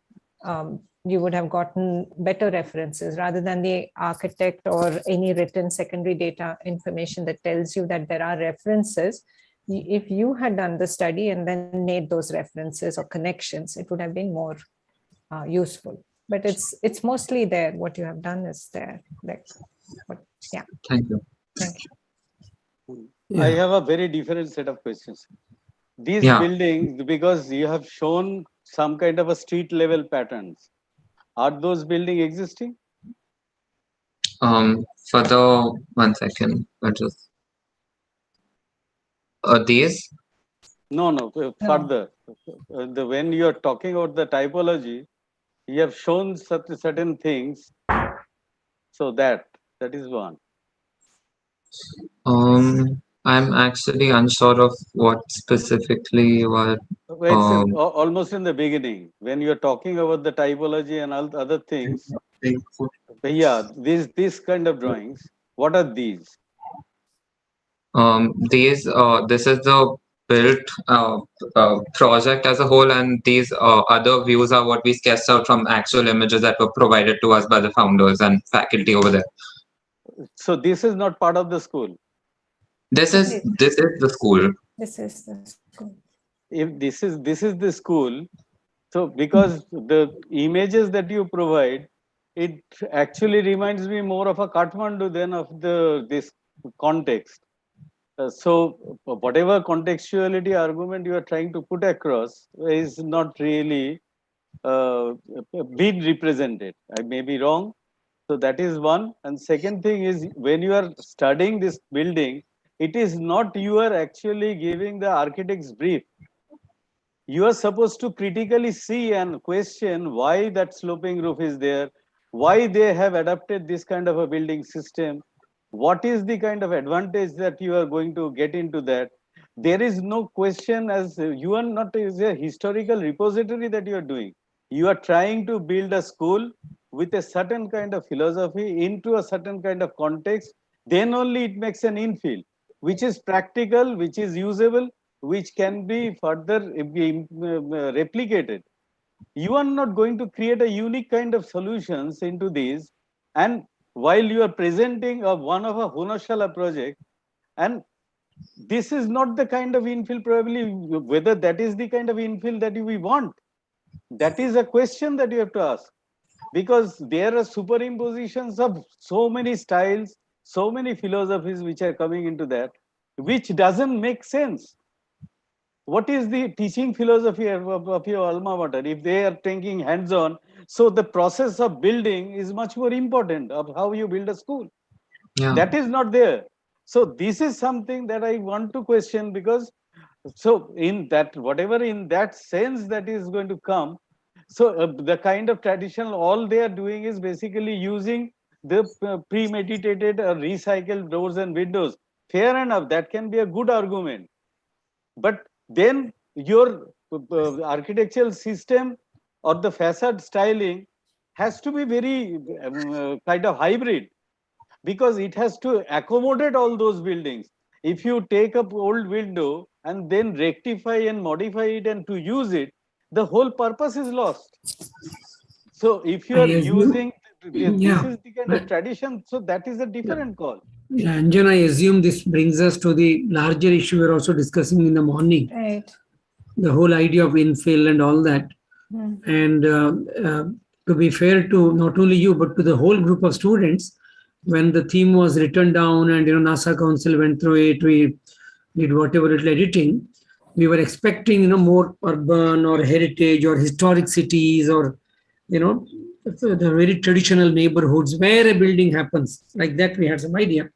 you would have gotten better references rather than the architect or any written secondary data information that tells you that there are references. If you had done the study and then made those references or connections, it would have been more useful. But it's mostly there. What you have done is there. Yeah. Thank you. Thank you. I have a very different set of questions. These buildings, because you have shown some kind of a street level patterns, are those buildings existing? For the 1 second, just these. No, further. When you are talking about the typology, you have shown certain things. So that is one. I'm actually unsure of what specifically you are. It's almost in the beginning when you are talking about the typology and all other things. Yeah, these kind of drawings. What are these? This is the built project as a whole, and these other views are what we sketched out from actual images that were provided to us by the founders and faculty over there. So this is not part of the school. This is the school. This is the school. If this is the school, so because the images that you provide, it actually reminds me more of a Kathmandu than of this context. So whatever contextuality argument you are trying to put across is not really being represented. I may be wrong. So that is one. And second thing is, when you are studying this building, it is not you are actually giving the architect's brief. You are supposed to critically see and question why that sloping roof is there, why they have adopted this kind of a building system, what is the kind of advantage that you are going to get into that. There is no question, as you are not is a historical repository that you are doing. You are trying to build a school with a certain kind of philosophy into a certain kind of context. Then only it makes an infill, which is practical, which is usable, which can be further replicated. You are not going to create a unique kind of solutions into these. And while you are presenting one of a Hunashala project, and this is not the kind of infill, probably whether that is the kind of infill that we want. That is a question that you have to ask, because there are superimpositions of so many styles, so many philosophies which are coming into that, which doesn't make sense. What is the teaching philosophy of your alma mater if they are taking hands-on? So the process of building is much more important of how you build a school. Yeah. That is not there. So this is something that I want to question, because so in that, whatever in that sense that is going to come, so the kind of traditional, all they are doing is basically using the premeditated recycled doors and windows. Fair enough, that can be a good argument. But then your architectural system or the facade styling has to be very kind of hybrid, because it has to accommodate all those buildings. If you take up old window and then rectify and modify it and to use it, the whole purpose is lost. So if you are using this is the kind of tradition, so that is a different call. Yeah, Anjan, I assume this brings us to the larger issue we're also discussing in the morning. Right. The whole idea of infill and all that. And to be fair to not only you, but to the whole group of students, when the theme was written down and NASA Council went through it, we did whatever little editing, we were expecting more urban or heritage or historic cities, or the very traditional neighborhoods where a building happens. Like that, we had some idea.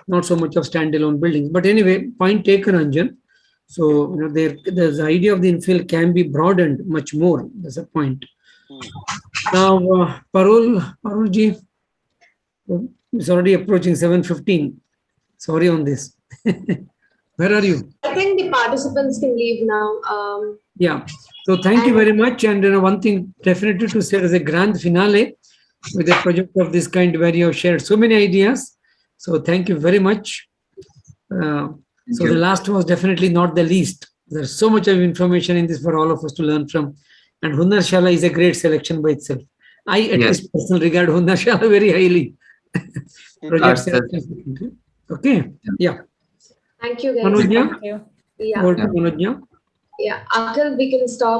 Not so much of standalone buildings. But anyway, point taken, Anjan. So there's the idea of the infill can be broadened much more. That's a point. Now, Parulji, it's already approaching 7:15. Sorry on this. Where are you? I think the participants can leave now. Yeah. So thank you very much. And one thing definitely to say as a grand finale with a project of this kind where you have shared so many ideas. So thank you very much. So the last was definitely not the least. There's so much of information in this for all of us to learn from. And Hunashala is a great selection by itself. I at least personally regard Hunashala very highly. Okay. Yeah. Thank you, guys. Manojya? Yeah. Over to Manojya. Yeah. Akhil, we can stop.